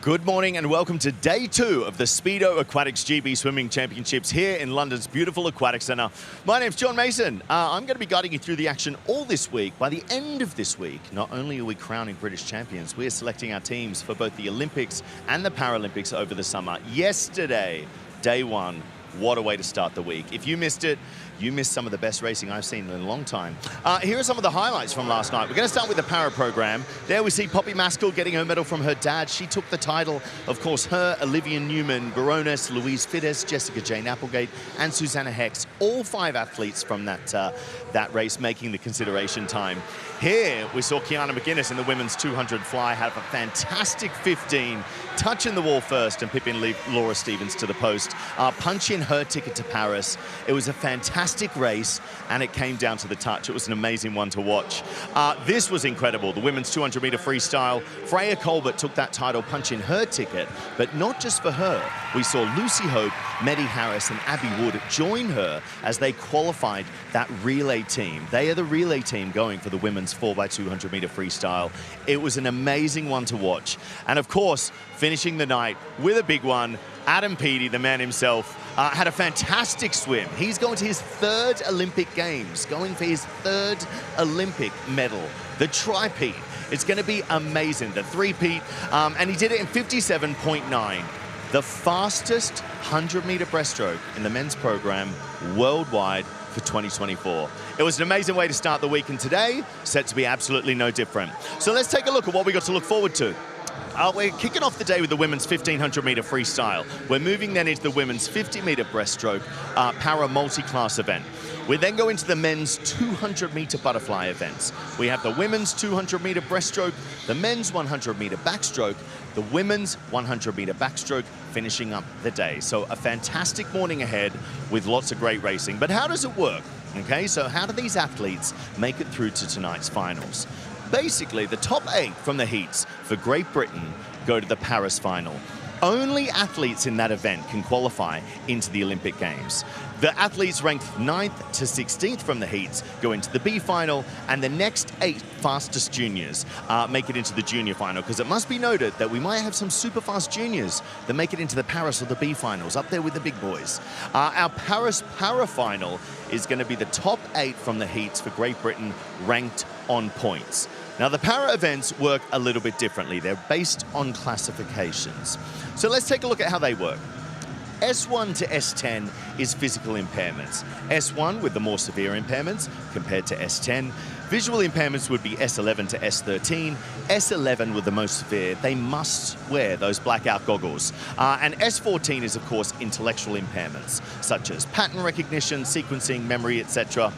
Good morning and welcome to day 2 of the Speedo Aquatics GB Swimming Championships here in London's beautiful Aquatic Centre. My name's John Mason. I'm going to be guiding you through the action all this week. By the end of this week, not only are we crowning British champions, we are selecting our teams for both the Olympics and the Paralympics over the summer. Yesterday, day 1, what a way to start the week. If you missed it, you missed some of the best racing I've seen in a long time. Here are some of the highlights from last night. We're going to start with the para program. There we see Poppy Maskell getting her medal from her dad. She took the title. Of course, her, Olivia Newman, Barones, Louise Fiddes, Jessica Jane Applegate, and Susanna Hex, all 5 athletes from that race making the consideration time. Here, we saw Kiana McGuinness in the women's 200 fly have a fantastic 15, touching the wall first and pipping Laura Stevens to the post, punch in her ticket to Paris. It was a fantastic race, and it came down to the touch. It was an amazing one to watch. This was incredible, the women's 200-meter freestyle. Freya Colbert took that title, punching her ticket, but not just for her. We saw Lucy Hope, Maddie Harris, and Abby Wood join her as they qualified that relay team. They are the relay team going for the women's 4x200-meter freestyle. It was an amazing one to watch. And of course, finishing the night with a big one, Adam Peaty, the man himself, had a fantastic swim. He's going to his 3rd Olympic Games, going for his 3rd Olympic medal, the tri-peat. It's going to be amazing, the 3-peat, and he did it in 57.9. The fastest 100-meter breaststroke in the men's program worldwide for 2024. It was an amazing way to start the week, and today, set to be absolutely no different. So let's take a look at what we got to look forward to. We're kicking off the day with the women's 1500-meter freestyle. We're moving then into the women's 50-meter breaststroke para multi-class event. We then go into the men's 200-meter butterfly events. We have the women's 200-meter breaststroke, the men's 100-meter backstroke, the women's 100-meter backstroke, finishing up the day. So a fantastic morning ahead with lots of great racing. But how does it work? Okay, so how do these athletes make it through to tonight's finals? Basically, the top 8 from the heats for Great Britain go to the Paris final. Only athletes in that event can qualify into the Olympic Games. The athletes ranked 9th to 16th from the heats go into the B final, and the next 8 fastest juniors make it into the junior final, because it must be noted that we might have some super fast juniors that make it into the Paris or the B finals, up there with the big boys. Our Paris para final is going to be the top 8 from the heats for Great Britain, ranked on points. Now, the para events work a little bit differently. They're based on classifications. So let's take a look at how they work. S1 to S10 is physical impairments. S1 with the more severe impairments compared to S10. Visual impairments would be S11 to S13. S11 with the most severe, they must wear those blackout goggles. And S14 is, of course, intellectual impairments, such as pattern recognition, sequencing, memory, etc.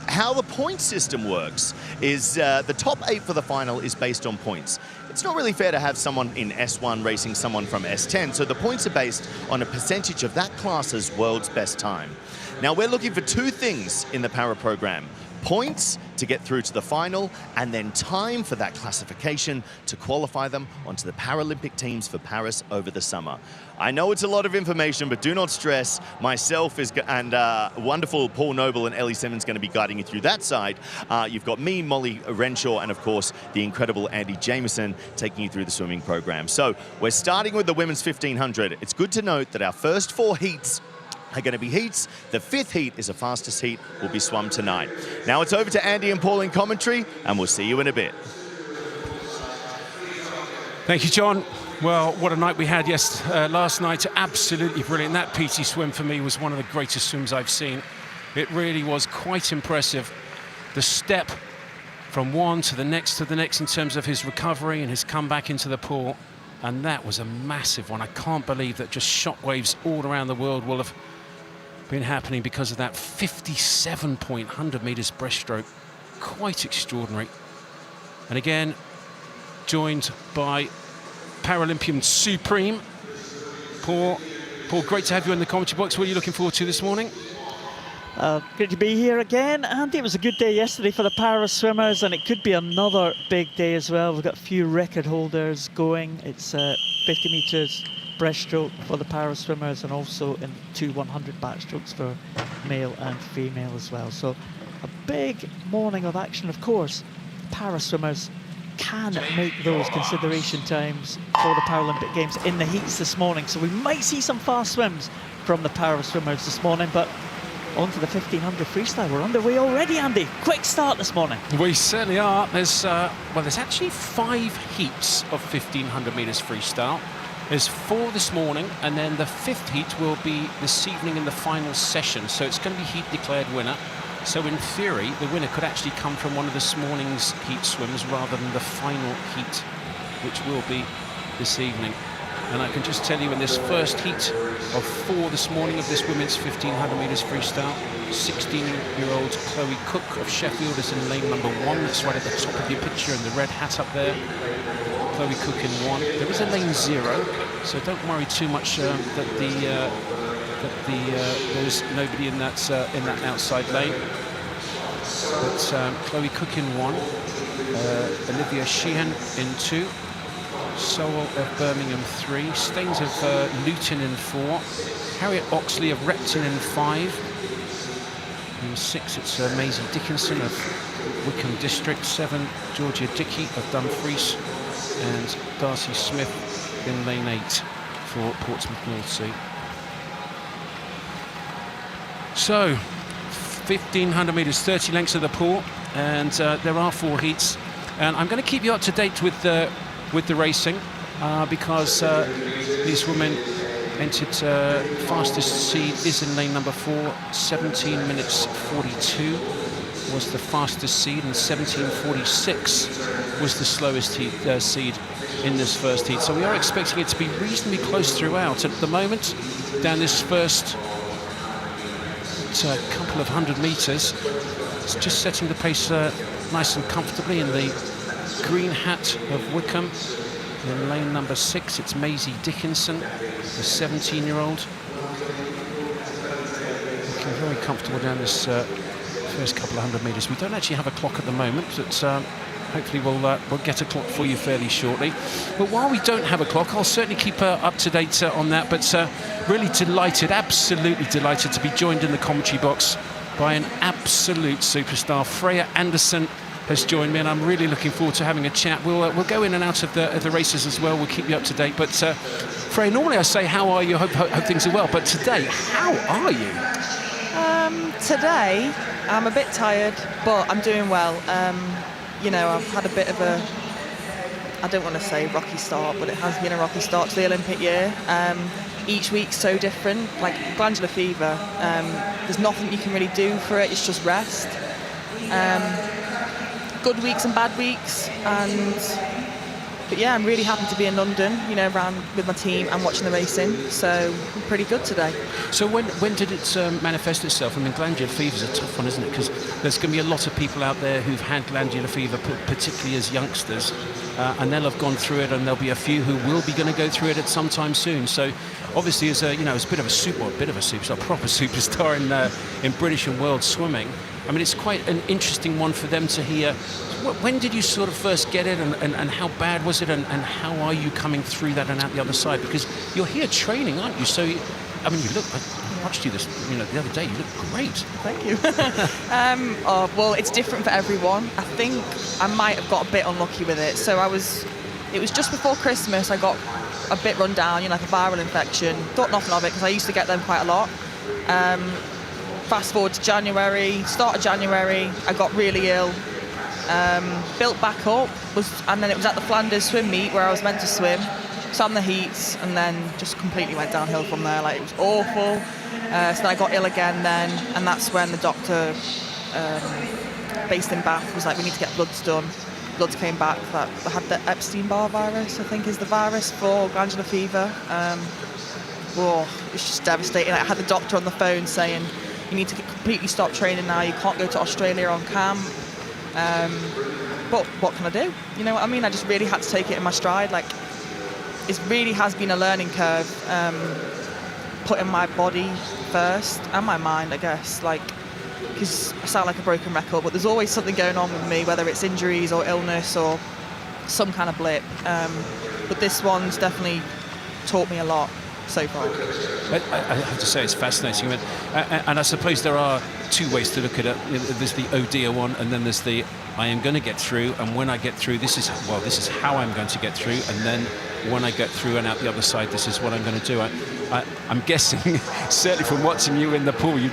How the point system works is the top 8 for the final is based on points. It's not really fair to have someone in S1 racing someone from S10, so the points are based on a percentage of that class's world's best time. Now, we're looking for 2 things in the para program: points to get through to the final, and then time for that classification to qualify them onto the Paralympic teams for Paris over the summer. I know it's a lot of information, but do not stress. Myself and wonderful Paul Noble and Ellie Simmons going to be guiding you through that side. You've got me, Molly Renshaw, and of course, the incredible Andy Jameson taking you through the swimming program. So we're starting with the women's 1500. It's good to note that our first 4 heats are going to be heats. The 5th heat is the fastest heat, will be swum tonight. Now it's over to Andy and Paul in commentary, and we'll see you in a bit. Thank you, John. Well, what a night we had last night. Absolutely brilliant. That PT swim for me was one of the greatest swims I've seen. It really was quite impressive. The step from one to the next in terms of his recovery and his comeback into the pool. And that was a massive one. I can't believe that just shockwaves all around the world will have been happening because of that 57.100 meters breaststroke. Quite extraordinary. And again, joined by Paralympian Supreme, Paul. Paul, great to have you in the commentary box. What are you looking forward to this morning? Good to be here again, Andy. It was a good day yesterday for the para swimmers, and it could be another big day as well. We've got a few record holders going. It's 50 meters breaststroke for the para swimmers, and also in 2 100 backstrokes for male and female as well. So a big morning of action. Of course, para swimmers can make those consideration times for the Paralympic Games in the heats this morning. So we might see some fast swims from the para swimmers this morning, but on to the 1500 freestyle. We're underway already, Andy. Quick start this morning. We certainly are. There's actually 5 heats of 1500 meters freestyle. There's 4 this morning, and then the 5th heat will be this evening in the final session. So it's going to be heat declared winner. So in theory, the winner could actually come from one of this morning's heat swims rather than the final heat, which will be this evening. And I can just tell you, in this first heat of 4 this morning of this women's 1500 meters freestyle, 16-year-old Chloe Cook of Sheffield is in lane number 1. That's right at the top of your picture in the red hat up there. Chloe Cook in 1. There is a lane 0, so don't worry too much that there's nobody in that outside lane. But Chloe Cook in 1, Olivia Sheehan in 2, Sowell of Birmingham 3, Staines of Luton in 4, Harriet Oxley of Repton in 5. In 6 it's Maisie Dickinson of Wickham District, 7 Georgia Dickey of Dumfries, and Darcy Smith in lane 8 for Portsmouth North Sea. So 1500 meters, 30 lengths of the pool, and there are 4 heats, and I'm going to keep you up to date with the racing because these women entered fastest seed is in lane number 4. 17 minutes 42 was the fastest seed, and 17:46 was the slowest seed in this first heat. So we are expecting it to be reasonably close throughout. At the moment, down this first couple of 100 meters, it's just setting the pace nice and comfortably in the green hat of Wickham. In lane number 6, it's Maisie Dickinson, the 17-year-old. Looking very comfortable down this first couple of 100 meters. We don't actually have a clock at the moment, but hopefully we'll get a clock for you fairly shortly. But while we don't have a clock, I'll certainly keep up to date on that. But really delighted, absolutely delighted to be joined in the commentary box by an absolute superstar. Freya Anderson has joined me, and I'm really looking forward to having a chat. We'll go in and out of the races as well. We'll keep you up to date. But Freya, normally I say, how are you? Hope things are well. But today, how are you? Today, I'm a bit tired, but I'm doing well. You know, I've had a bit of a, I don't want to say rocky start, but it has been a rocky start to the Olympic year. Each week's so different, like glandular fever. There's nothing you can really do for it, it's just rest. Good weeks and bad weeks, but yeah, I'm really happy to be in London, you know, around with my team and watching the racing, so I'm pretty good today. So when did it manifest itself? I mean, glandular fever is a tough one, isn't it? Because there's going to be a lot of people out there who've had glandular fever, particularly as youngsters, and they'll have gone through it, and there'll be a few who will be going to go through it at some time soon. So obviously, as a as a bit of a superstar, proper superstar in British and world swimming, I mean, it's quite an interesting one for them to hear. When did you sort of first get it, and how bad was it, and how are you coming through that and out the other side? Because you're here training, aren't you? So, I mean, you look, I watched you the other day, you look great. Thank you. Well, it's different for everyone. I think I might have got a bit unlucky with it. So it was just before Christmas, I got a bit run down, like a viral infection. Thought nothing of it, because I used to get them quite a lot. Fast forward to January, start of January, I got really ill. Built back up, and then it was at the Flanders swim meet where I was meant to swim. Swam the heats, and then just completely went downhill from there. Like, it was awful. So then I got ill again then, and that's when the doctor, based in Bath, was like, we need to get bloods done. bloods came back that I had the Epstein-Barr virus, I think is the virus for glandular fever. It's just devastating. I had the doctor on the phone saying, you need to completely stop training now, you can't go to Australia on camp. But what can I do? You know what I mean? I just really had to take it in my stride. Like, it really has been a learning curve, putting my body first and my mind, I guess. Like, because I sound like a broken record, but there's always something going on with me, whether it's injuries or illness or some kind of blip. But this one's definitely taught me a lot so far. I have to say it's fascinating, and I suppose there are two ways to look at it. There's the oh dear one, and then there's the I am going to get through, and when I get through, this is how I'm going to get through, and then when I get through and out the other side, this is what I'm going to do. I'm guessing, certainly from watching you in the pool, you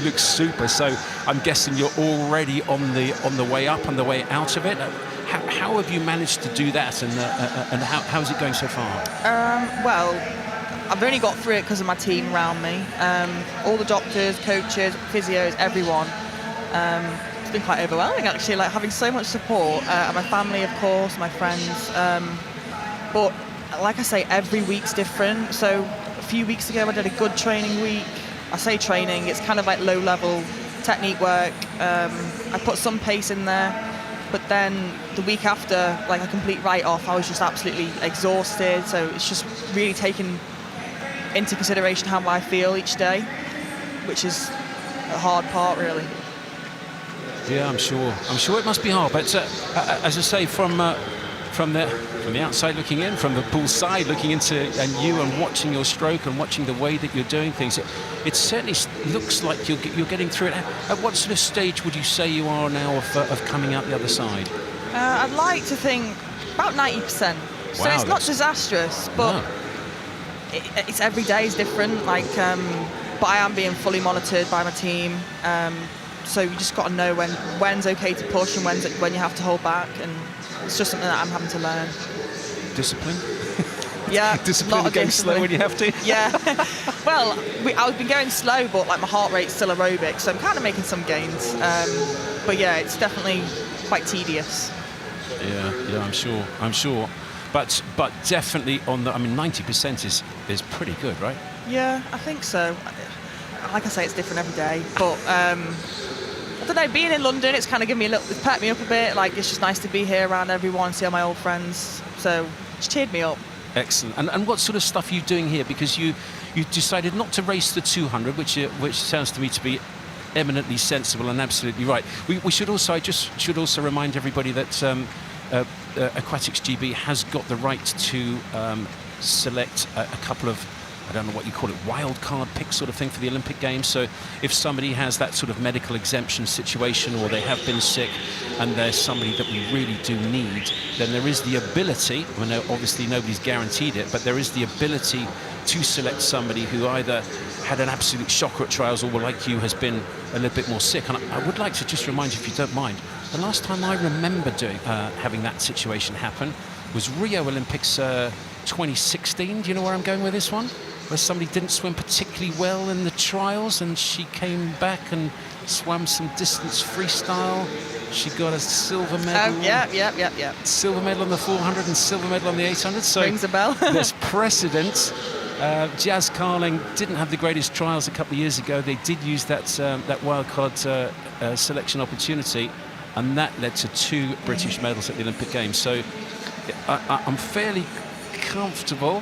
look super. So I'm guessing you're already on the way up and the way out of it. How have you managed to do that, and how's it going so far? Well, I've only got through it because of my team around me. All the doctors, coaches, physios, everyone. It's been quite overwhelming, actually, like having so much support. And my family, of course, my friends. But like I say, every week's different. So a few weeks ago, I did a good training week. I say training, it's kind of like low-level technique work. I put some pace in there. But then the week after, like a complete write-off, I was just absolutely exhausted. So it's just really taken into consideration how I feel each day, which is the hard part, really. Yeah, I'm sure it must be hard. But as I say, from the outside looking in, from the pool side looking into you and watching your stroke and watching the way that you're doing things, it certainly looks like you're getting through it. At what sort of stage would you say you are now of coming out the other side? I'd like to think about 90%. So Wow, it's not disastrous, but No. it's every day is different. Like, but I am being fully monitored by my team. So you just got to know when's okay to push and when you have to hold back, and it's just something that I'm having to learn. Discipline? Yeah, Discipline to go slow when you have to? Yeah. Well, I've been going slow, but like my heart rate's still aerobic, so I'm kind of making some gains. But yeah, it's definitely quite tedious. Yeah, I'm sure. But definitely on the, 90% is pretty good, right? Yeah, I think so. Like I say, it's different every day, but I don't know, being in London, it's kind of it's perked me up a bit. Like, it's just nice to be here around everyone, see all my old friends, so it's cheered me up. Excellent. And what sort of stuff are you doing here? Because you decided not to race the 200, which sounds to me to be eminently sensible and absolutely right. We should also remind everybody that Aquatics GB has got the right to select a couple of, I don't know what you call it, wild card pick sort of thing for the Olympic Games. So if somebody has that sort of medical exemption situation, or they have been sick and there's somebody that we really do need, then there is the ability, obviously nobody's guaranteed it, but there is the ability to select somebody who either had an absolute shocker at trials or, like you, has been a little bit more sick. And I would like to just remind you, if you don't mind, the last time I remember having that situation happen was Rio Olympics 2016. Do you know where I'm going with this one? Where somebody didn't swim particularly well in the trials, and she came back and swam some distance freestyle. She got a silver medal. Yeah. Silver medal on the 400 and silver medal on the 800. So Rings a bell. there's precedent. Jazz Carling didn't have the greatest trials a couple of years ago. They did use that wildcard selection opportunity, and that led to 2 British medals at the Olympic Games. So I'm fairly comfortable,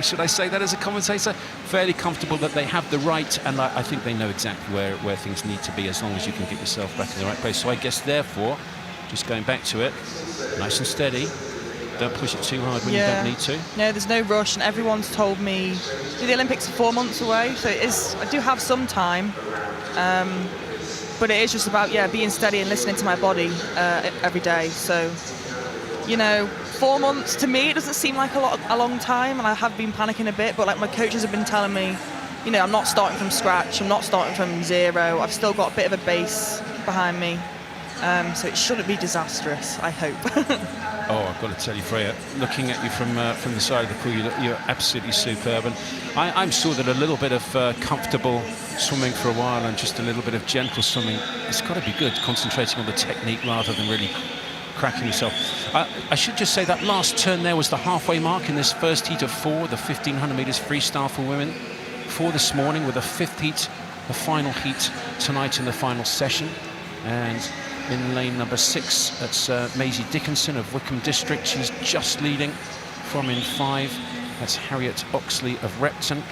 should I say that as a commentator, fairly comfortable that they have the right, and I think they know exactly where things need to be, as long as you can get yourself back in the right place. So I guess, therefore, just going back to it, nice and steady, don't push it too hard when you don't need to. No, there's no rush, and everyone's told me the Olympics are 4 months away, so I do have some time, but it is just about being steady and listening to my body every day. So 4 months, to me, it doesn't seem like a long time, and I have been panicking a bit, but like my coaches have been telling me, I'm not starting from scratch, I'm not starting from zero, I've still got a bit of a base behind me, so it shouldn't be disastrous, I hope. Oh, I've got to tell you, Freya, looking at you from the side of the pool, you're absolutely superb, and I'm sure that a little bit of comfortable swimming for a while and just a little bit of gentle swimming, it's got to be good, concentrating on the technique rather than really cracking yourself. I should just say that last turn there was the halfway mark in this first heat of 4, the 1500 meters freestyle for women. 4 this morning with a 5th heat, the final heat tonight in the final session. And in lane number 6, that's Maisie Dickinson of Wickham District. She's just leading from in 5. That's Harriet Oxley of Repton.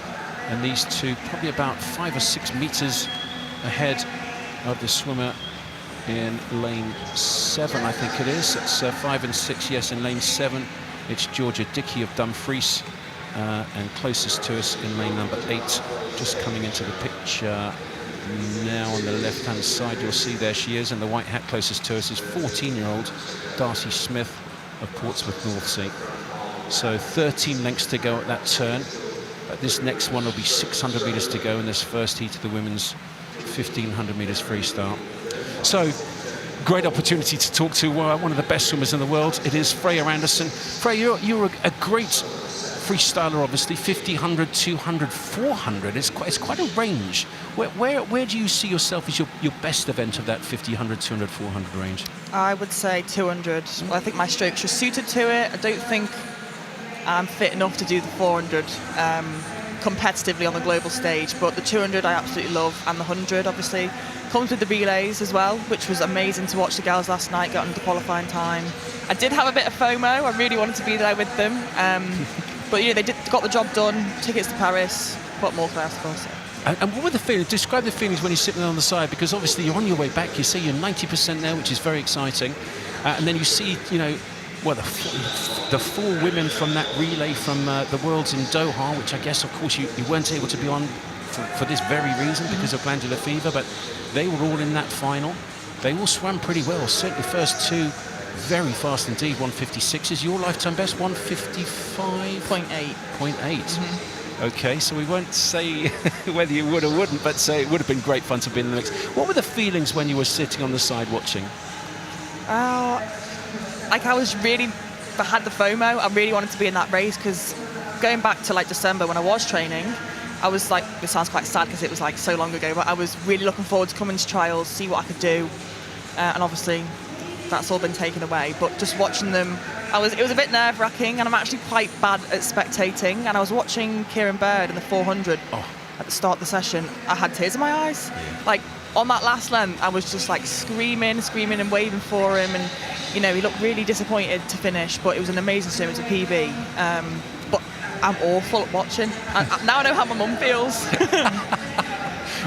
And these two probably about 5 or 6 meters ahead of the swimmer in lane 7, I think it is. It's 5 and 6, yes, in lane 7. It's Georgia Dickey of Dumfries, and closest to us in lane number 8, just coming into the picture now on the left-hand side. You'll see there she is, and the white hat closest to us is 14-year-old Darcy Smith of Portsmouth Northsea. So 13 lengths to go at that turn. This next one will be 600 meters to go in this first heat of the women's 1500 meters freestyle. So, great opportunity to talk to one of the best swimmers in the world. It is Freya Anderson. Freya, you're a great freestyler, obviously. 50, 100, 200, 400. It's quite a range. Where do you see yourself as your best event of that 50, 100, 200, 400 range? I would say 200. Well, I think my strokes are suited to it. I don't think I'm fit enough to do the 400 competitively on the global stage, but the 200 I absolutely love, and the 100 obviously comes with the relays as well, which was amazing to watch the girls last night get on the qualifying time. I did have a bit of FOMO. I really wanted to be there with them, but they got the job done. Tickets to Paris. What more can I ask for? And what were the feelings? Describe the feelings when you're sitting on the side, because obviously you're on your way back. You say you're 90% there, which is very exciting, and then you see, well, the 4 women from that relay from the Worlds in Doha, which I guess, of course, you weren't able to be on for this very reason, because of glandular fever, but they were all in that final. They all swam pretty well. Certainly the first 2 very fast indeed. 156 is your lifetime best. 155.8. 0.8. Okay, so we won't say whether you would or wouldn't, but say it would have been great fun to be in the mix. What were the feelings when you were sitting on the side watching? I had the FOMO. I really wanted to be in that race, because going back to December when I was training, I was this sounds quite sad because it was so long ago, but I was really looking forward to coming to trials, see what I could do, and obviously that's all been taken away. But just watching them, it was a bit nerve-wracking, and I'm actually quite bad at spectating. And I was watching Kieran Bird in the 400 at the start of the session. I had tears in my eyes. On that last length, I was just screaming and waving for him, and he looked really disappointed to finish, but it was an amazing swim. It was a PB. But I'm awful at watching. Now I know how my mum feels.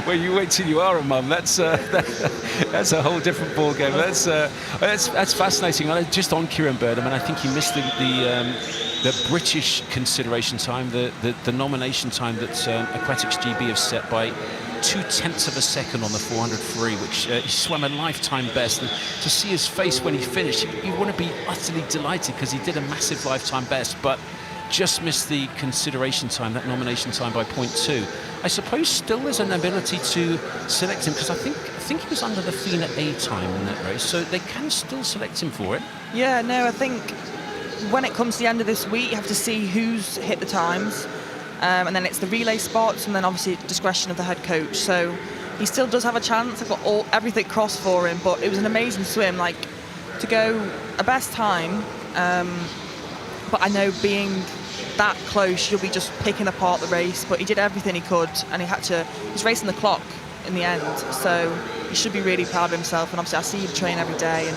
Well, you wait till you are a mum. That's a whole different ball game. That's fascinating. Just on Kieran Bird, I think he missed the British consideration time, the nomination time that Aquatics GB have set by 0.2 of a second on the 400 free, which he swam a lifetime best. And to see his face when he finished, you want to be utterly delighted, because he did a massive lifetime best, but just missed the consideration time, that nomination time, by 0.2. I suppose still there's an ability to select him, because I think he was under the FINA A time in that race, so they can still select him for it. Yeah, no, I think when it comes to the end of this week, you have to see who's hit the times, and then it's the relay spots, and then obviously discretion of the head coach. So he still does have a chance. I've got everything crossed for him, but it was an amazing swim. To go a best time, but I know being that close, you'll be just picking apart the race. But he did everything he could, and he's racing the clock in the end, so he should be really proud of himself. And obviously I see him train every day, and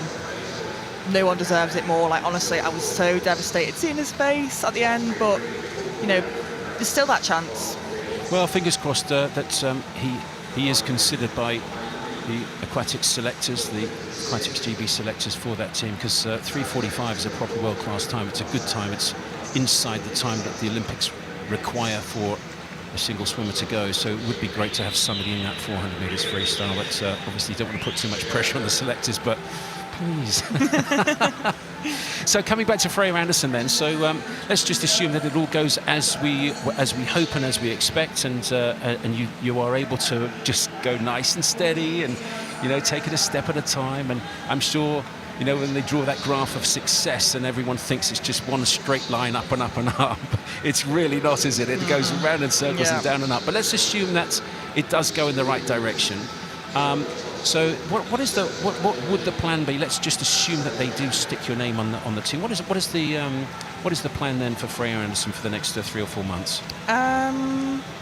no one deserves it more. Honestly, I was so devastated seeing his face at the end, but there's still that chance. Well, fingers crossed that he is considered by the Aquatics selectors, the Aquatics GB selectors for that team, because 3:45 is a proper world-class time. It's a good time. It's inside the time that the Olympics require for a single swimmer to go, so it would be great to have somebody in that 400 metres freestyle. But obviously don't want to put too much pressure on the selectors, but please. So coming back to Freya Anderson then, so let's just assume that it all goes as we hope and as we expect, and you are able to just go nice and steady, and take it a step at a time. And I'm sure when they draw that graph of success and everyone thinks it's just one straight line up and up and up, it's really not, is it? It goes around in circles and down and up. But let's assume that it does go in the right direction. So what would the plan be? Let's just assume that they do stick your name on the team. What is the plan then for Freya Anderson for the next 3 or 4 months?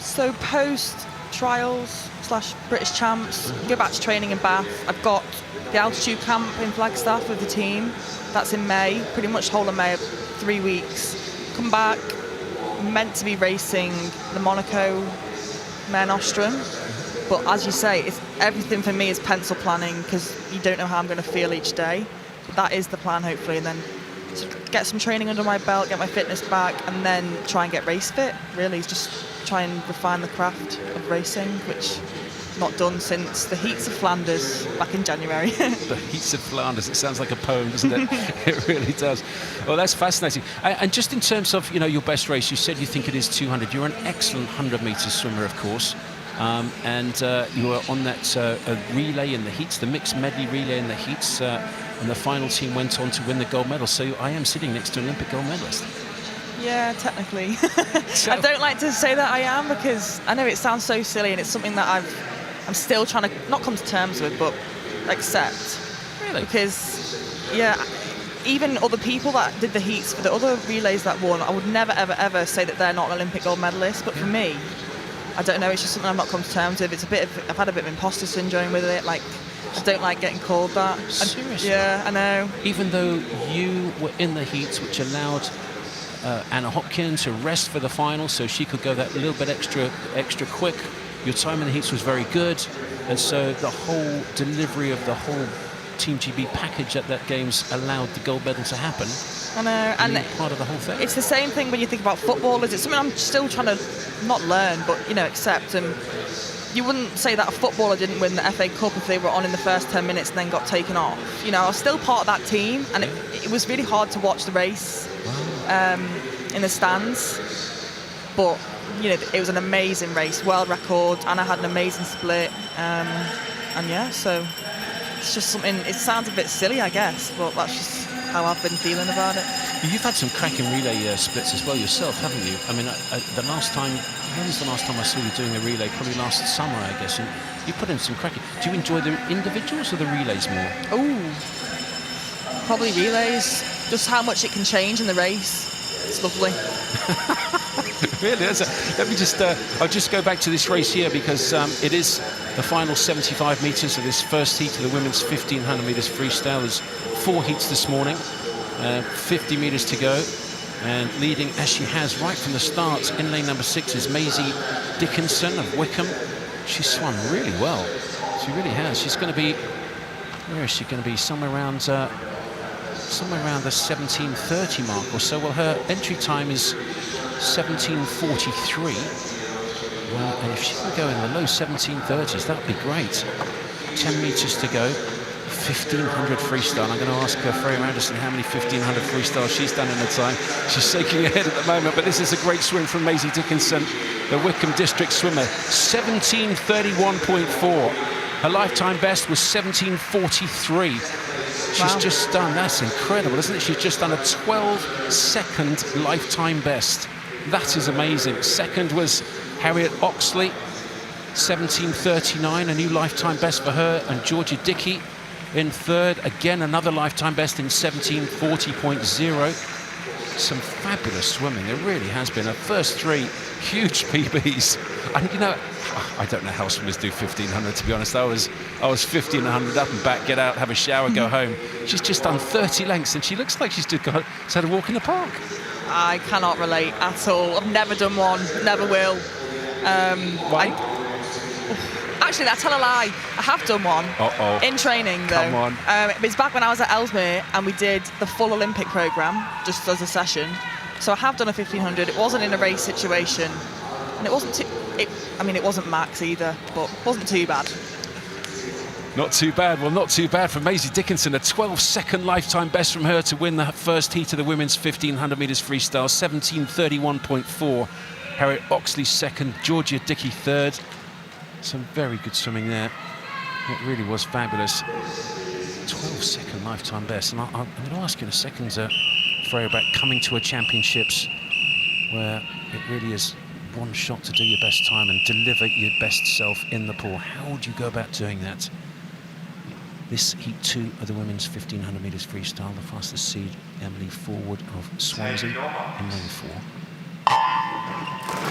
So post trials / British champs, go back to training in Bath. I've got the altitude camp in Flagstaff with the team. That's in May, pretty much whole of May, 3 weeks. Come back, meant to be racing the Monaco Mare Nostrum. But as you say, everything for me is pencil planning because you don't know how I'm going to feel each day. That is the plan, hopefully, and then get some training under my belt, get my fitness back, and then try and get race fit. Really, just try and refine the craft of racing, which not done since the Heats of Flanders back in January. The Heats of Flanders, it sounds like a poem, doesn't it? It really does. Well, that's fascinating. And just in terms of, your best race, you said you think it is 200. You're an excellent 100-metre swimmer, of course. And you were on that relay in the heats, the mixed medley relay in the heats, and the final team went on to win the gold medal. So I am sitting next to an Olympic gold medalist. Yeah, technically. I don't like to say that I am because I know it sounds so silly, and it's something that I'm still trying to not come to terms with, but accept. Really? Because, yeah, even other people that did the heats for the other relays that won, I would never, ever, ever say that they're not an Olympic gold medalist. But for me, I don't know, it's just something I've not come to terms with. I've had a bit of imposter syndrome with it. Like, I don't like getting called that. Seriously? Yeah, I know. Even though you were in the heats, which allowed Anna Hopkin to rest for the final, so she could go that little bit extra quick. Your time in the heats was very good, and so the whole delivery of the whole Team GB package at that games allowed the gold medal to happen. I know, and part of the whole thing. It's the same thing when you think about footballers. It's something I'm still trying to not learn, but accept. And you wouldn't say that a footballer didn't win the FA Cup if they were on in the first 10 minutes and then got taken off. I was still part of that team, and it was really hard to watch the race in the stands. But it was an amazing race, world record, and I had an amazing split. And yeah, so it's just something. It sounds a bit silly, I guess, but that's just how I've been feeling about it. You've had some cracking relay splits as well yourself, haven't you? I mean, when was the last time I saw you doing a relay? Probably last summer, I guess. And you put in some cracking. Do you enjoy the individuals or the relays more? Oh, probably relays. Just how much it can change in the race. It's lovely. Really? Let me just, I'll just go back to this race here because it is the final 75 metres of this first heat of the women's 1500 metres freestyle. There's 4 heats this morning, 50 metres to go. And leading, as she has right from the start, in lane number 6 is Maisie Dickinson of Wickham. She's swum really well. She really has. She's going to be, where is she going to be? Somewhere around the 17:30 mark or so. Well, her entry time is 17:43. Well, and if she can go in the low 17:30s, that would be great. 10 metres to go. 1500 freestyle. I'm going to ask Freya Anderson how many 1500 freestyles she's done in the time. She's shaking her head at the moment, but this is a great swim from Maisie Dickinson, the Wickham district swimmer. 17:31.4. Her lifetime best was 17:43. She's just done, that's incredible, isn't it? She's just done a 12-second lifetime best. That is amazing. Second was Harriet Oxley, 17:39, a new lifetime best for her, and Georgia Dickey in third. Again, another lifetime best in 17:40.0. Some fabulous swimming, it really has been. Her first 3 huge PBs. And I don't know how swimmers do 1500, to be honest. I was 1500 up and back, get out, have a shower, go home. She's just done 30 lengths and she looks like she's just had a walk in the park. I cannot relate at all. I've never done one, never will. Why? Actually, I tell a lie. I have done one in training, though. Come on. It's back when I was at Ellesmere and we did the full Olympic programme just as a session. So I have done a 1500. It wasn't in a race situation, and it wasn't it wasn't max either, but it wasn't too bad. Not too bad. Well, not too bad for Maisie Dickinson. A 12-second lifetime best from her to win the first heat of the women's 1500 metres freestyle. 17:31.4. Harriet Oxley second. Georgia Dickey third. Some very good swimming there. It really was fabulous. 12-second lifetime best. And I'm going to ask you in a second, Freya, about coming to a championships where it really is one shot to do your best time and deliver your best self in the pool. How would you go about doing that? this heat 2 of the women's 1500 metres freestyle. The fastest seed, Emily Forward of Swansea in lane 4.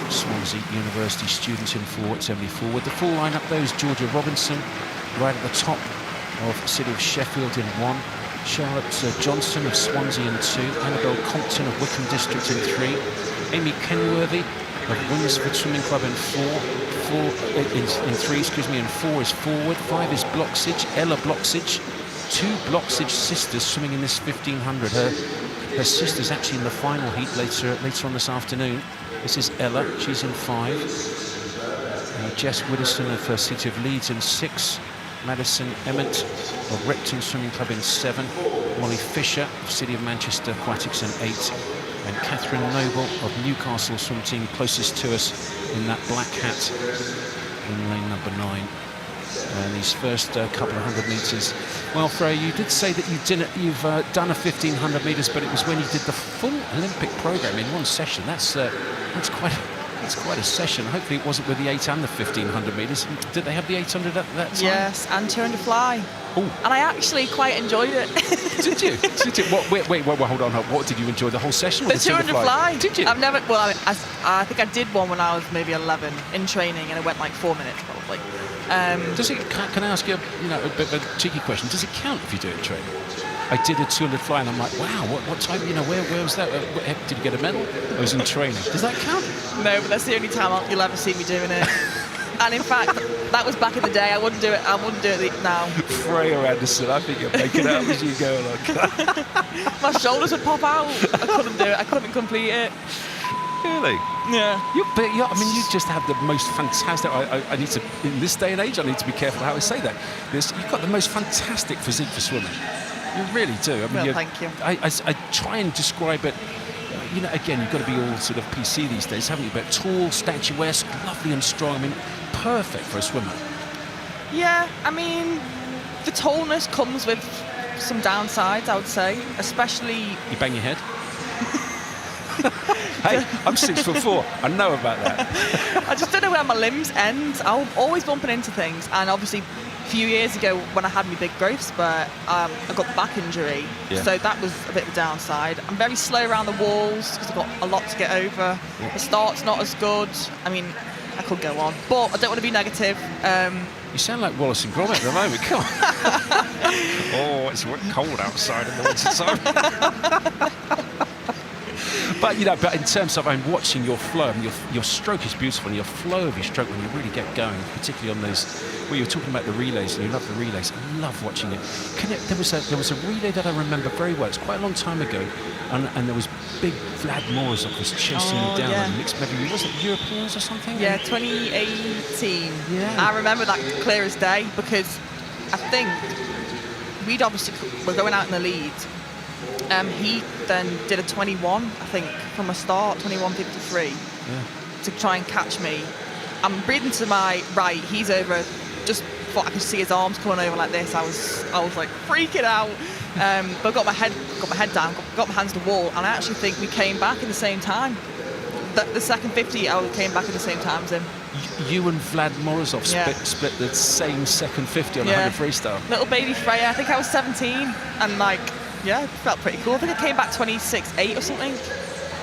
Swansea University students in 4. It's Emily Forward. The full lineup though is Georgia Robinson right at the top of City of Sheffield in 1. Charlotte Johnson of Swansea in 2. Annabelle Compton of Wickham District in 3. Amy Kenworthy of Winsford Swimming Club in 3, excuse me, and 4 is Forward. 5 is Bloxage, Ella Bloxage. 2 Bloxage sisters swimming in this 1500. Her sister's actually in the final heat later on this afternoon. This is Ella, she's in 5. Jess Widdowson of City of Leeds in 6. Madison Emmett of Repton Swimming Club in 7. Molly Fisher of City of Manchester Aquatics in 8. And Catherine Noble of Newcastle Swim Team, closest to us in that black hat in lane number 9. And these first couple of 100 metres. Well, Freya, you did say that you've done a 1500 metres, but it was when you did the full Olympic programme in one session. That's quite a session. Hopefully it wasn't with the 8 and the 1500 metres. Did they have the 800 at that time? Yes, and 200 fly. Oh. And I actually quite enjoyed it. Did you? Wait, hold on. What did you enjoy? The whole session? Or The 200 fly. Did you? I've never. Well, I think I did one when I was maybe 11 in training, and it went like 4 minutes probably. Does it? Can I ask you, a bit of a cheeky question? Does it count if you do it in training? I did a 200 fly, and I'm like, wow, what time? Where was that? Did you get a medal? I was in training. Does that count? No, but that's the only time you'll ever see me doing it. And in fact, that was back in the day. I wouldn't do it now. Freya Anderson, I think you're making out as you go along. My shoulders would pop out. I couldn't do it. I couldn't complete it. Really? Yeah. You just have the most fantastic. I need to, in this day and age, I need to be careful how I say that. You've got the most fantastic physique for swimming. You really do. I mean, thank you. I try and describe it. Again, you've got to be all sort of PC these days, haven't you? But tall, statuesque, lovely and strong. I mean, perfect for a swimmer. Yeah, I mean, the tallness comes with some downsides, I would say, especially. You bang your head. Hey, I'm 6'4". I know about that. I just don't know where my limbs end. I'm always bumping into things, and obviously a few years ago when I had my big growth spurt, I got the back injury, so that was a bit of a downside. I'm very slow around the walls because I've got a lot to get over. The start's not as good. I mean, I could go on, but I don't want to be negative. You sound like Wallace and Gromit at the moment. Come on. Oh, it's cold outside in the winter time. But in terms of, I'm watching your flow. I mean, your stroke is beautiful, and your flow of your stroke when you really get going, particularly on those. Well, you were talking about the relays, and you love the relays. I love watching it. There was a relay that I remember very well. It's quite a long time ago, and there was big Vlad Morozov was chasing you down on mixed medley. Was it Europeans or something? Yeah, 2018. Yeah. I remember that clear as day because I think we're going out in the lead. He then did a 21, I think, from a start, 21.53, to try and catch me. I'm breathing to my right. He's over. Just thought I could see his arms coming over like this. I was like freaking out. But I got my head down, got my hands to the wall, and I actually think we came back in the same time. The second 50, I came back at the same time as him. You and Vlad Morozov split the same second 50 on 100 freestyle. Little baby Freya. I think I was 17, and it felt pretty cool. I think I came back 26.8 or something.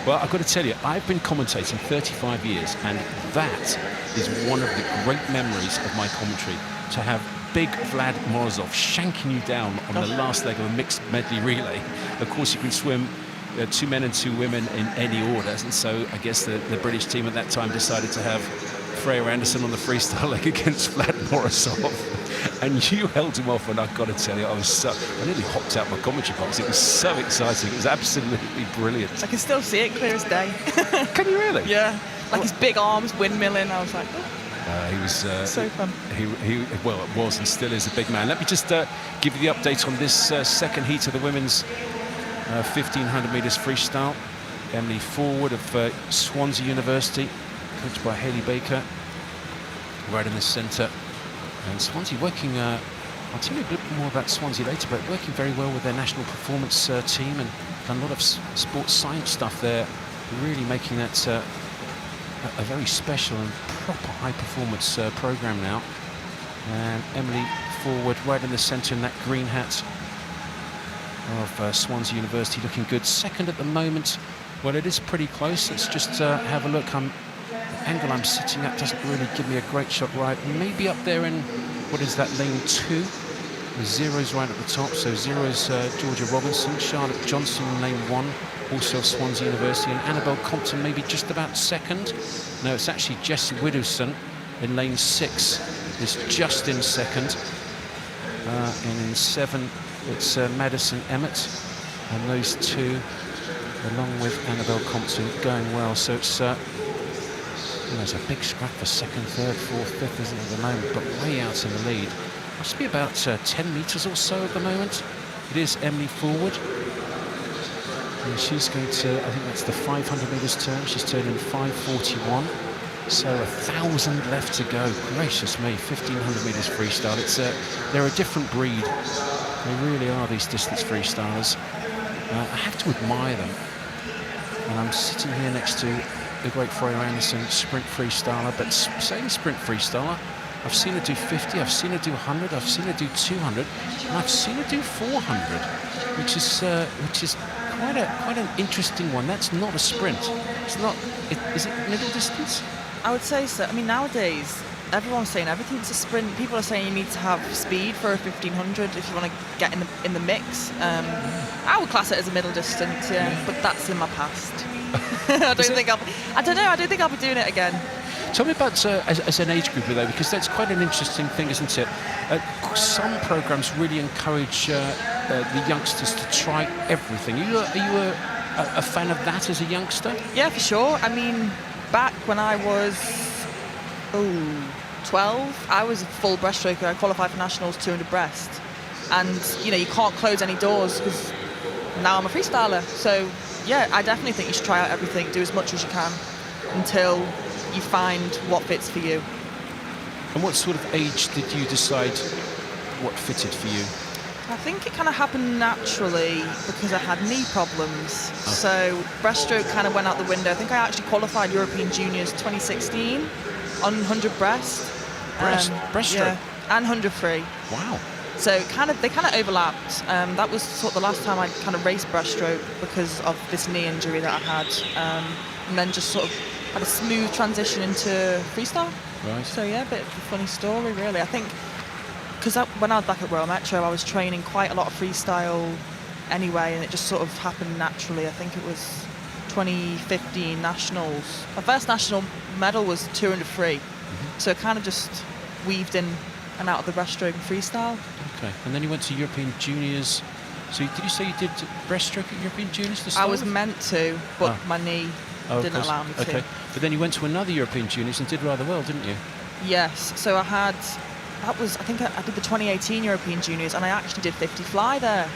Well, I've got to tell you, I've been commentating 35 years, and that is one of the great memories of my commentary, to have big Vlad Morozov shanking you down on the last leg of a mixed medley relay. Of course, you can swim 2 men and 2 women in any order, and so I guess the British team at that time decided to have Freya Anderson on the freestyle leg against Vlad Morozov. And you held him off, and I've got to tell you, I nearly hopped out my commentary box. It was so exciting. It was absolutely brilliant. I can still see it clear as day. Can you really? Yeah. Like his big arms windmilling. I was like, he was so fun. He was and still is a big man. Let me just give you the update on this second heat of the women's 1500 metres freestyle. Emily Forward of Swansea University, coached by Hayley Baker, right in the centre. And Swansea working, I'll tell you a bit more about Swansea later, but working very well with their national performance team, and done a lot of sports science stuff there, really making that a very special and proper high performance programme now. And Emily forward, right in the centre in that green hat of Swansea University, looking good. Second at the moment. Well, it is pretty close. Let's just have a look. The angle I'm sitting at doesn't really give me a great shot right. Maybe up there in, what is that, lane 2? The zero's right at the top. So zero's Georgia Robinson, Charlotte Johnson in lane 1, also of Swansea University, and Annabelle Compton maybe just about second. No, it's actually Jessie Widowson in lane 6 is just in second. And in 7, it's Madison Emmett, and those two, along with Annabelle Compton, going well. So it's there's a big scrap for second, third, fourth, fifth, isn't it, at the moment, but way out in the lead. Must be about 10 metres or so at the moment. It is Emily forward. And she's going to, I think that's the 500 metres turn. She's turning 5:41. So 1,000 left to go. Gracious me, 1,500 metres freestyle. They're a different breed. They really are, these distance freestylers. I have to admire them. And I'm sitting here next to the great Freya Anderson, sprint freestyler. But saying sprint freestyler, I've seen her do 50, I've seen her do 100, I've seen her do 200, and I've seen her do 400, which is quite an interesting one. That's not a sprint. It's not. Is it middle distance? I would say so. I mean, nowadays, everyone's saying everything's a sprint. People are saying you need to have speed for a 1,500 if you want to get in the mix. I would class it as a middle distance, yeah, but that's in my past. I don't think I'll be doing it again. Tell me about as an age group though, because that's quite an interesting thing, isn't it? Some programs really encourage the youngsters to try everything. Are you a fan of that as a youngster? Yeah, for sure. I mean, back when I was 12, I was a full breaststroker. I qualified for nationals 200 breast, and you can't close any doors because now I'm a freestyler. So yeah, I definitely think you should try out everything, do as much as you can until you find what fits for you. And what sort of age did you decide what fitted for you? I think it kind of happened naturally because I had knee problems. So breaststroke kind of went out the window. I think I actually qualified European Juniors 2016 on 100 breast. Breaststroke? Yeah, and 100 free. Wow. So they kind of overlapped. That was sort of the last time I kind of raced breaststroke because of this knee injury that I had. And then just sort of had a smooth transition into freestyle. Right. So yeah, a bit of a funny story really. I think because when I was back at Royal Metro, I was training quite a lot of freestyle anyway, and it just sort of happened naturally. I think it was 2015 nationals. My first national medal was 200 free, so it kind of just weaved in and out of the breaststroke and freestyle. Okay, and then you went to European Juniors. So did you say you did breaststroke at European Juniors to start I was with? meant to, but my knee didn't allow me to. Okay, but then you went to another European Juniors and did rather well, didn't you? Yes, so I think I did the 2018 European Juniors, and I actually did 50 fly there,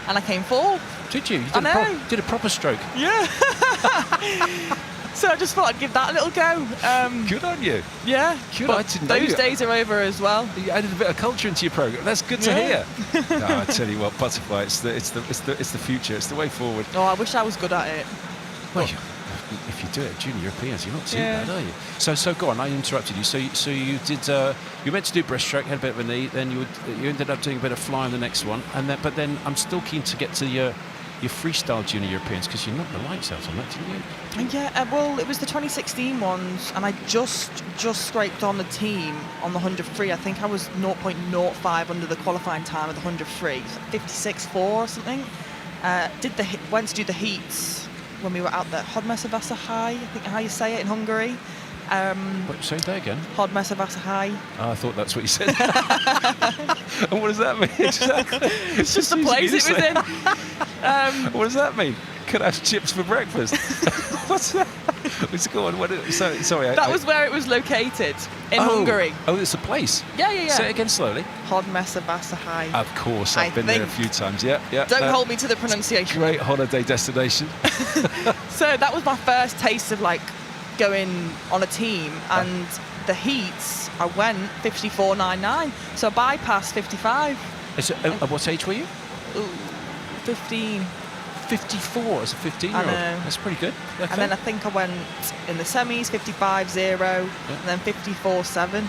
and I came fourth. Did you? I Did a proper stroke? Yeah. So I just thought I'd give that a little go. Good on you. Yeah. Good. But I didn't know those days are over as well. You added a bit of culture into your program. That's good to hear. No, I tell you what, butterfly. It's the future. It's the way forward. Oh, I wish I was good at it. Well, if you do it at Junior Europeans, you're not too bad, are you? So go on. I interrupted you. So you did. You meant to do breaststroke, had a bit of a knee. Then you ended up doing a bit of fly on the next one, but then I'm still keen to get to your freestyle Junior Europeans because you knocked the lights out on that, didn't you? Yeah. Well, it was the 2016 ones, and I just scraped on the team on the 100 free. I think I was 0.05 under the qualifying time of the 100 free, 56.4 or something. Went to do the heats when we were out there. Hodmesevassa High, I think how you say it in Hungary. Say that again. Hodmesevassa High. Oh, I thought that's what you said. And what does that mean? It's just the place it was in. What does that mean? Could I have chips for breakfast? What's that? Go on. Sorry. That was where it was located, in Hungary. Oh, it's a place? Yeah. Say it again slowly. Hodmesevassa High. Of course, I've been there a few times. Yeah. Don't hold me to the pronunciation. Great holiday destination. So that was my first taste of like going on a team, and the heats I went 54.99, so I bypassed 55. At what age were you? 15. 54 as a 15-year-old. That's pretty good. Okay. And then I think I went in the semis 55.0, and then 54.7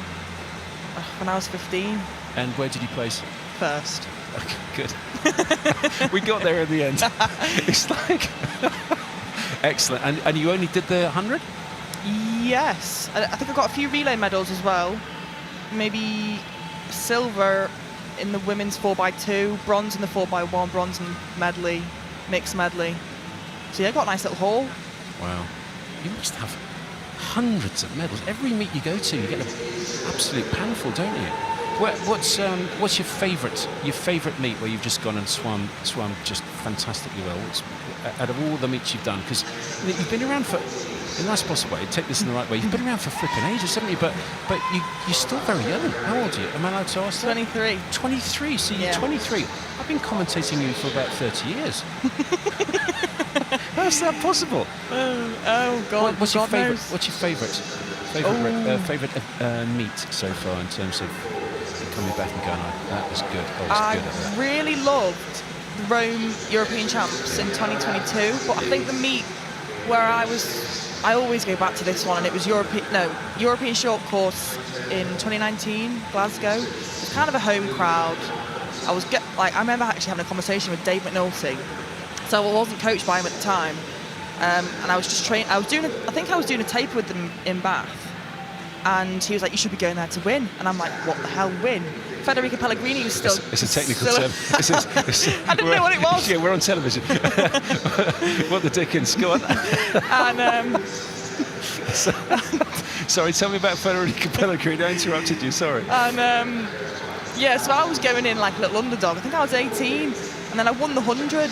when I was 15. And where did you place? First. Okay, good. We got there in the end. It's like excellent. And you only did the 100? Yes. I think I got a few relay medals as well. Maybe silver in the women's 4x2, bronze in the 4x1, bronze in medley, mixed medley. So yeah, I got a nice little haul. Wow. You must have hundreds of medals. Every meet you go to, you get an absolute panful, don't you? What's your favourite meet where you've just gone and swum just fantastically well? Out of all the meets you've done, because you've been around for, in a nice possible way, take this in the right way, you've been around for flipping ages, haven't you? But you're still very young. How old are you? Am I allowed to ask that? 23. 23, so you're 23. I've been commentating you for about 30 years. How's that possible? Oh God! What's your God favourite meet so far in terms of coming back and going, "Oh, that was good. I was good at that." I really loved the Rome European Champs in 2022, but I think the meet where I always go back to this one, and it was European short course in 2019, Glasgow. It was kind of a home crowd. I remember actually having a conversation with Dave McNulty. So I wasn't coached by him at the time, and I was just training. I think I was doing a taper with them in Bath, and he was like, "You should be going there to win." And I'm like, "What the hell, win?" Federica Pellegrini was still. It's a technical term. I didn't know what it was. Yeah, we're on television. What the dickens? Go on. And sorry, tell me about Federica Pellegrini. I interrupted you. Sorry. And so I was going in like a little underdog. I think I was 18, and then I won the 100.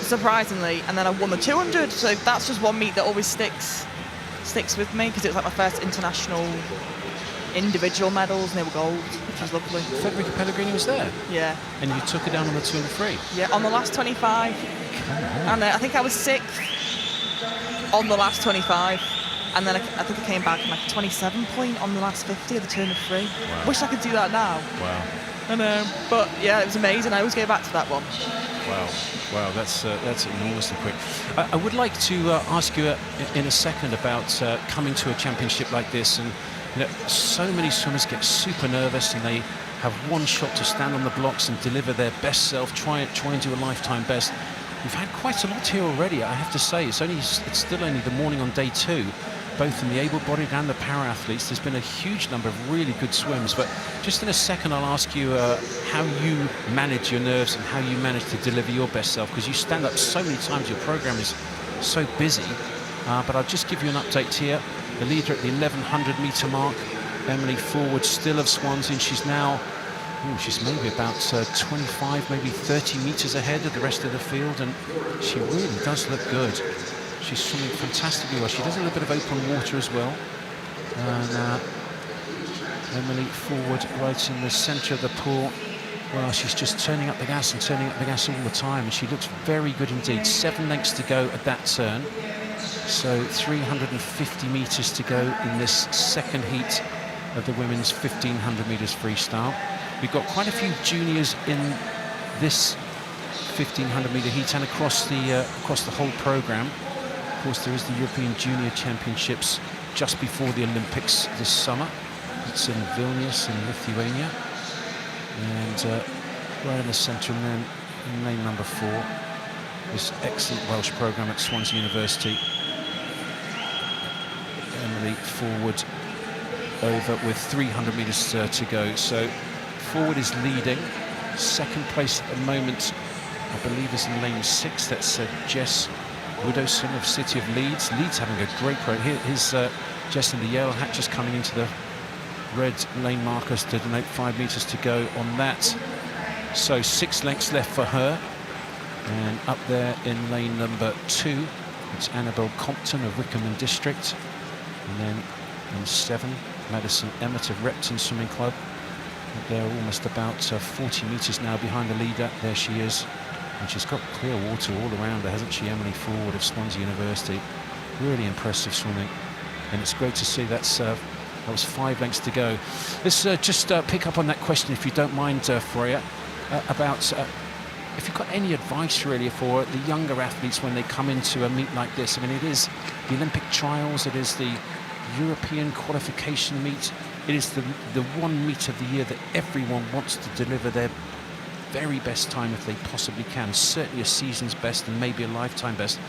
Surprisingly, and then I won the 200, so that's just one meet that always sticks with me, because it was like my first international individual medals, and they were gold, which was lovely. Federica Pellegrini was there? Yeah. And you took her down on the 2 and 3? Yeah, on the last 25. And I think I was 6th on the last 25, and then I think I came back from like a 27 point on the last 50 of the 2 and 3. Wow. Wish I could do that now. Wow. I know, but yeah, it was amazing. I always go back to that one. Wow, that's enormously quick. I would like to ask you in a second about coming to a championship like this, and so many swimmers get super nervous and they have one shot to stand on the blocks and deliver their best self, try and do a lifetime best. We've had quite a lot here already, I have to say. It's still only the morning on day 2. Both in the able-bodied and the para-athletes, there's been a huge number of really good swims. But just in a second, I'll ask you how you manage your nerves and how you manage to deliver your best self, because you stand up so many times, your program is so busy. But I'll just give you an update here. The leader at the 1100 metre mark, Emily Forward, still of Swansea. She's now, she's maybe about 25, maybe 30 metres ahead of the rest of the field, and she really does look good. She's swimming fantastically well. She does a little bit of open water as well. And Emily Forward right in the centre of the pool. Well, she's just turning up the gas and turning up the gas all the time. And she looks very good indeed. 7 lengths to go at that turn. So 350 metres to go in this second heat of the women's 1500 metres freestyle. We've got quite a few juniors in this 1500 metre heat and across the whole programme. Of course, there is the European Junior Championships just before the Olympics this summer. It's in Vilnius in Lithuania. And right in the centre, and then in lane number 4, this excellent Welsh programme at Swansea University. Emily Forward over with 300 metres to go. So Forward is leading. Second place at the moment, I believe, is in lane 6. That's Jess Widowson of City of Leeds. Leeds having a great pro. Here's Jess in the yellow hat just coming into the red lane markers to denote 5 metres to go on that. So 6 lengths left for her. And up there in lane number 2, it's Annabelle Compton of Wickham and District. And then in 7, Madison Emmett of Repton Swimming Club. They're almost about 40 metres now behind the leader. There she is. And she's got clear water all around her, hasn't she? Emily Forward of Swansea University. Really impressive swimming. And it's great to see that was 5 lengths to go. Let's just pick up on that question, if you don't mind, Freya, about if you've got any advice really for the younger athletes when they come into a meet like this. I mean, it is the Olympic trials, it is the European qualification meet. it is the one meet of the year that everyone wants to deliver their very best time if they possibly can. Certainly a season's best and maybe a lifetime best.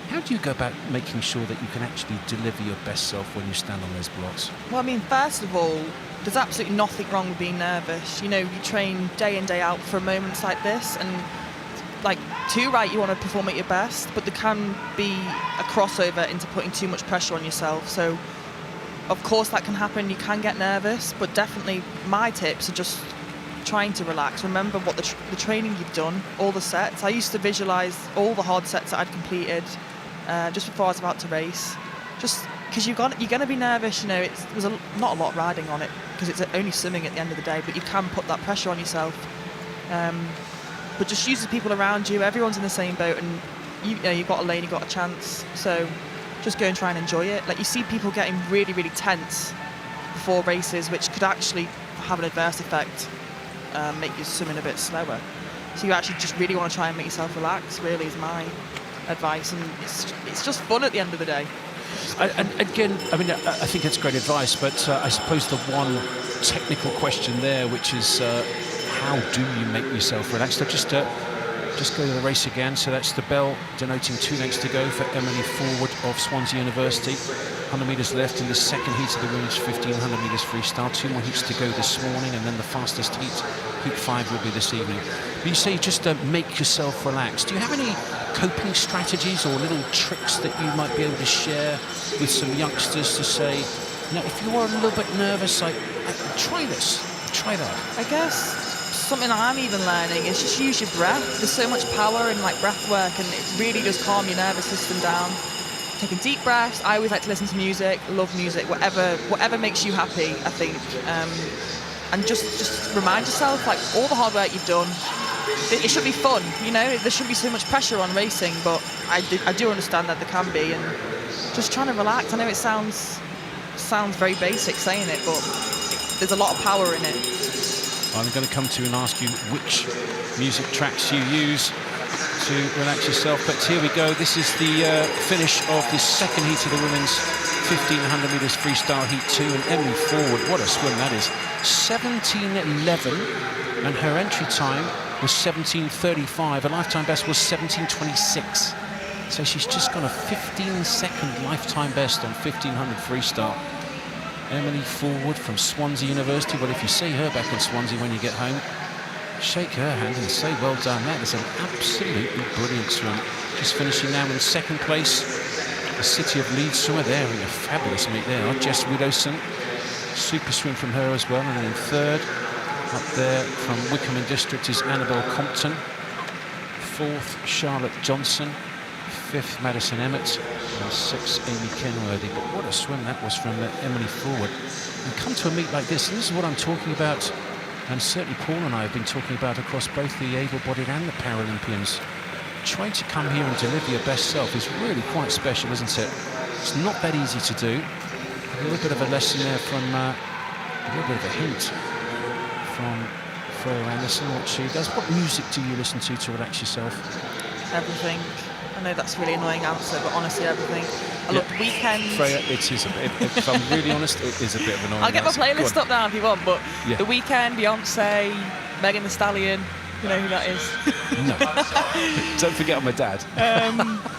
How do you go about making sure that you can actually deliver your best self when you stand on those blocks? Well, I mean, first of all, there's absolutely nothing wrong with being nervous. You know, you train day in, day out for moments like this, and like, too right, you want to perform at your best, but there can be a crossover into putting too much pressure on yourself. So, of course, that can happen. You can get nervous, but definitely my tips are just trying to relax. Remember what the training you've done, all the sets. I used to visualize all the hard sets that I'd completed just before I was about to race. Just because you're going to be nervous, you know. There's not a lot riding on it because it's only swimming at the end of the day, but you can put that pressure on yourself. But just use the people around you. Everyone's in the same boat, and you know, you've got a lane, you've got a chance. So just go and try and enjoy it. Like, you see people getting really, really tense before races, which could actually have an adverse effect, make your swimming a bit slower. So you actually just really want to try and make yourself relax, really, is my advice. And it's just fun at the end of the day. And again, I mean, I think it's great advice, but I suppose the one technical question there, which is how do you make yourself relaxed? So just go to the race again. So that's the bell denoting 2 lengths to go for Emily Forward of Swansea University. 100 metres left in the second heat of the women's 1500 metres freestyle. 2 more heats to go this morning, and then the fastest heat, heat 5, will be this evening. But you say just make yourself relaxed. Do you have any coping strategies or little tricks that you might be able to share with some youngsters to say, you know, if you're a little bit nervous, try this, try that? I guess something I'm even learning is just use your breath. There's so much power in like breath work, and it really does calm your nervous system down. Taking deep breaths. I always like to listen to music, love music, whatever makes you happy, I think. And just remind yourself, like, all the hard work you've done, it should be fun, you know. There shouldn't be so much pressure on racing, but I do understand that there can be, and just trying to relax. I know it sounds very basic saying it, but there's a lot of power in it. I'm going to come to you and ask you which music tracks you use to relax yourself, but here we go. This is the finish of the second heat of the women's 1500 metres freestyle heat 2, and Emily Forward, what a swim that is, 17:11, and her entry time was 17:35. Her lifetime best was 17:26, so she's just got a 15-second lifetime best on 1500 freestyle. Emily Forward from Swansea University. Well, if you see her back in Swansea when you get home, shake her hand and say well done. That is an absolutely brilliant swim. Just finishing now in second place, the City of Leeds swimmer there in a fabulous meet there. Jess Widowson, super swim from her as well. And then in third, up there from Wickham and District, is Annabelle Compton. Fourth, Charlotte Johnson. Fifth, Madison Emmett. And sixth, Amy Kenworthy. But what a swim that was from Emily Forward. And come to a meet like this, and this is what I'm talking about, and certainly Paul and I have been talking about across both the able-bodied and the Paralympians. Trying to come here and deliver your best self is really quite special, isn't it? It's not that easy to do. A little bit of a lesson there from, a little bit of a hint from Freya Anderson, what she does. What music do you listen to relax yourself? Everything. I know that's a really annoying answer, but honestly, everything. I love The Weekend. Freya, it is if I'm really honest, it is a bit of an annoying I'll get my answer. playlist up now if you want, but The Weekend, Beyonce, Megan Thee Stallion, you know who that is? No. Don't forget I'm my dad.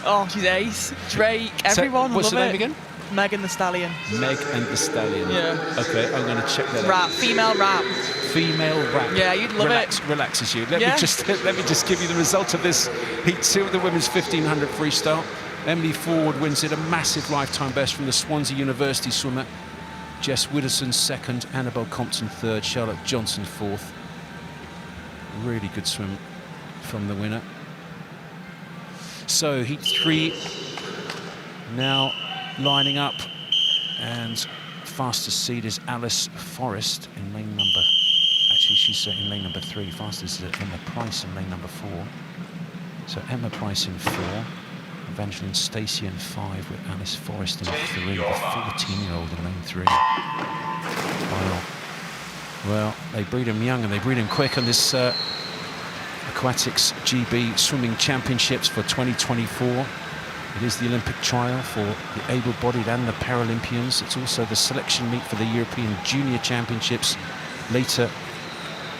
Oh, she's ace. Drake, everyone. What's I the love name it. again? Megan Thee Stallion. Meg and the Stallion. Yeah. Okay, I'm going to check that out. Rap, female rap. Female rap. Yeah, you'd love it. Relaxes you. Let me just give you the result of this heat 2 of the women's 1500 freestyle. Emily Forward wins it, a massive lifetime best from the Swansea University swimmer. Jess Widowson second, Annabelle Compton third, Charlotte Johnson fourth. Really good swim from the winner. So heat 3 now lining up, and fastest seed is Alice Forrest in lane number. Actually, she's in lane number 3. Fastest is Emma Price in lane number 4. So Emma Price in 4, Evangeline Stacey in 5, with Alice Forrest in 3, the 14-year-old in lane 3. Well, they breed them young and they breed them quick on this Aquatics GB Swimming Championships for 2024. It is the Olympic trial for the able-bodied and the Paralympians. It's also the selection meet for the European Junior Championships later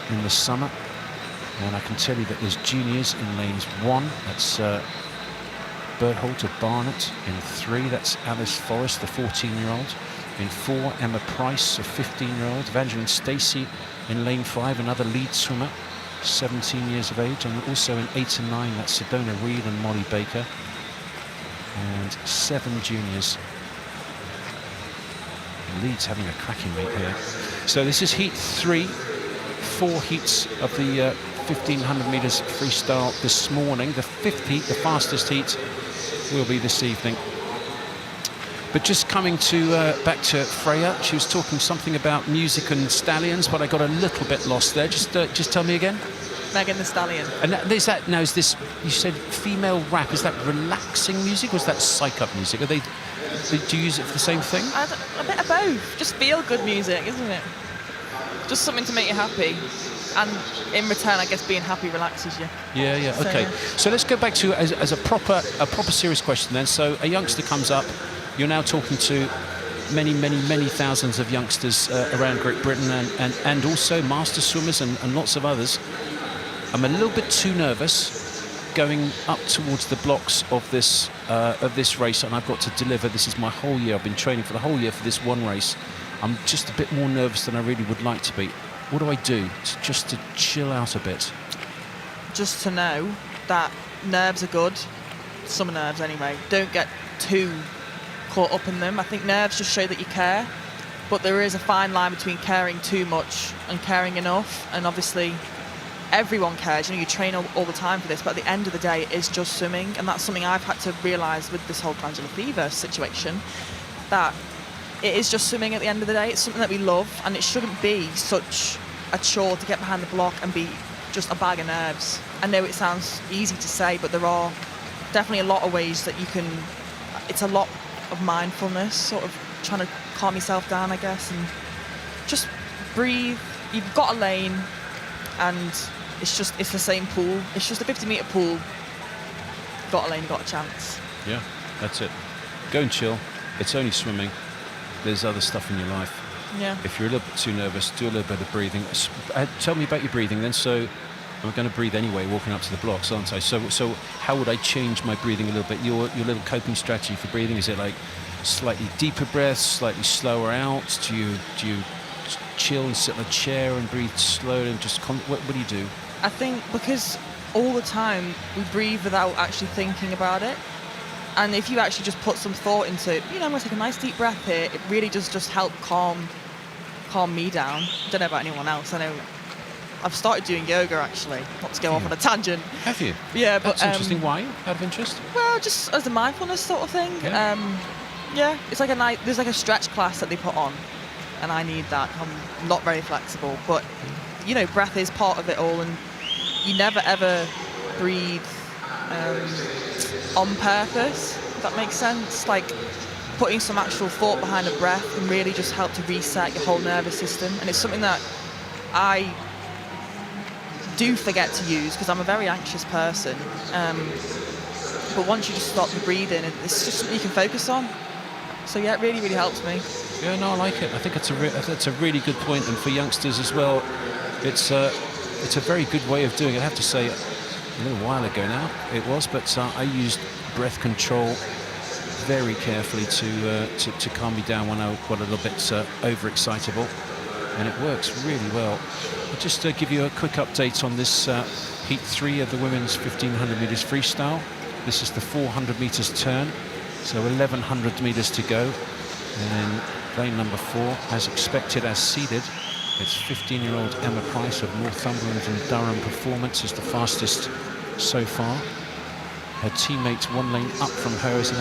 in the summer. And I can tell you that there's juniors in lanes 1. That's Berthold to Barnett. In 3, that's Alice Forrest, the 14-year-old. In 4, Emma Price, a 15-year-old. Evangeline Stacey in lane 5, another lead swimmer, 17 years of age. And also in 8 and 9, that's Sedona Reed and Molly Baker. And 7 juniors. Leeds having a cracking meet here. So this is heat 3. 4 heats of the 1500 meters freestyle this morning. The 5th heat, the fastest heat, will be this evening. But just coming to back to Freya, she was talking something about music and stallions, but I got a little bit lost there. Just tell me again. Megan Thee Stallion. And is that now? Is this? You said female rap. Is that relaxing music, or is that psych-up music? Do you use it for the same thing? A bit of both. Just feel good music, isn't it? Just something to make you happy. And in return, I guess being happy relaxes you. Yeah. Okay. So let's go back to as a proper serious question then. So a youngster comes up. You're now talking to many thousands of youngsters around Great Britain and also master swimmers and lots of others. I'm a little bit too nervous going up towards the blocks of this race, and I've got to deliver. This is my whole year. I've been training for the whole year for this one race. I'm just a bit more nervous than I really would like to be. What do I do just to chill out a bit? Just to know that nerves are good. Some nerves anyway. Don't get too caught up in them. I think nerves just show that you care, but there is a fine line between caring too much and caring enough. And obviously everyone cares, you train all the time for this, but at the end of the day it is just swimming. And that's something I've had to realise with this whole glandular fever situation, that it is just swimming at the end of the day. It's something that we love, and it shouldn't be such a chore to get behind the block and be just a bag of nerves. I know it sounds easy to say, but there are definitely a lot of ways that you can. It's a lot of mindfulness, sort of trying to calm yourself down, I guess, and just breathe. You've got a lane, and it's the same pool. It's just a 50-meter pool. Got a lane, got a chance. Yeah, that's it. Go and chill. It's only swimming. There's other stuff in your life. Yeah. If you're a little bit too nervous, do a little bit of breathing. Tell me about your breathing then. So I'm going to breathe anyway, walking up to the blocks, aren't I? So how would I change my breathing a little bit? Your little coping strategy for breathing, is it like slightly deeper breaths, slightly slower out? Do you chill and sit in a chair and breathe slowly? What do you do? I think because all the time we breathe without actually thinking about it. And if you actually just put some thought into it, I'm going to take a nice deep breath here, it really does just help calm me down. I don't know about anyone else. I know I've started doing yoga, actually, not to go off on a tangent. Have you? Yeah, but that's interesting. Why? Out of interest? Well, just as a mindfulness sort of thing. Yeah. It's like there's like a stretch class that they put on, and I need that. I'm not very flexible, but breath is part of it all, and you never ever breathe on purpose, if that makes sense. Like putting some actual thought behind a breath can really just help to reset your whole nervous system, and it's something that I do forget to use because I'm a very anxious person. But once you just stop the breathing, it's just something you can focus on. So yeah, it really helps me. Yeah, no, I like it. I think that's a really good point, and for youngsters as well, it's a very good way of doing it. I have to say, a little while ago now it was, but I used breath control very carefully to calm me down when I got a little bit overexcitable, and it works really well. I'll just give you a quick update on this heat 3 of the women's 1500 meters freestyle. This is the 400 meters turn, so 1100 meters to go, and then lane number 4, as expected, as seeded, it's 15-year-old Emma Price of Northumberland and Durham Performance is the fastest so far. Her teammate 1 lane up from her is in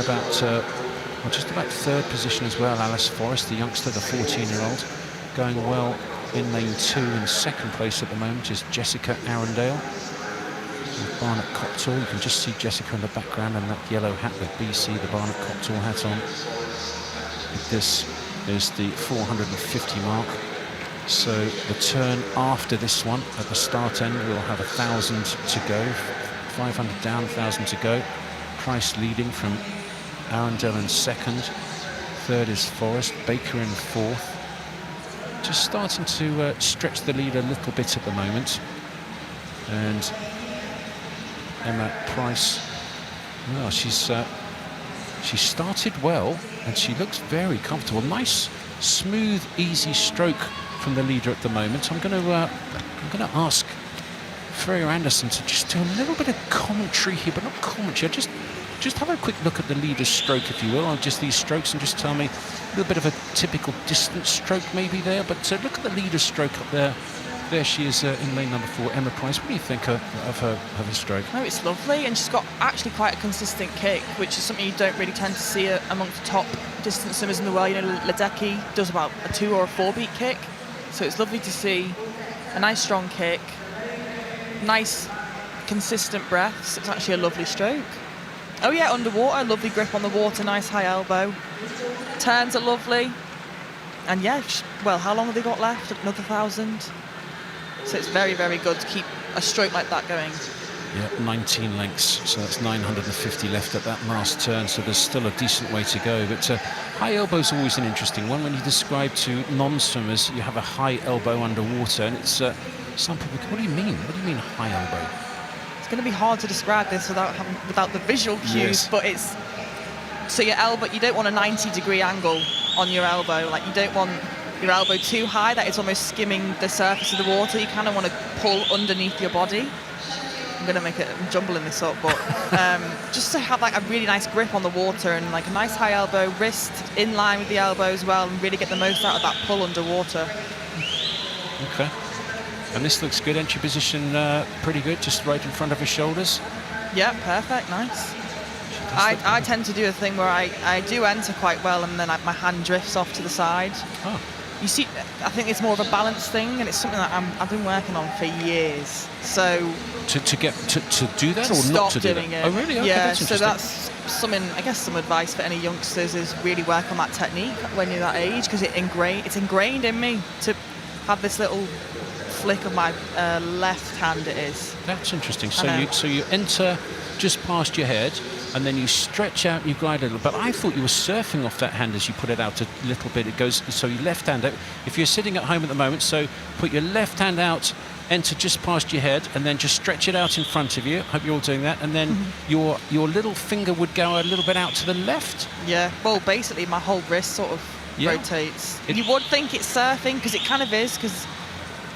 just about 3rd position as well. Alice Forrest, the youngster, the 14-year-old, going well in lane 2. In 2nd place at the moment is Jessica Arundale. With Barnett Copthall, you can just see Jessica in the background and that yellow hat with BC, the Barnett Copthall hat on. This is the 450 mark. So the turn after this one, at the start end, we'll have 1,000 to go. 500 down, 1,000 to go. Price leading from Arundel in second. Third is Forrest. Baker in fourth. Just starting to stretch the lead a little bit at the moment. And Emma Price, well, she started well and she looks very comfortable. Nice, smooth, easy stroke from the leader at the moment. I'm going to ask Freya Anderson to just do a little bit of commentary here, but not commentary. Just have a quick look at the leader's stroke, if you will, or just these strokes, and just tell me a little bit of a typical distance stroke maybe there. But look at the leader's stroke up there. There she is in lane number 4, Emma Price. What do you think of her stroke? Oh, it's lovely, and she's got actually quite a consistent kick, which is something you don't really tend to see amongst the top distance swimmers in the world. You know, Ledecky does about a 2 or a 4 beat kick, so it's lovely to see a nice strong kick, nice consistent breaths. It's actually a lovely stroke. Oh yeah, underwater, lovely grip on the water, nice high elbow. Turns are lovely, and yeah, well, how long have they got left? Another 1,000. So it's very, very good to keep a stroke like that going. Yeah, 19 lengths, so that's 950 left at that last turn, so there's still a decent way to go. But high elbow's always an interesting one. When you describe to non-swimmers, you have a high elbow underwater, and it's some people, what do you mean? What do you mean high elbow? It's going to be hard to describe this without the visual cues, yes. But it's, so your elbow, you don't want a 90-degree angle on your elbow. Like, you don't want your elbow too high that it's almost skimming the surface of the water. You kind of want to pull underneath your body. I'm going to I'm jumbling this up, but just to have like a really nice grip on the water and like a nice high elbow, wrist in line with the elbow as well, and really get the most out of that pull underwater. Okay. And this looks good, entry position pretty good, just right in front of her shoulders. Yeah, perfect, nice. I tend to do a thing where I do enter quite well, and then my hand drifts off to the side. Oh. You see, I think it's more of a balance thing, and it's something that I've been working on for years. So to do that, to or stop not to do doing that? it. Oh, really? Okay, yeah. that's So that's something. I guess some advice for any youngsters is really work on that technique when you're that age, because it's ingrained in me to have this little flick of my left hand. It is. That's interesting. So you enter just past your head, and then you stretch out, you glide a little. But I thought you were surfing off that hand as you put it out a little bit. It goes, so your left hand out. If you're sitting at home at the moment, so put your left hand out, enter just past your head, and then just stretch it out in front of you. Hope you're all doing that. And then your little finger would go a little bit out to the left. Yeah, well, basically my whole wrist sort of rotates. You would think it's surfing, because it kind of is, because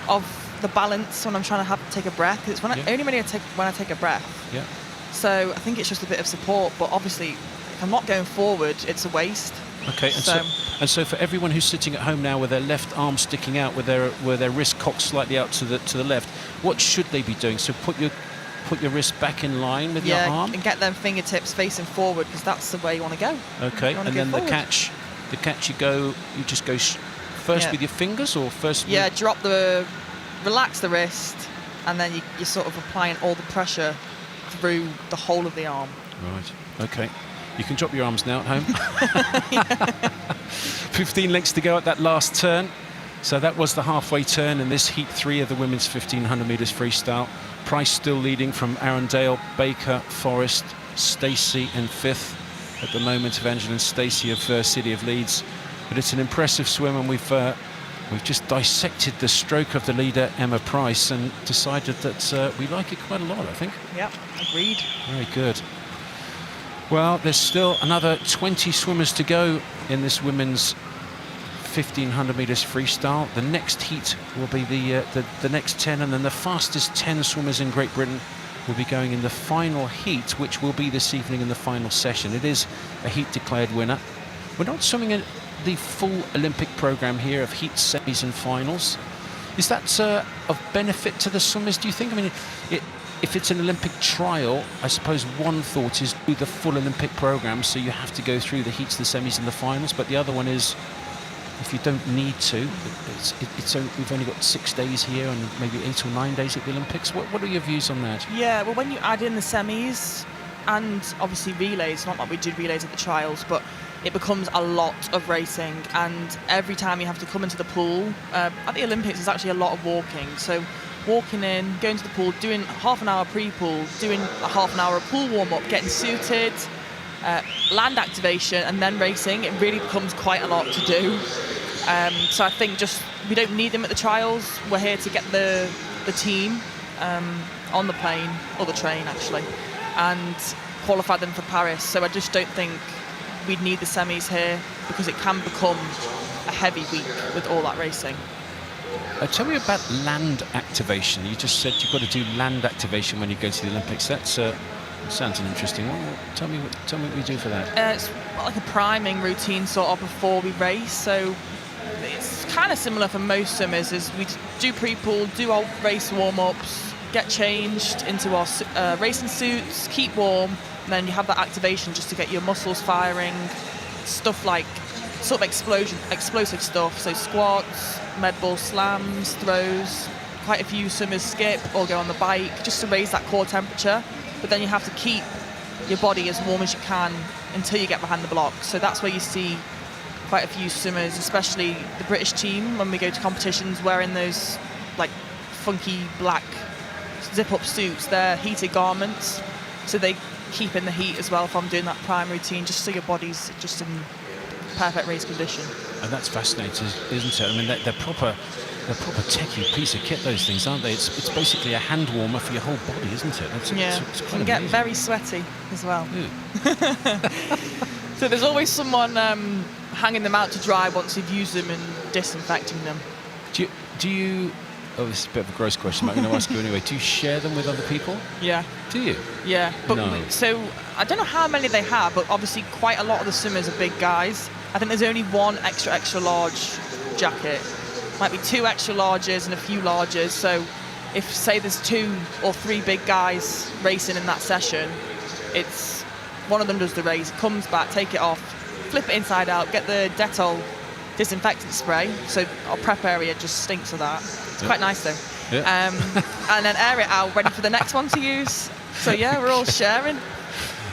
of the balance when I'm trying to take a breath. It's when only when I take a breath. Yeah. So I think it's just a bit of support, but obviously if I'm not going forward, it's a waste. Okay, and so for everyone who's sitting at home now with their left arm sticking out, with their wrist cocked slightly out to the left, what should they be doing? So put your wrist back in line with your arm, and get them fingertips facing forward, because that's the way you want to go. Okay, and then forward. the catch you just go first with your fingers, or first? Yeah, relax the wrist, and then you're sort of applying all the pressure through the whole of the arm. Right, okay. You can drop your arms now at home. 15 lengths to go at that last turn. So that was the halfway turn in this heat 3 of the women's 1500 metres freestyle. Price still leading from Arundel, Baker, Forrest, Stacey in 5th at the moment, Evangeline Stacey of City of Leeds. But it's an impressive swim, and we've just dissected the stroke of the leader, Emma Price, and decided that we like it quite a lot, I think. Yep, agreed. Very good. Well, there's still another 20 swimmers to go in this women's 1500 metres freestyle. The next heat will be the next 10, and then the fastest 10 swimmers in Great Britain will be going in the final heat, which will be this evening in the final session. It is a heat declared winner. We're not swimming in the full Olympic programme here of heats, semis and finals. Is that of benefit to the swimmers, do you think? I mean, if it's an Olympic trial, I suppose one thought is do the full Olympic programme, so you have to go through the heats, the semis and the finals, but the other one is if you don't need to, we've only got 6 days here and maybe 8 or 9 days at the Olympics. What are your views on that? Yeah, well, when you add in the semis and obviously relays, not like we did relays at the trials, but it becomes a lot of racing, and every time you have to come into the pool, at the Olympics there's actually a lot of walking, so walking in, going to the pool, doing half an hour pre-pool, doing a half an hour of pool warm-up, getting suited, land activation and then racing, it really becomes quite a lot to do. So I think just we don't need them at the trials. We're here to get the team on the plane, or the train actually, and qualify them for Paris. So I just don't think we'd need the semis here, because it can become a heavy week with all that racing. Tell me about land activation. You just said you've got to do land activation when you go to the Olympics. That sounds an interesting one. Tell me what you do for that. It's like a priming routine sort of before we race. So it's kind of similar for most swimmers. Is we do pre-pool, do our race warm-ups, get changed into our racing suits, keep warm, and then you have that activation just to get your muscles firing. Stuff like sort of explosive stuff. So squats, med ball slams, throws. Quite a few swimmers skip or go on the bike just to raise that core temperature. But then you have to keep your body as warm as you can until you get behind the block. So that's where you see quite a few swimmers, especially the British team, when we go to competitions, wearing those like funky black zip-up suits. They're heated garments, so they keep in the heat as well from doing that prime routine, just so your body's just in perfect race condition. And that's fascinating, isn't it? I mean, they're proper techie piece of kit, those things, aren't they? It's basically a hand warmer for your whole body, isn't it? It's can get very sweaty as well. So there's always someone hanging them out to dry once you've used them and disinfecting them. Do you? Oh, this is a bit of a gross question, but I'm going to ask you anyway. Do you share them with other people? Yeah. Do you? Yeah. But no. So I don't know how many they have, but obviously quite a lot of the swimmers are big guys. I think there's only one extra large jacket. Might be 2 extra larges and a few larges. So if, say, there's 2 or 3 big guys racing in that session, it's one of them does the race, comes back, take it off, flip it inside out, get the Dettol disinfectant spray. So our prep area just stinks of that. It's quite nice though. Yeah. And then air it out, ready for the next one to use. So yeah, we're all sharing.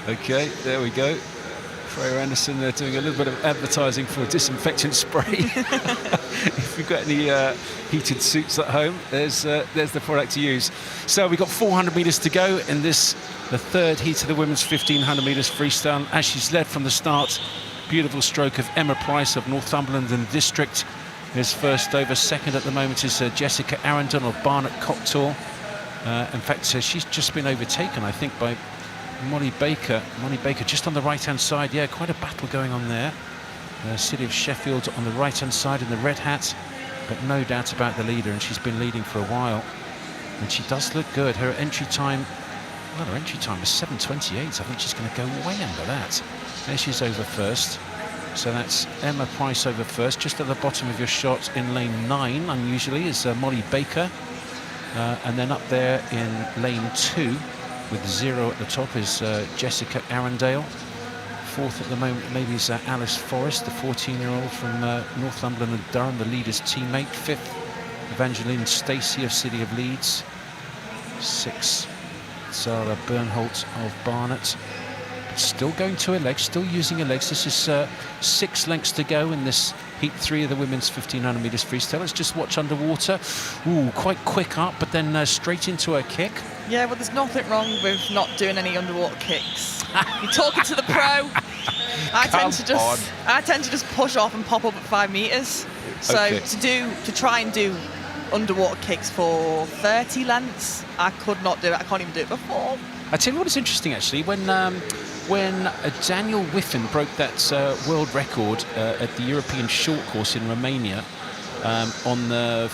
Okay, there we go. Freya Anderson, they're doing a little bit of advertising for a disinfectant spray. If you've got any heated suits at home, there's the product to use. So we've got 400 metres to go in this, the third heat of the women's 1500 metres freestyle. As she's led from the start, beautiful stroke of Emma Price of Northumberland and District is first over. Second at the moment is Jessica Arundel of Barnet Cocktail. In fact, she's just been overtaken, I think, by Molly Baker. Molly Baker just on the right-hand side. Yeah, quite a battle going on there. City of Sheffield on the right-hand side in the red hat, but no doubt about the leader, and she's been leading for a while. And she does look good. Her entry time, well, her entry time is 7:28. I think she's going to go way under that. There she's over first. So that's Emma Price over first. Just at the bottom of your shot in lane 9, unusually, is Molly Baker. And then up there in lane 2, with 0 at the top, is Jessica Arundel. Fourth at the moment, maybe, is Alice Forrest, the 14-year-old from Northumberland and Durham, the leader's teammate. Fifth, Evangeline Stacey of City of Leeds. 6th, Zara Bernholt of Barnet. Still going to her legs, still using her legs. This is 6 lengths to go in this heat 3 of the women's 1500 metres freestyle. Let's just watch underwater. Ooh, quite quick up, but then straight into her kick. Yeah, well, there's nothing wrong with not doing any underwater kicks. You're talking to the pro. I tend to just push off and pop up at 5 metres. So Okay. to try and do underwater kicks for 30 lengths, I could not do it. I can't even do it before. I tell you what is interesting, actually, when Daniel Wiffen broke that world record at the European short course in Romania on the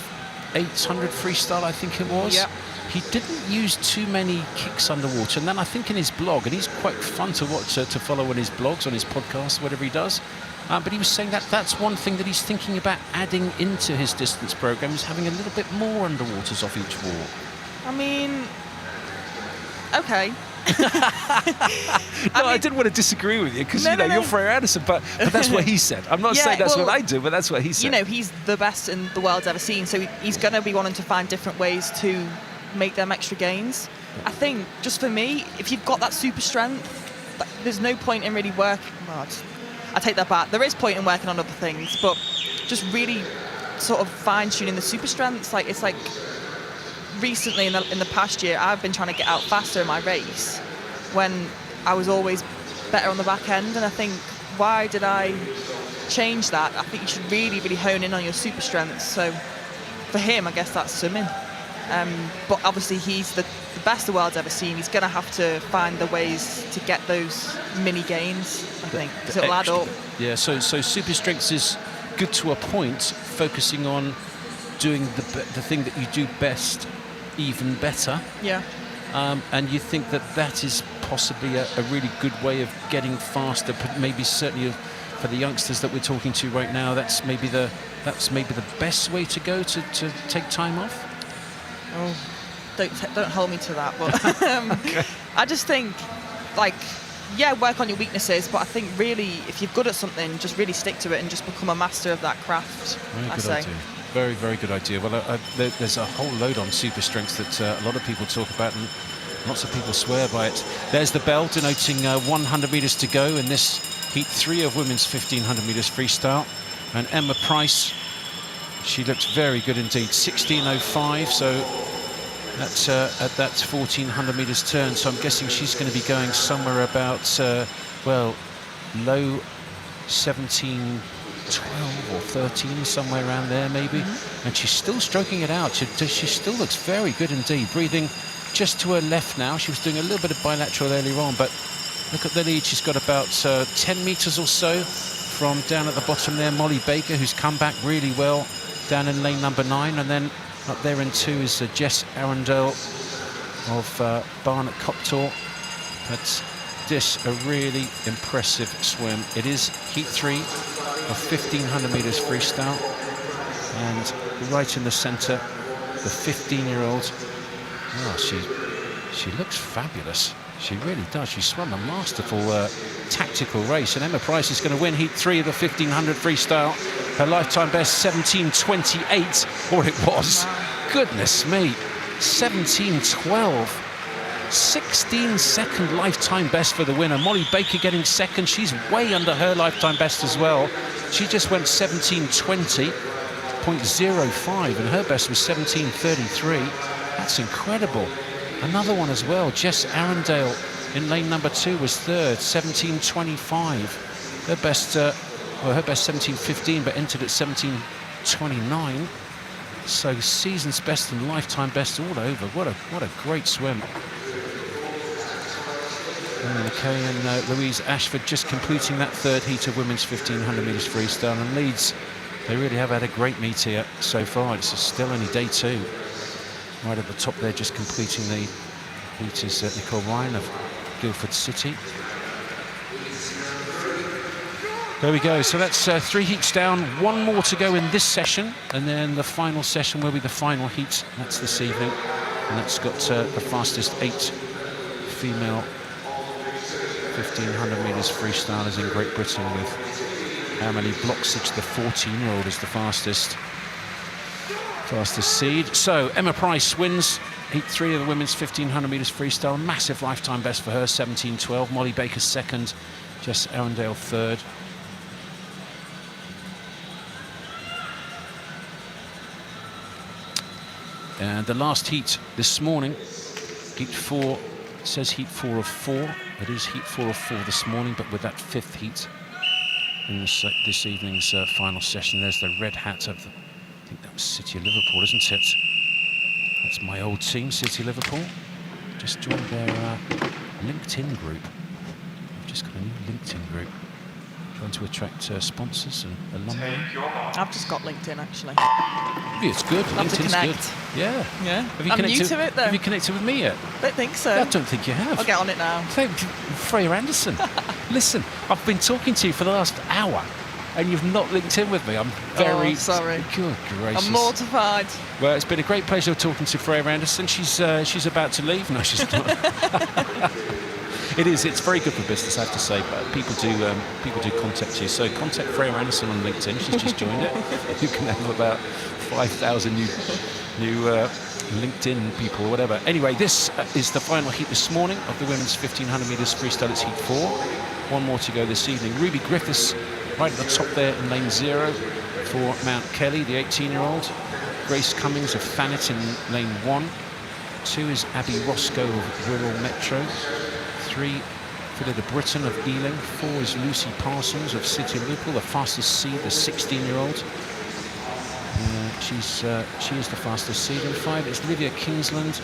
800 freestyle, I think it was. Yep. He didn't use too many kicks underwater, and then I think in his blog, and he's quite fun to watch, to follow on his blogs, on his podcasts, whatever he does, but he was saying that that's one thing that he's thinking about adding into his distance program, is having a little bit more underwaters off each wall. I mean, okay. I didn't want to disagree with you, because you're Freya Anderson, but that's what he said. I'm not saying that's what I do, but that's what he said. You know, he's the best in the world's ever seen, so he's going to be wanting to find different ways to make them extra gains. I think, just for me, if you've got that super strength, there's no point in really working. Well, I take that back. There is point in working on other things, but just really sort of fine-tuning the super strengths. Like, it's like recently in the past year, I've been trying to get out faster in my race when I was always better on the back end. And I think, why did I change that? I think you should really, really hone in on your super strengths. So for him, I guess that's swimming. But obviously he's the best the world's ever seen. He's going to have to find the ways to get those mini gains, I think, because it'll add up. Yeah, so super strengths is good to a point, focusing on doing the thing that you do best even better. Yeah. And you think that is possibly a really good way of getting faster, but maybe certainly for the youngsters that we're talking to right now, that's maybe the best way to go to take time off. Oh, don't hold me to that, but Okay. I just think, like, yeah, work on your weaknesses, but I think really, if you're good at something, just really stick to it and just become a master of that craft. Very good idea. Very, very good idea. Well, there's a whole load on super strengths that a lot of people talk about, and lots of people swear by it. There's the bell denoting 100 metres to go in this heat 3 of women's 1500 metres freestyle. And Emma Price, she looks very good indeed. 16:05, so that's at that 1400 metres turn. So I'm guessing she's going to be going somewhere about, well, low 17. 12 or 13, somewhere around there maybe. And she's still stroking it out. She still looks very good indeed. Breathing just to her left now. She was doing a little bit of bilateral earlier on, but look at the lead. She's got about 10 metres or so from down at the bottom there. Molly Baker, who's come back really well down in lane number 9. And then up there in 2 is Jess Arundel of Barnet Coptor. That's this a really impressive swim. It is heat 3 of 1500 metres freestyle, and right in the centre, the 15-year-old. Oh, she looks fabulous. She really does. She swam a masterful tactical race, and Emma Price is going to win heat 3 of the 1500 freestyle. Her lifetime best 17:28, or it was. Goodness me, 17:12. 16-second lifetime best for the winner. Molly Baker getting second. She's way under her lifetime best as well. She just went 17:20.05, and her best was 17:33. That's incredible. Another one as well. Jess Arundel in lane number 2 was third, 17:25. Her best, her best 17:15, but entered at 17:29. So season's best and lifetime best all over. What a great swim. McKay and Louise Ashford just completing that third heat of women's 1500 metres freestyle. And Leeds, they really have had a great meet here so far. It's still only day 2. Right at the top there, just completing the heat is Nicole Ryan of Guildford City. There we go. So that's 3 heats down, 1 more to go in this session, and then the final session will be the final heat. That's this evening, and that's got the fastest 8 female 1500 metres freestylers in Great Britain, with Amelie Bloxage, the 14-year-old, is the fastest seed. So Emma Price wins heat 3 of the women's 1500 metres freestyle. Massive lifetime best for her, 17:12. Molly Baker second, Jess Arundel third. And the last heat this morning, heat 4, it says heat 4 of 4. It is heat 4 of 4 this morning, but with that 5th heat in this evening's final session. There's the red hat of, I think that was City of Liverpool, isn't it? That's my old team, City of Liverpool. Just joined their LinkedIn group. I've just got a new LinkedIn group. Trying to attract sponsors and alumni. I've just got LinkedIn, actually. Yeah, it's good. Love to LinkedIn's connect. good. Yeah. Yeah. Have you I'm connected, new to it, though. Have you connected with me yet? Don't think so. I don't think you have. I'll get on it now. Freya Anderson. Listen, I've been talking to you for the last hour, and you've not linked in with me. I'm very sorry. Good gracious. I'm mortified. Well, it's been a great pleasure talking to Freya Anderson. She's about to leave. No, she's not. It is. It's very good for business, I have to say. But people do contact you. So contact Freya Anderson on LinkedIn. She's just joined it. You can have about 5,000 new LinkedIn people or whatever. Anyway, this is the final heat this morning of the women's 1500 metres freestyle. It's heat 4. 1 more to go this evening. Ruby Griffiths right at the top there in lane 0 for Mount Kelly, the 18-year-old. Grace Cummings of Thanet in lane 1. 2 is Abby Roscoe of Wirral Metro. 3, Phillida Britton of Ealing. 4 is Lucy Parsons of City of Liverpool, the fastest seed, the 16-year-old. She is the fastest seed. And 5 is Livia Kingsland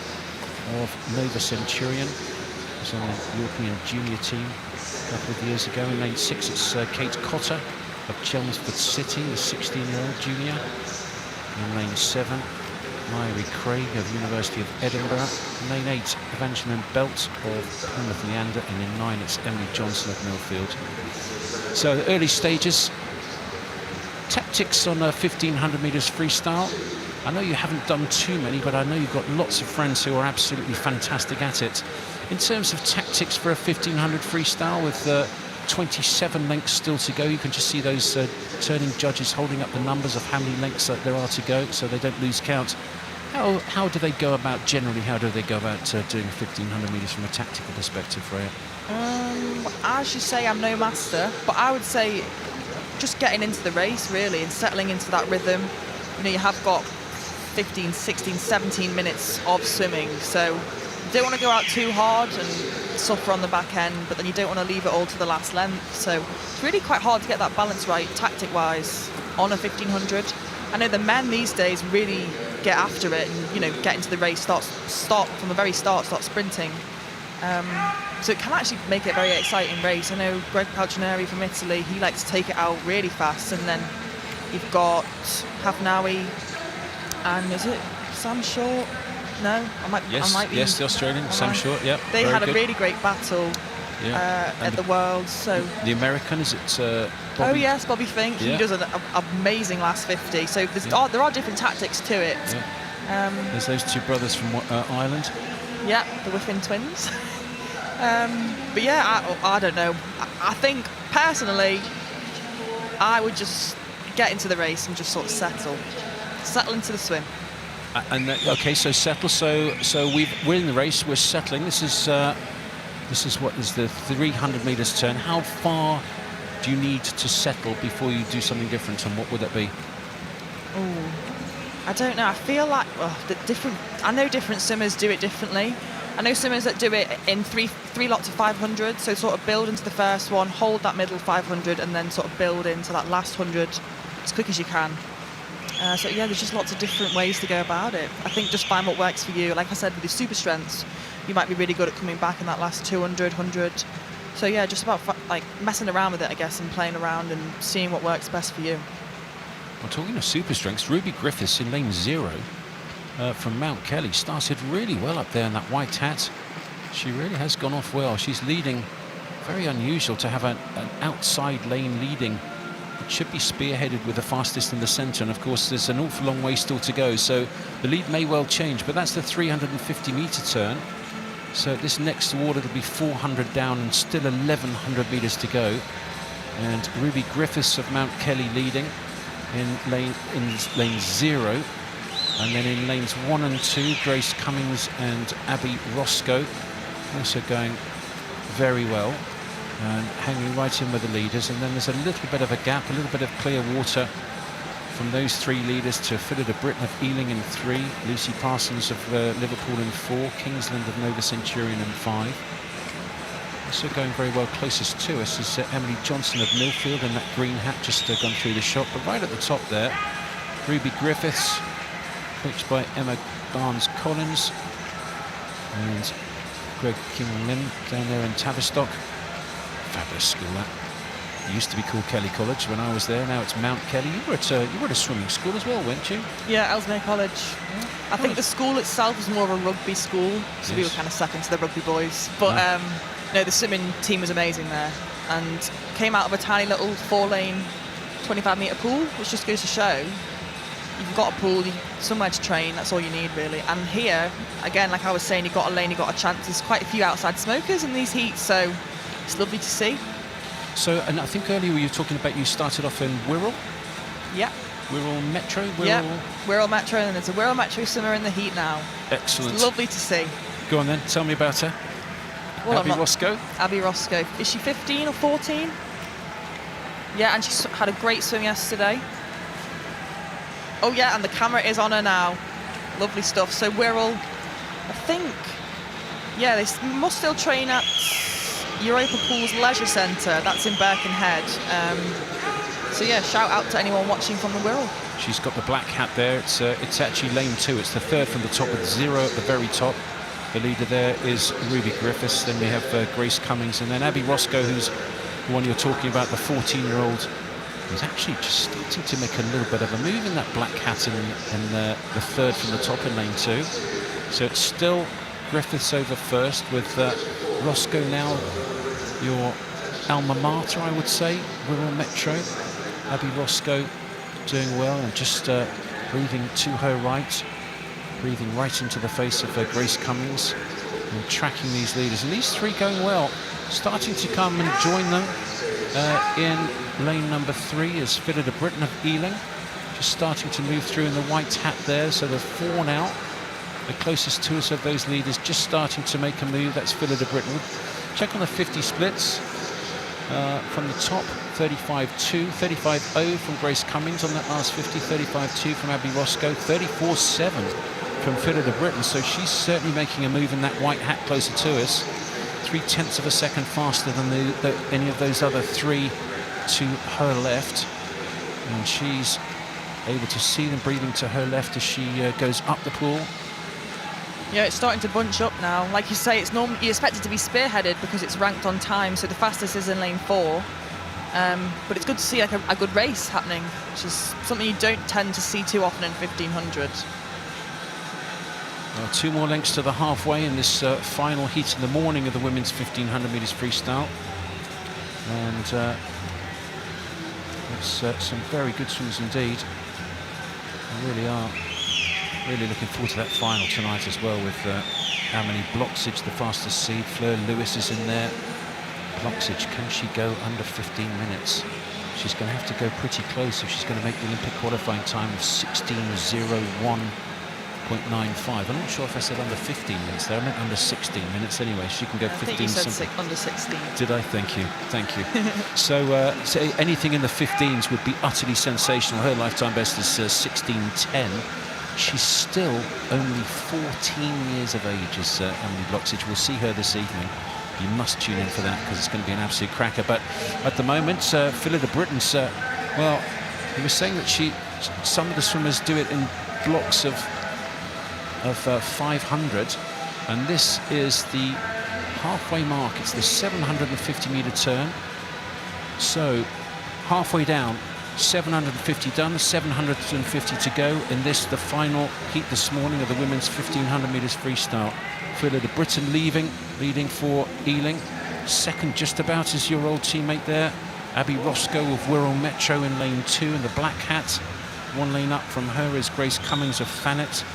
of Nova Centurion. She was on the European junior team a couple of years ago. In lane 6, it's Kate Cotter of Chelmsford City, the 16-year-old junior. In lane 7, Myri Craig of University of Edinburgh. In lane 8, Evangeline Belt of Plymouth Leander. And in 9, it's Emily Johnson of Millfield. So the early stages. Tactics on 1500 metres freestyle. I know you haven't done too many, but I know you've got lots of friends who are absolutely fantastic at it. In terms of tactics for a 1500 freestyle with 27 lengths still to go, you can just see those turning judges holding up the numbers of how many lengths there are to go, so they don't lose count. How do they go about, generally, how do they go about doing 1500 metres from a tactical perspective, Freya? As you say, I'm no master, but I would say just getting into the race, really, and settling into that rhythm. You know, you have got 15, 16, 17 minutes of swimming, so you don't want to go out too hard and suffer on the back end, but then you don't want to leave it all to the last length. So it's really quite hard to get that balance right, tactic-wise, on a 1500. I know the men these days really get after it and, you know, get into the race, start from the very start, start sprinting. So it can actually make it a very exciting race. I know Greg Palcineri from Italy, he likes to take it out really fast, and then you've got Hafnawi and is it Sam Short? No, I might be. Yes, the Australian, Sam Short, yeah. They had a really great battle at the Worlds. So the American, is it Bobby? Oh yes, Bobby Fink. Yeah. He does an amazing last 50. So there are different tactics to it. Yeah. There's those 2 brothers from Ireland. Yeah, the Whiffin twins. But yeah, I don't know. I think personally, I would just get into the race and just sort of settle into the swim. Okay, so settle. So we're in the race. We're settling. This is what is the 300 metres turn. How far do you need to settle before you do something different, and what would that be? Oh, I don't know. I feel like I know different swimmers do it differently. I know swimmers that do it in three lots of 500, so sort of build into the first one, hold that middle 500, and then sort of build into that last 100 as quick as you can. So yeah, there's just lots of different ways to go about it. I think just find what works for you. Like I said, with your super strengths, you might be really good at coming back in that last 200, 100. So yeah, just about like messing around with it, I guess, and playing around and seeing what works best for you. Well, talking of super strengths, Ruby Griffiths in lane 0 from Mount Kelly started really well up there in that white hat. She really has gone off well. She's leading. Very unusual to have an outside lane leading. It should be spearheaded with the fastest in the centre, and of course there's an awful long way still to go, so the lead may well change, but that's the 350 metre turn. So this next award it'll be 400 down and still 1100 metres to go. And Ruby Griffiths of Mount Kelly leading in lane 0. And then in lanes 1 and 2, Grace Cummings and Abby Roscoe also going very well and hanging right in with the leaders. And then there's a little bit of a gap, a little bit of clear water from those 3 leaders to Phillida Britton of Ealing in 3, Lucy Parsons of Liverpool in 4, Kingsland of Nova Centurion in 5. Also going very well closest to us is Emily Johnson of Millfield in that green hat, just gone through the shot. But right at the top there, Ruby Griffiths, coached by Emma Barnes-Collins, and Greg King-Lim down there in Tavistock. Fabulous school that. It used to be called Kelly College when I was there. Now it's Mount Kelly. You were at a swimming school as well, weren't you? Yeah, Ellesmere College. Yeah. I think the school itself was more of a rugby school, so we were kind of second to the rugby boys. But no, the swimming team was amazing there, and came out of a tiny little 4-lane 25-metre pool, which just goes to show you've got a pool, somewhere to train, that's all you need really. And here, again, like I was saying, you've got a lane, you've got a chance. There's quite a few outside smokers in these heats, so it's lovely to see. So, and I think earlier you were talking about you started off in Wirral? Yeah. Wirral Metro? Yeah, Wirral Metro, and there's a Wirral Metro swimmer in the heat now. Excellent. It's lovely to see. Go on then, tell me about her. Well, Abby Roscoe? Abby Roscoe. Is she 15 or 14? Yeah, and she had a great swim yesterday. Oh yeah, and the camera is on her now. Lovely stuff. So Wirral, I think, yeah, they must still train at Europa Pools Leisure Centre. That's in Birkenhead. So yeah, shout out to anyone watching from the Wirral. She's got the black hat there. It's actually lane 2. It's the third from the top with 0 at the very top. The leader there is Ruby Griffiths. Then we have Grace Cummings, and then Abby Roscoe, who's the one you're talking about, the 14-year-old, who's actually just starting to make a little bit of a move in that black hat in the third from the top in lane 2. So it's still Griffiths over first, with Roscoe now your alma mater, I would say, Wirral Metro. Abby Roscoe doing well, and just breathing to her right, breathing right into the face of Grace Cummings, and tracking these leaders. And these three going well, starting to come and join them in lane number 3 is Phila de Britton of Ealing, just starting to move through in the white hat there. So there's 4 now. The closest to us of those leaders just starting to make a move. That's Phila de Britton. Check on the 50 splits. From the top, 35.2, 35.0 from Grace Cummings on that last 50, 35.2 from Abby Roscoe, 34.7 from Phila de Britton. So she's certainly making a move in that white hat closer to us. 0.3 of a second faster than any of those other 3 to her left. And she's able to see them breathing to her left as she goes up the pool. Yeah, it's starting to bunch up now. Like you say, it's normally you expect it to be spearheaded because it's ranked on time, so the fastest is in lane 4. But it's good to see like a good race happening, which is something you don't tend to see too often in 1500. 2 more lengths to the halfway in this final heat in the morning of the women's 1500 metres freestyle. And it's some very good swims indeed. They really are. Really looking forward to that final tonight as well, with Amity Bloxage, the fastest seed. Fleur Lewis is in there. Bloxage, can she go under 15 minutes? She's going to have to go pretty close if she's going to make the Olympic qualifying time of 16:01.95. I'm not sure if I said under 15 minutes there. I meant under 16 minutes anyway. She can go 15. I think you said under 16. Did I? Thank you. Thank you. So anything in the 15s would be utterly sensational. Her lifetime best is 16:10. She's still only 14 years of age, is Emily Bloxage. We'll see her this evening. You must tune in for that, because it's going to be an absolute cracker. But at the moment, Phila de Britton's, well, he was saying that some of the swimmers do it in blocks of 500, and this is the halfway mark. It's the 750-metre turn. So halfway down, 750 done, 750 to go in this, the final heat this morning of the women's 1500 metres freestyle. Phila de Britton leading for Ealing. Second, just about, is your old teammate there, Abby Roscoe of Wirral Metro in lane 2 in the black hat. 1 lane up from her is Grace Cummings of Thanet.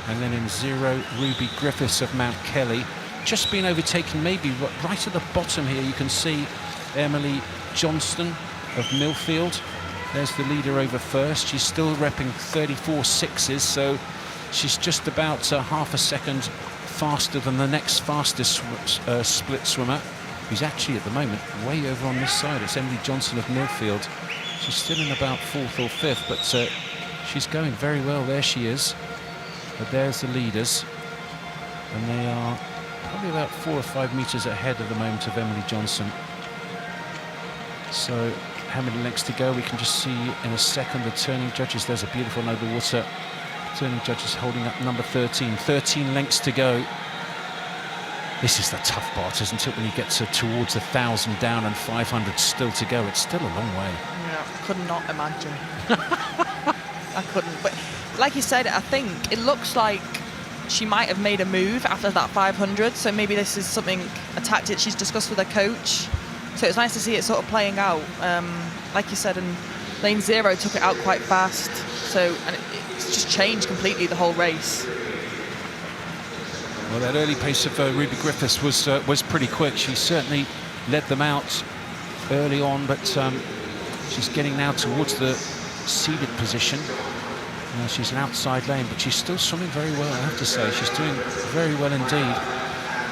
And then in 0, Ruby Griffiths of Mount Kelly. Just been overtaken, maybe right at the bottom here, you can see Emily Johnston of Millfield. There's the leader over first. She's still repping 34.6s, so she's just about half a second faster than the next fastest split swimmer, who's actually at the moment way over on this side. It's Emily Johnson of Millfield. She's still in about 4th or 5th, but she's going very well. There she is. But there's the leaders, and they are probably about 4 or 5 metres ahead at the moment of Emily Johnson. So how many lengths to go? We can just see in a second the turning judges. There's a beautiful over water. Turning judges holding up number 13. 13 lengths to go. This is the tough part, isn't it? When you get towards 1,000 down and 500 still to go, it's still a long way. Yeah, could not imagine. I couldn't. But like you said, I think it looks like she might have made a move after that 500. So maybe this is something, a tactic she's discussed with her coach. So it's nice to see it sort of playing out. Like you said, and lane 0 took it out quite fast. So, and it's just changed completely the whole race. Well, that early pace of Ruby Griffiths was pretty quick. She certainly led them out early on, but she's getting now towards the seeded position. She's an outside lane, but she's still swimming very well, I have to say. She's doing very well indeed.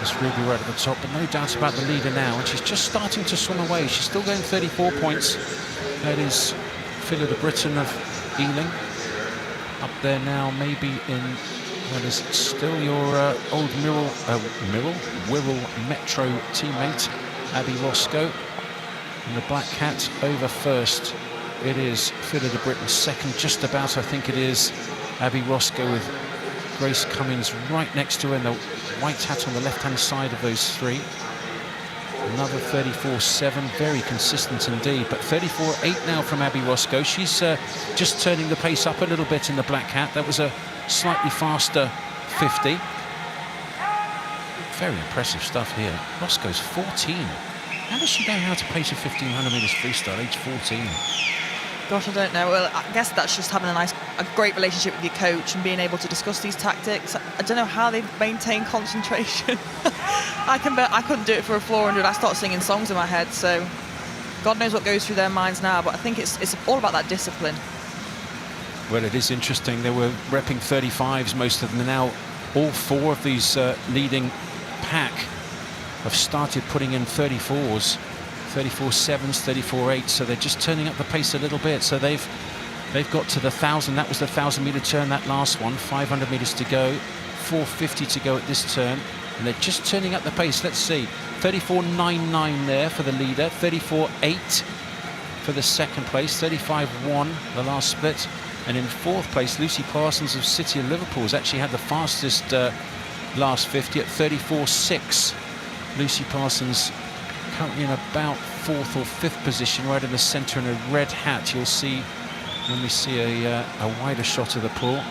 This Ruby right at the top, but no doubt about the leader now, and she's just starting to swim away. She's still going 34 points. That is Phila de Britton of Ealing. Up there now, maybe in what is still your old Wirral Metro teammate, Abby Roscoe. And the black cat over first. It is Freya Anderson second, just about, I think it is Abby Roscoe, with Grace Cummings right next to her, and the white hat on the left-hand side of those three. Another 34.7, very consistent indeed. But 34.8 now from Abby Roscoe. She's just turning the pace up a little bit in the black hat. That was a slightly faster 50. Very impressive stuff here. Roscoe's 14. How does she know how to pace a 1500 metres freestyle, age 14? Gosh, I don't know. Well, I guess that's just having a great relationship with your coach and being able to discuss these tactics. I don't know how they maintain concentration. I couldn't do it for a 400. I start singing songs in my head, so God knows what goes through their minds now. But I think it's all about that discipline. Well, it is interesting. They were repping 35s, most of them. Now, all four of these leading pack have started putting in 34s. 34.7s, 34.8s, so they're just turning up the pace a little bit. So they've got to the 1,000. That was the 1,000-meter turn, that last one. 500 meters to go, 450 to go at this turn, and they're just turning up the pace. Let's see, 34.99 there for the leader, 34.8 for the second place, 35.1 the last split, and in fourth place, Lucy Parsons of City of Liverpool has actually had the fastest last 50 at 34.6. Lucy Parsons currently in about fourth or fifth position, right in the centre in a red hat. You'll see when we see a wider shot of the pool.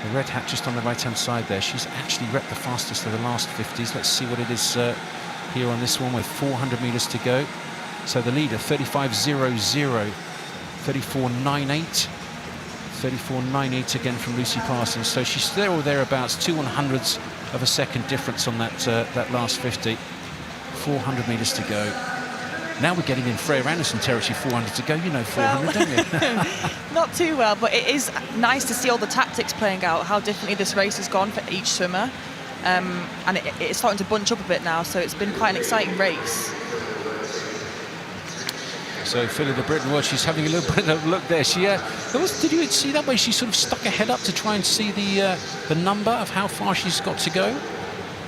The red hat just on the right-hand side there. She's actually repped the fastest of the last 50s. Let's see what it is here on this one with 400 metres to go. So the leader, 35.00, 34.98. 34.98 again from Lucy Parsons. So she's there or thereabouts, 2/100ths of a second difference on that last 50. 400 metres to go. Now we're getting in Freya Anderson territory, 400 to go. You know 400, don't you? Not too well, but it is nice to see all the tactics playing out, how differently this race has gone for each swimmer. And it's starting to bunch up a bit now, so it's been quite an exciting race. So Freya Anderson, well, she's having a little bit of a look there. She, did you see that way? She sort of stuck her head up to try and see the number of how far she's got to go.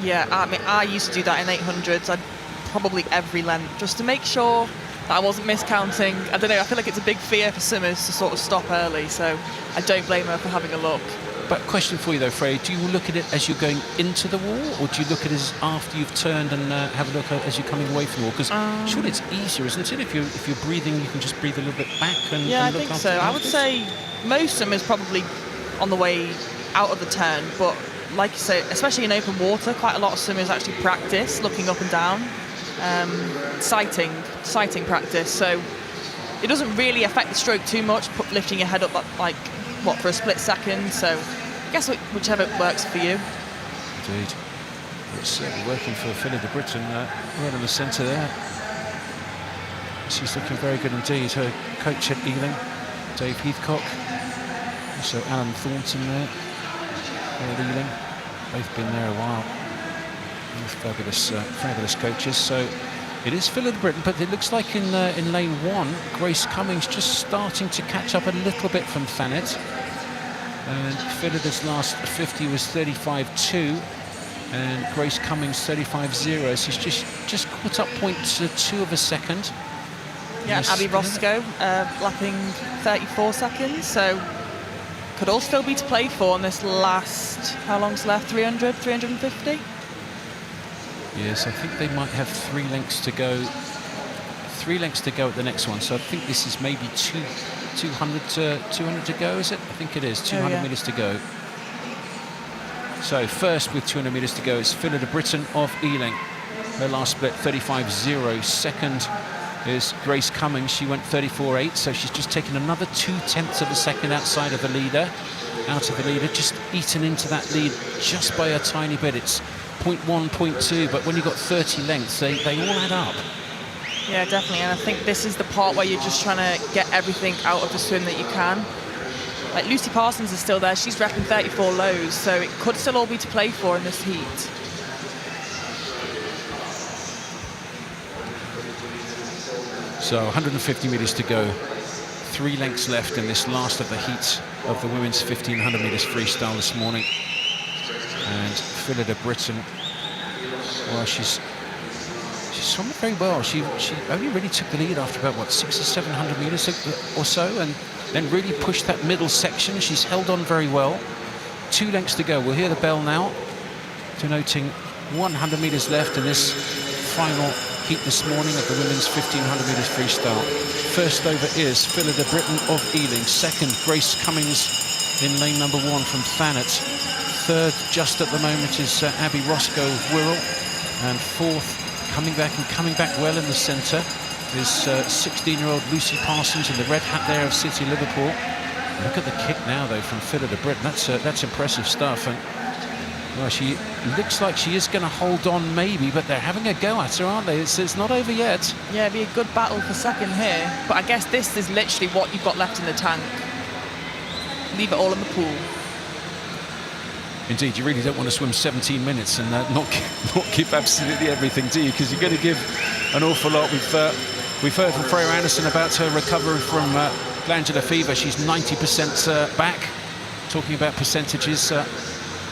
Yeah, I mean, I used to do that in 800s. I'd probably every length, just to make sure that I wasn't miscounting. I don't know, I feel like it's a big fear for swimmers to sort of stop early, so I don't blame her for having a look. But question for you though, Freya, do you look at it as you're going into the wall, or do you look at it as after you've turned and have a look at as you're coming away from the wall? Because surely it's easier, isn't it? If you're breathing, you can just breathe a little bit back and yeah, and look I think after so. I would say most swimmers probably on the way out of the turn, but like you say, especially in open water, quite a lot of swimmers actually practice looking up and down, sighting practice. So it doesn't really affect the stroke too much, lifting your head up like what, for a split second. So I guess whichever works for you. Indeed. It's certainly working for Freya Anderson right in the centre there. She's looking very good indeed. Her coach at Ealing, Dave Heathcock. Also Alan Thornton there at Ealing. Both been there a while. Fabulous coaches. So it is Freya Anderson, but it looks like in lane one, Grace Cummings just starting to catch up a little bit from Thanet. And Freya's last 50 was 35.2, and Grace Cummings 35.0. She's just caught up 0.2 of a second. Yeah, Yes. Abby Roscoe lapping 34 seconds, so could all still be to play for on this last, how long's left, 300, 350? Yes, I think they might have 3 lengths to go. 3 lengths to go at the next one, so I think this is maybe 200 to go, is it? I think it is, 200 metres to go. So first with 200 metres to go is Freya Anderson of Ealing. Her last split, 35.0. Second is Grace Cummings. She went 34.8, so she's just taken another 0.2 of a second outside of the leader. Just eaten into that lead just by a tiny bit. It's 0.1, 0.2, but when you've got 30 lengths, they all add up. Yeah, definitely, and I think this is the part where you're just trying to get everything out of the swim that you can. Like Lucy Parsons is still there, she's repping 34 lows, so it could still all be to play for in this heat. So 150 metres to go. 3 lengths left in this last of the heats of the women's 1500 metres freestyle this morning. And Freya Anderson well, she's swum it very well. She only really took the lead after about, what, 600 or 700 metres or so, and then really pushed that middle section. She's held on very well. 2 lengths to go. We'll hear the bell now, denoting 100 metres left in this final heat this morning of the women's 1500 metres freestyle. First over is Freya Anderson of Ealing. Second, Grace Cummings in lane number 1 from Thanet. Third, just at the moment, is Abby Roscoe of Wirral. And fourth, coming back well in the centre, is 16-year-old Lucy Parsons in the red hat there of City Liverpool. Look at the kick now, though, from Freya Anderson. That's impressive stuff. And well, she looks like she is going to hold on, maybe, but they're having a go at her, aren't they? It's not over yet. Yeah, it'd be a good battle for second here. But I guess this is literally what you've got left in the tank. Leave it all in the pool. Indeed, you really don't want to swim 17 minutes and not give absolutely everything, do you? Because you're going to give an awful lot. We've heard from Freya Anderson about her recovery from glandular fever. She's 90% back. Talking about percentages,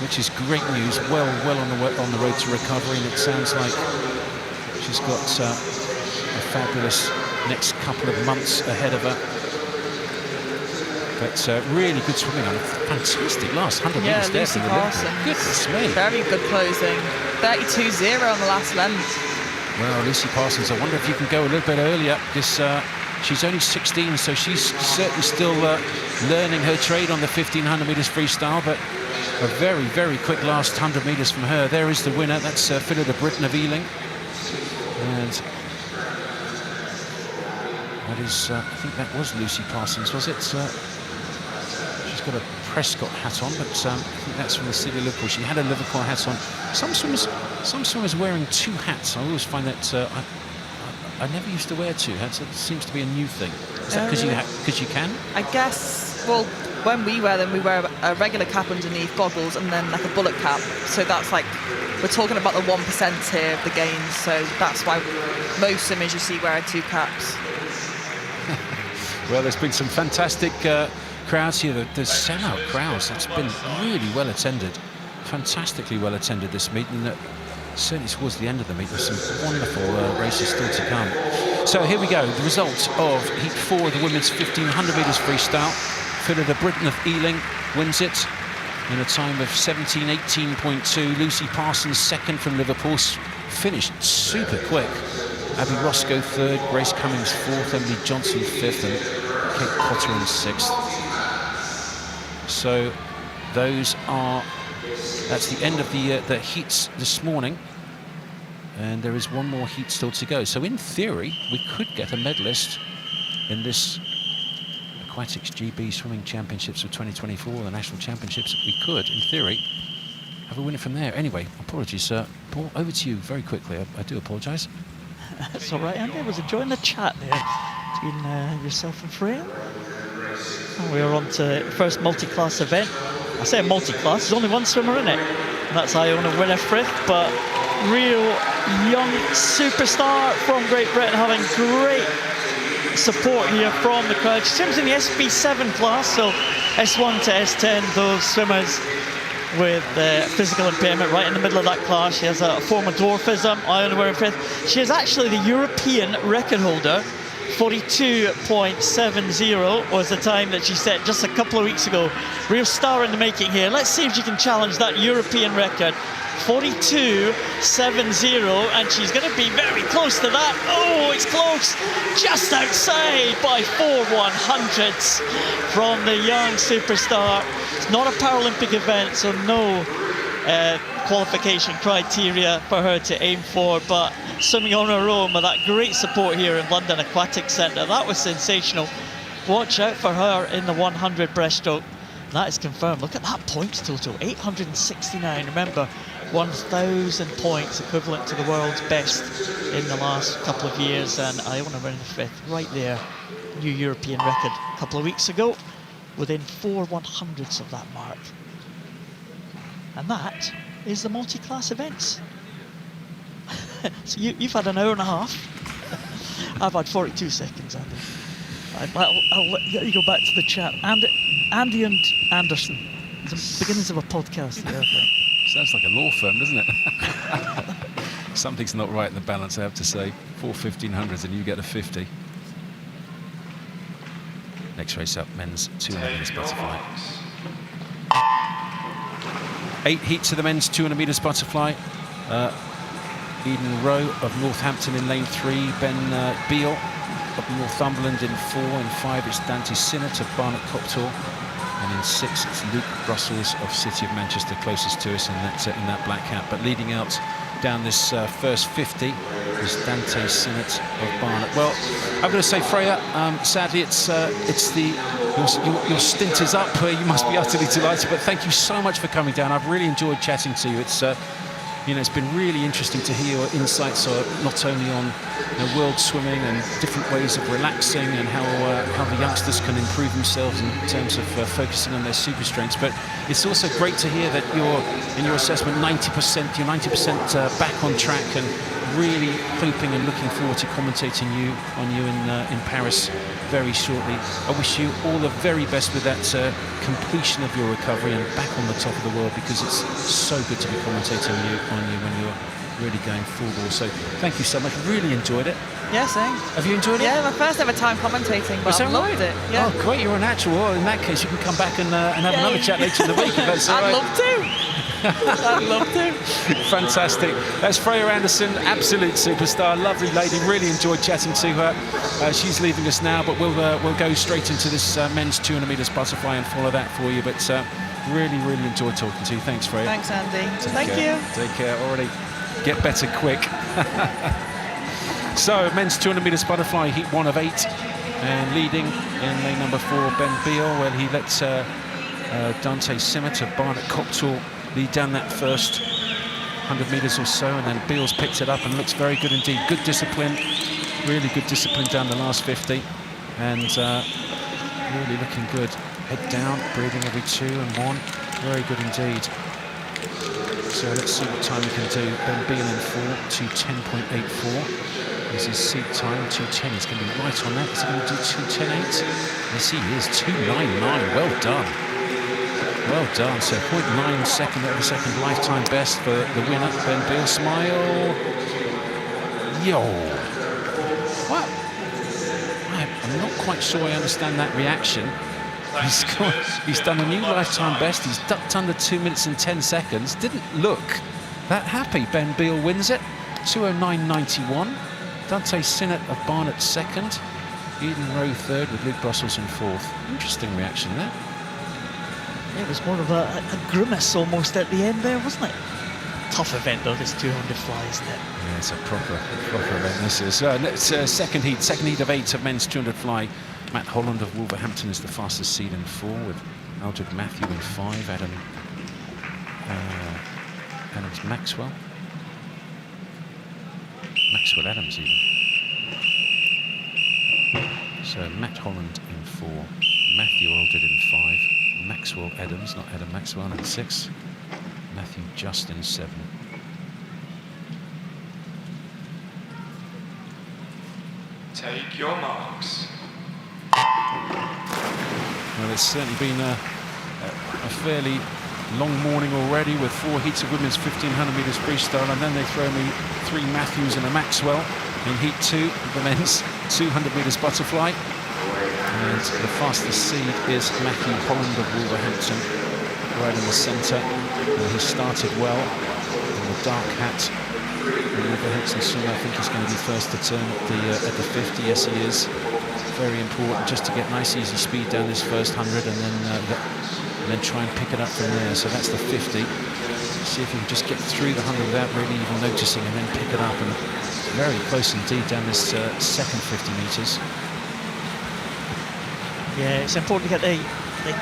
which is great news. Well on the road to recovery, and it sounds like she's got a fabulous next couple of months ahead of her. But really good swimming on a fantastic last 100 metres there for the Liverpool. Goodness me. Very good closing. 32.0 on the last length. Well, Lucy Parsons, I wonder if you can go a little bit earlier. She's only 16, so she's certainly still learning her trade on the 1500 metres freestyle, but a very, very quick last 100 metres from her. There is the winner. That's Freya Anderson of Ealing. And that is, I think that was Lucy Parsons, was it? She's got a Prescott hat on, but I think that's from the City of Liverpool. She had a Liverpool hat on. Some swimmers wearing 2 hats. I always find that I never used to wear 2 hats. It seems to be a new thing. Is that because you can? I guess, well, when we wear them, we wear a regular cap underneath, goggles, and then like a bullet cap. So that's like, we're talking about the 1% here of the games. So that's why most swimmers you see wear 2 caps. Well, there's been some fantastic crowds here. The sellout crowds. It's been really well attended, fantastically well attended this meet, and certainly towards the end of the meet there's some wonderful races still to come. So here we go. The result of Heat 4 of the women's 1500 metres freestyle. Freya Anderson of Ealing wins it in a time of 17:18.2. Lucy Parsons second from Liverpool, finished super quick. Abby Roscoe third, Grace Cummings fourth, Emily Johnson fifth, and Kate Potter in sixth. So that's the end of the heats this morning, and there is one more heat still to go. So in theory, we could get a medalist in this Aquatics GB Swimming Championships of 2024, the National Championships. We could, in theory, have a winner from there. Anyway, apologies, Paul, over to you very quickly. I do apologise. That's all right, Andy. I was enjoying the chat there between yourself and Freya. And we are on to the first multi-class event. I say multi-class, there's only one swimmer in it, and that's Iona Winifred, but real young superstar from Great Britain, having great support here from the crowd. She swims in the SB7 class, so S1 to S10, those swimmers with physical impairment right in the middle of that class. She has a form of dwarfism. Iona Winifred. She is actually the European record holder. 42.70 was the time that she set just a couple of weeks ago. Real star in the making here. Let's see if she can challenge that European record. 42.70, and she's going to be very close to that. Oh, it's close, just outside by 4/100ths from the young superstar. It's not a Paralympic event, so no qualification criteria for her to aim for, but swimming on her own with that great support here in London Aquatics Centre, that was sensational. Watch out for her in the 100 breaststroke. That is confirmed. Look at that points total, 869. Remember, 1,000 points equivalent to the world's best in the last couple of years, and Iona Winifred right there, new European record a couple of weeks ago, within 4/100ths of that mark. And that is the multi-class events. So you've had an hour and a half. I've had 42 seconds, Andy. I'll let you go back to the chat. Andy and Anderson, the beginnings of a podcast here, I think. Sounds like a law firm, doesn't it? Something's not right in the balance, I have to say. 4 1500s and you get a 50. Next race up, men's 200 metres butterfly. 8 heats of the men's 200 metres butterfly. Eden Rowe of Northampton in lane 3, Ben Beale of Northumberland in 4. In 5 it's Dante Sinnott of Barnet Copthall, and in 6 it's Luke Brussels of City of Manchester, closest to us in that black cap. But leading out down this first 50 is Dante Sinnott of Barnet. Well, I'm going to say, Freya, sadly your stint is up. You must be utterly delighted, but thank you so much for coming down. I've really enjoyed chatting to you. It's it's been really interesting to hear your insights, not only on world swimming and different ways of relaxing and how the youngsters can improve themselves in terms of focusing on their super strengths, but it's also great to hear that you're, in your assessment, 90% back on track and really hoping and looking forward to commentating on you in Paris very shortly. I wish you all the very best with that completion of your recovery and back on the top of the world, because it's so good to be commentating on you when you're really going full ball. So thank you so much. Really enjoyed it. Yeah, same. Have you enjoyed it? Yeah, my first ever time commentating, but I loved it. Yeah. Oh, great. You're a natural. Well, in that case, you can come back and have another chat later in the week. If that's all I'd right. love to. I'd love to. Fantastic. That's Freya Anderson, absolute superstar, lovely lady. Really enjoyed chatting to her. She's leaving us now, but we'll go straight into this men's 200 metres butterfly and follow that for you. But really enjoyed talking to you. Thanks, Freya. Thanks, Andy. Thank you. you. Take care. Already. Get better quick. So, men's 200 metres butterfly, heat 1 of 8, and leading in lane number 4, Ben Beale. Well, he let Dante Sinnott of Barnet Copthall lead down that first 100 metres or so, and then Beale's picked it up and looks very good indeed. Good discipline, really good discipline down the last 50, and really looking good. Head down, breathing every 2 and 1. Very good indeed. So let's see what time we can do. Ben Beale in 4, 2:10.84. This is seat time, 2:10. He's going to be right on that. Is he going to do 2:10.8? Yes, he is. 2:99. Well done. Well done. So 0.9 second of a second lifetime best for the winner, Ben Beale. Smile. Yo. What? I'm not quite sure I understand that reaction. He's done a new lifetime best. He's ducked under 2 minutes and 10 seconds. Didn't look that happy. Ben Beale wins it. 2:09.91. Dante Sinnott of Barnet second. Eden Rowe third, with Luke Brussels in 4th. Interesting reaction there. It was more of a grimace almost at the end there, wasn't it? Tough event though, this 200 fly, isn't it? Yeah, it's a proper event. This is second heat of 8 of men's 200 fly. Matt Holland of Wolverhampton is the fastest seed in 4, with Aldred Matthew in 5. Adams Maxwell Adams even. So Matt Holland in 4, Matthew Aldred in 5, Maxwell Adams, not Adam Maxwell, in 6, Matthew Just in 7. Take your marks. Well, it's certainly been a fairly long morning already, with 4 heats of women's 1500 metres freestyle, and then they throw me 3 Matthews and a Maxwell in heat 2 of the men's 200 metres butterfly. And the fastest seed is Matthew Holland of Wolverhampton, right in the centre. And he started well in the dark hat. And Wolverhampton soon, I think, is going to be first to turn at the 50. Yes, he is. Very important just to get nice easy speed down this first 100, and then try and pick it up from there. So that's the 50. See if you can just get through the 100 without really even noticing, and then pick it up. And very close indeed down this second 50 metres. Yeah, it's important to get the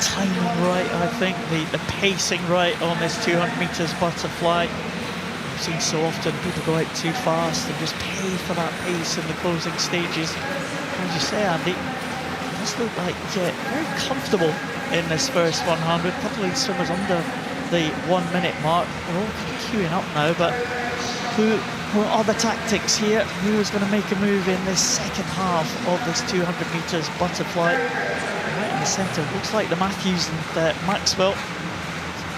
timing right, I think, the pacing right on this 200 metres butterfly. I've seen so often people go out too fast and just pay for that pace in the closing stages. As you say, Andy, it does look like very comfortable in this first 100. A couple of these swimmers under the 1 minute mark. We're all kind of queuing up now, but what are the tactics here? Who is going to make a move in this second half of this 200 metres butterfly? Right in the centre. Looks like the Matthews and Maxwell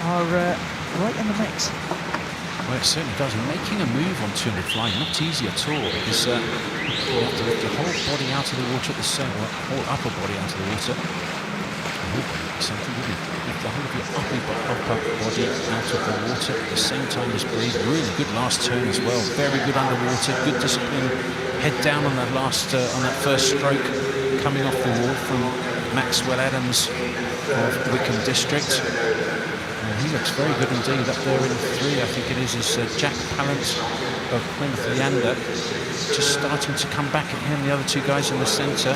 are right in the mix. Well, it certainly does. Making a move on 200 fly, not easy at all, because you have to lift your whole body out of the water at the same, whole upper body out of the water. Something really, lift the whole of your upper body out of the water at the same time as breathe. Really good last turn as well. Very good underwater, good discipline. Head down on that last, on that first stroke, coming off the wall from Maxwell Adams of Wickham District. He looks very good indeed up there in 3, I think it is Jack Pallant of Plymouth Leander, just starting to come back at him. The other 2 guys in the centre,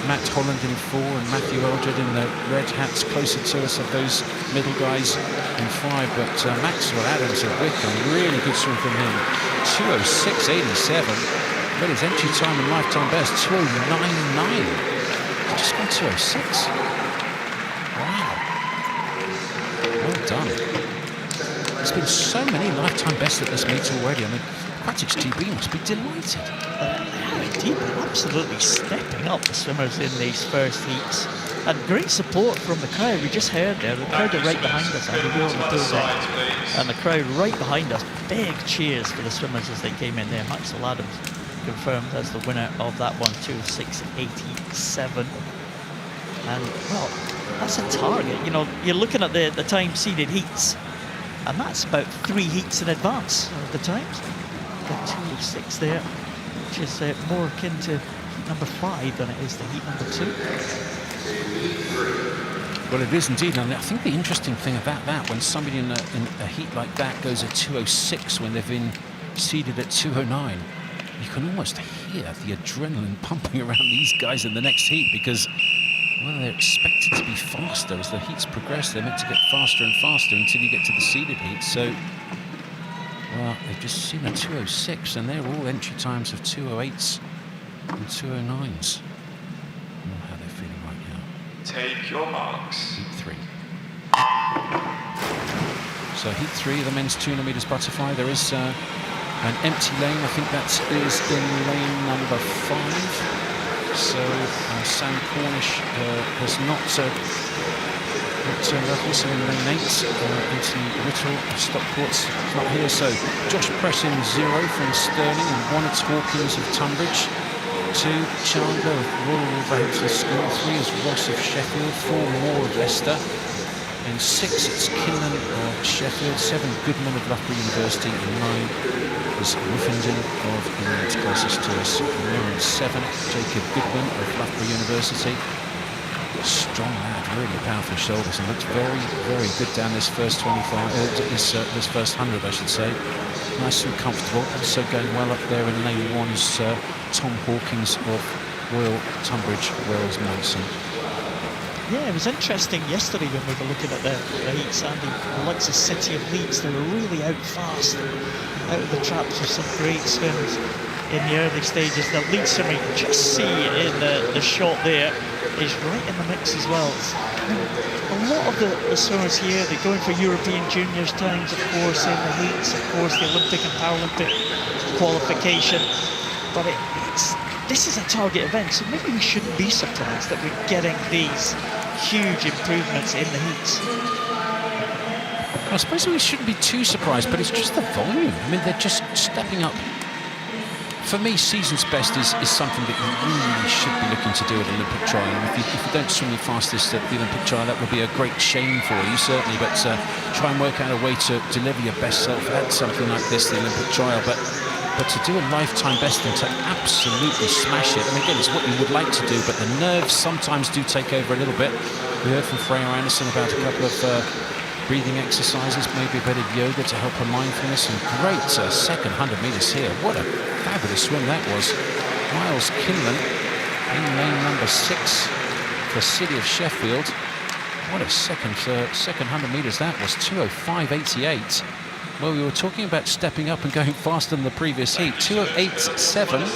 Matt Holland in 4 and Matthew Eldred in the red hats closer to us of those middle guys in 5. But Maxwell Adams of Wickham, really good swim from him. 2:06.87, but his entry time and lifetime best 2:09.9. Just gone 2:06. Wow. Well done. There's been so many lifetime bests at this meet already. I mean, Aquatics GB must be delighted. Indeed, they're absolutely stepping up the swimmers in these first heats. And great support from the crowd. We just heard there, the crowd are right behind us. Andy, we're on the pool deck. And the crowd right behind us, big cheers for the swimmers as they came in there. Maxwell Adams confirmed as the winner of that one, 2:06.87. And, well, that's a target. You know, you're looking at the time seeded heats, and that's about 3 heats in advance of the times. The 2:06 there, which is more akin to heat number 5 than it is to heat number 2. Well, it is indeed, and I think the interesting thing about that, when somebody in a heat like that goes at 2:06 when they've been seeded at 2:09, you can almost hear the adrenaline pumping around these guys in the next heat, because, well, they're expected to be faster as the heats progress. They're meant to get faster and faster until you get to the seeded heat. So, well, they've just seen a 2:06, and they're all entry times of 2:08s and 2:09s. How they're feeling right now. Take your marks. Heat 3. So heat 3, the men's 200 metres butterfly. There is an empty lane. I think that is in lane number 5. So Sam Cornish has not turned up. Also in lane 8, Anthony Whittle of Stockport's not here. So Josh Press in 0 from Stirling, and 1 at Hawkins of Tunbridge. 2, Chandler of Royal Wolverhampton School. 3 is Ross of Sheffield. 4 more of Leicester. And 6 it's Kinlan of Sheffield. 7 Goodman of Loughborough University. And 9 is Wiffenden of England, closest to us. And 7 Jacob Goodman of Loughborough University. Strong lad, really powerful shoulders, and looks very, very good down this first 25, this first 100, I should say. Nice and comfortable. Also going well up there in lane 1 is Tom Hawkins of Royal Tunbridge Wells Monson. Yeah, it was interesting yesterday when we were looking at the heats, Andy. The likes of City of Leeds, they were really out fast, out of the traps with some great swims in the early stages. The lead swimmer, you can just see in the shot there, is right in the mix as well. A lot of the swimmers here, they're going for European juniors times, of course, in the heats, of course, the Olympic and Paralympic qualification. But this is a target event, so maybe we shouldn't be surprised that we're getting these huge improvements in the heats. I suppose we shouldn't be too surprised, but it's just the volume. I mean, they're just stepping up. For me, season's best is something that you really should be looking to do at the Olympic trial. And if you don't swim your fastest at the Olympic trial, that would be a great shame for you, certainly. But try and work out a way to deliver your best self at something like this, the Olympic trial. But to do a lifetime best and to absolutely smash it, and again, it's what you would like to do, but the nerves sometimes do take over a little bit. We heard from Freya Anderson about a couple of breathing exercises, maybe a bit of yoga to help her mindfulness, and great second 100 metres here. What a fabulous swim that was. Miles Kinlan in lane number 6 for City of Sheffield. What a second 100 metres that was, 2:05.88. Well, we were talking about stepping up and going faster than the previous heat. 2:08.7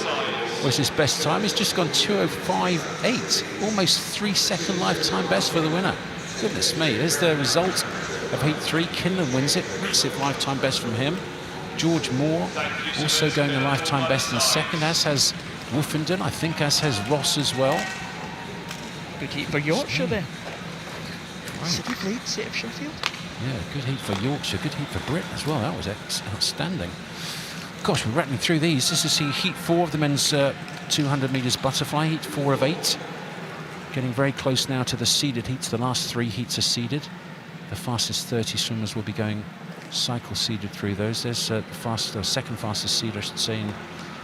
was his best time. He's just gone 2:05.8, almost 3-second lifetime best for the winner. Goodness me, there's the result of heat 3. Kinlan wins it, massive lifetime best from him. George Moore also going a lifetime best in second, as has Woofenden, I think, as has Ross as well. Good heat for Yorkshire there. City of Leeds, City of Sheffield. Yeah, good heat for Yorkshire, good heat for Britain as well. That was outstanding. Gosh, we're rattling through these. This is heat 4 of the men's 200 metres butterfly, heat 4 of 8. Getting very close now to the seeded heats. The last 3 heats are seeded. The fastest 30 swimmers will be going cycle seeded through those. There's the second fastest seeder, I should say, in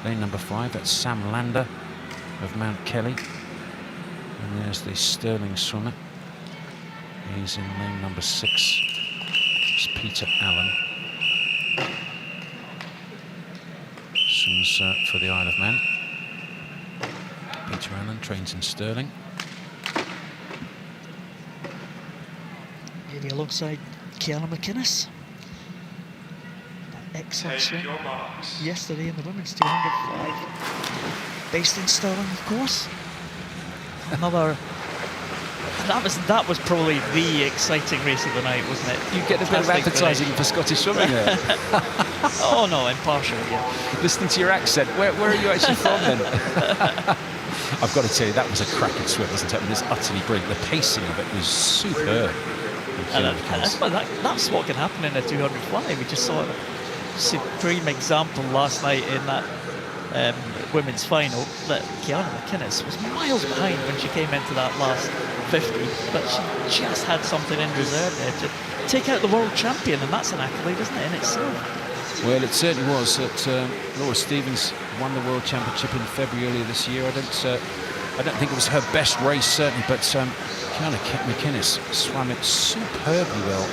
lane number 5. That's Sam Lander of Mount Kelly. And there's the Sterling swimmer. He's in lane number 6. It's Peter Allen. Swims for the Isle of Man. Peter Allen trains in Stirling. Maybe alongside Kiana McInnes. That excellent swim yesterday in the women's 205. Based in Stirling, of course. Another. That was probably the exciting race of the night, wasn't it? You get a bit of advertising for Scottish swimming there. Oh no, impartial, yeah. Listening to your accent, where are you actually from then? I've got to tell you, that was a cracking swim, wasn't it? I mean, it's utterly brilliant. The pacing of it was superb. That's what can happen in a 200 fly. We just saw a supreme example last night in that women's final, that Kiana McInnes was miles behind when she came into that last 50, but she just had something in reserve there to take out the world champion, and that's an accolade, isn't it, in itself? Well, it certainly was. That Laura Stevens won the world championship in February earlier this year. I don't think it was her best race, certainly, but Kiana McInnes swam it superbly well.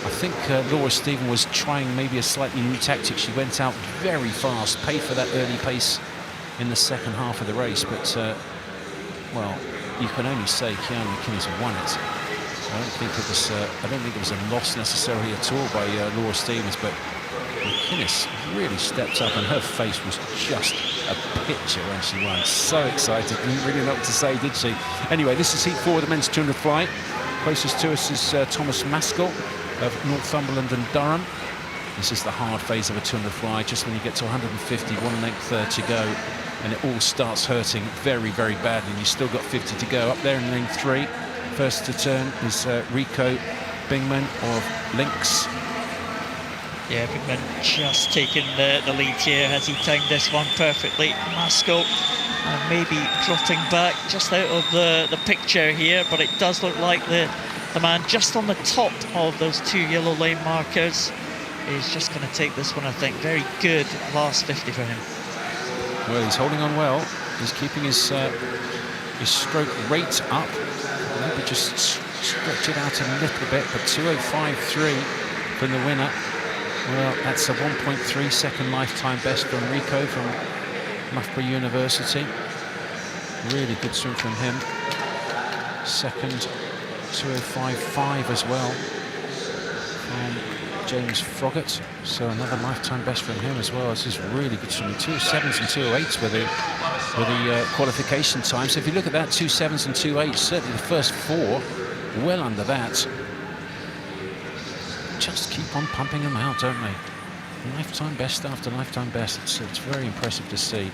I think Laura Stevens was trying maybe a slightly new tactic. She went out very fast, paid for that early pace in the second half of the race, but well, you can only say Kiana McInnes won it. I don't think it was a loss necessarily at all by Laura Stevens, but McInnes really stepped up, and her face was just a picture when she won. So excited, didn't really know what to say, did she? Anyway, this is heat 4 of the men's 200 fly. Closest to us is Thomas Maskell of Northumberland and Durham. This is the hard phase of a 200 fly, just when you get to 150, 1 length to go, and it all starts hurting very, very badly. And you've still got 50 to go. Up there in lane 3, first to turn is Rico Bingman of Lynx. Yeah, Bingman just taking the lead here. Has he timed this one perfectly? Maskell maybe dropping back just out of the picture here, but it does look like the man just on the top of those 2 yellow lane markers is just going to take this one, I think. Very good last 50 for him. Well, he's holding on well. He's keeping his stroke rate up. Maybe just stretch it out a little bit, but 2:05.3 from the winner. Well, that's a 1.3 second lifetime best from Rico from Loughborough University. Really good swim from him. Second, 2:05.5 as well from James Froggatt. So another lifetime best from him as well. This is really good swimming. 2:07s and 2:08s with the qualification time. So if you look at that, 2:07s and 2:08s, certainly the first 4 well under that. Just keep on pumping them out, don't they? Lifetime best after lifetime best. It's very impressive to see.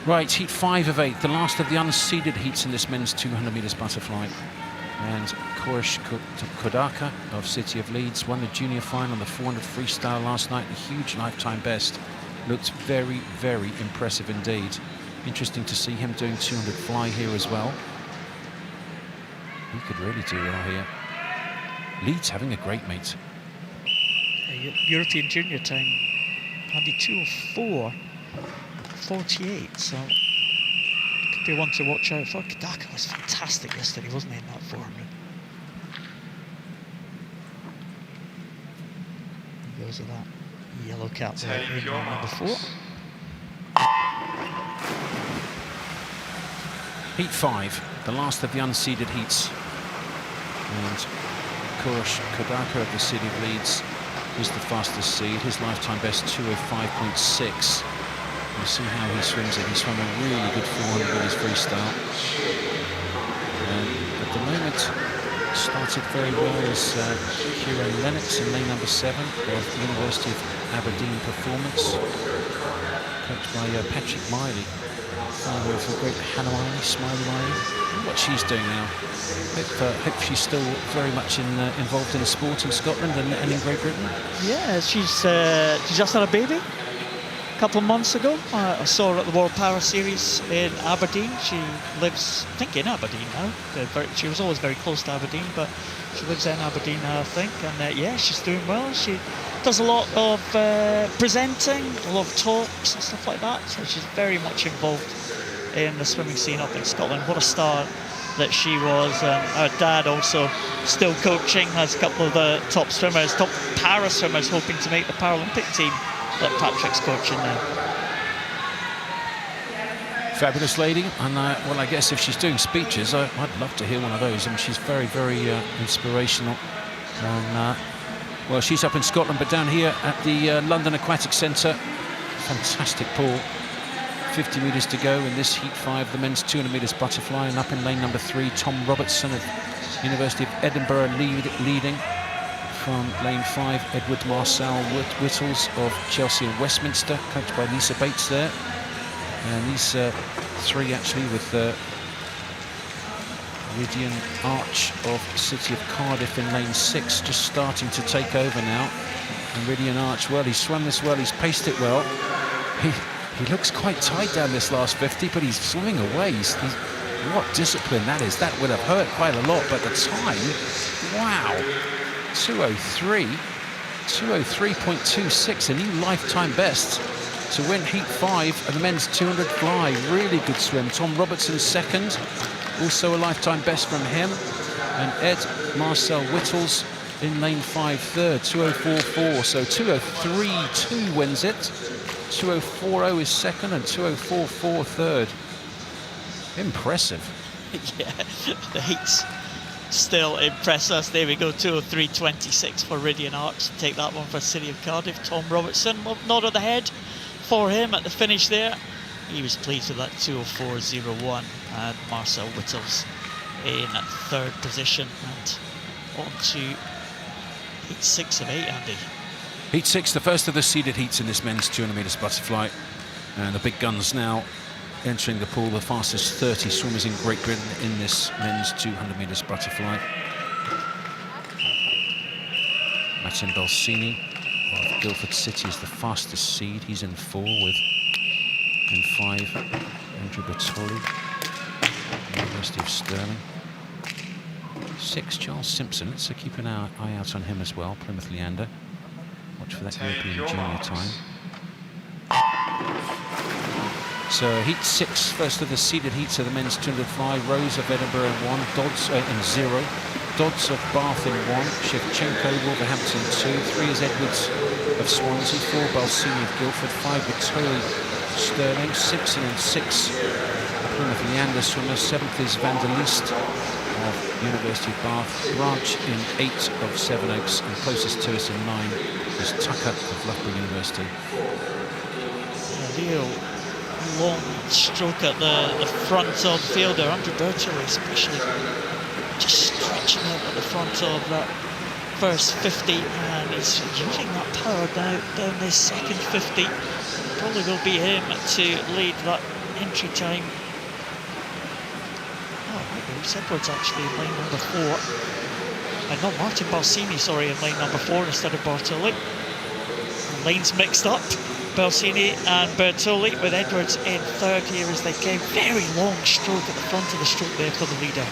Right, heat 5 of 8, the last of the unseeded heats in this men's 200 metres butterfly. And Korish Kodaka of City of Leeds won the junior final on the 400 freestyle last night. A huge lifetime best. Looked very, very impressive indeed. Interesting to see him doing 200 fly here as well. He could really do well here. Leeds having a great meet. European junior time, only 2:04.48, so could be one to watch out for. Kodaka was fantastic yesterday, wasn't he, in that 400? He goes with that yellow cap there in number 4. Heat 5, the last of the unseeded heats. And Korish Kodaka of the City of Leeds is the fastest seed. His lifetime best 2:05.6. You see how he swims it. He swam a really good 400 with his freestyle. And at the moment, started very well is Kieran Lennox in lane number 7 of University of Aberdeen Performance, coached by Patrick Miley. With a great Hanawani, Smiley Line. What she's doing now. Hope she's still very much involved in the sport in Scotland and in Great Britain. Yeah, she just had a baby a couple of months ago. I saw her at the World Para Series in Aberdeen. She lives, I think, in Aberdeen now. She was always very close to Aberdeen, but she lives in Aberdeen now, I think. And yeah, she's doing well. She does a lot of presenting, a lot of talks and stuff like that. So she's very much involved in the swimming scene up in Scotland. What a star that she was. Her dad also still coaching, has a couple of the top para swimmers hoping to make the Paralympic team that Patrick's coaching now. Fabulous lady, and well, I guess if she's doing speeches, I'd love to hear one of those. I mean, she's very, very inspirational. And well, she's up in Scotland, but down here at the London Aquatics Centre, fantastic pool. 50 metres to go in this heat 5, the men's 200 metres butterfly, and up in lane number 3, Tom Robertson of University of Edinburgh leading. From lane 5, Edward Marcel Whittles of Chelsea and Westminster, coached by Lisa Bates there. And these 3 actually with Rydian Arch of City of Cardiff in lane 6, just starting to take over now. And Rydian Arch, well, he's swum this well, he's paced it well. He looks quite tight down this last 50, but he's swimming away. What discipline that is. That would have hurt quite a lot, but the time, wow. 203.26, a new lifetime best to win heat 5 of the men's 200 fly. Really good swim. Tom Robertson second, also a lifetime best from him. And Ed Marcel Whittles in lane 5 third, 204.4. So 203.2 wins it. 204.0 is second and 204.4 third. Impressive. Yeah, the heats still impress us. There we go, 203.26 for Rydian Arch. Take that one for City of Cardiff. Tom Robertson, nod of the head for him at the finish there. He was pleased with that 204.01. And Marcel Whittles in third position. And on to heat 6 of 8, Andy. Heat 6, the first of the seeded heats in this men's 200 metres butterfly. And the big guns now entering the pool, the fastest 30 swimmers in Great Britain in this men's 200 metres butterfly. Martin Balsini of Guildford City is the fastest seed. He's in 4 with, in 5, Andrew Bertoli, University of Stirling. 6, Charles Simpson, so keep an eye out on him as well, Plymouth Leander. Watch for that European junior time. So heat 6, first of the seeded heats of the men's 200 fly. Rose of Edinburgh in 1, Dodds in 0, Dodds of Bath in 1, Shevchenko, Wolverhampton 2, 3 is Edwards of Swansea, 4 Balsini of Guildford, 5 Bertoli Stirling, Simpson in 6, Plymouth Leander swimmer, 7th is Van der Leest of University of Bath, Branch in 8 of Sevenoaks, and closest to us in 9 is Tucker of Loughborough University. Real long stroke at the front of the field there. Andrew Bertoli especially just stretching out at the front of that first 50, and he's using that power down this second 50. Probably will be him to lead that entry time. Oh, Bruce Edwards actually in lane number 4. And not Martin Balsini, sorry, in lane number 4 instead of Bertoli. Lanes mixed up. Balsini and Bertoli with Edwards in third here as they came. Very long stroke at the front of the stroke there for the leader.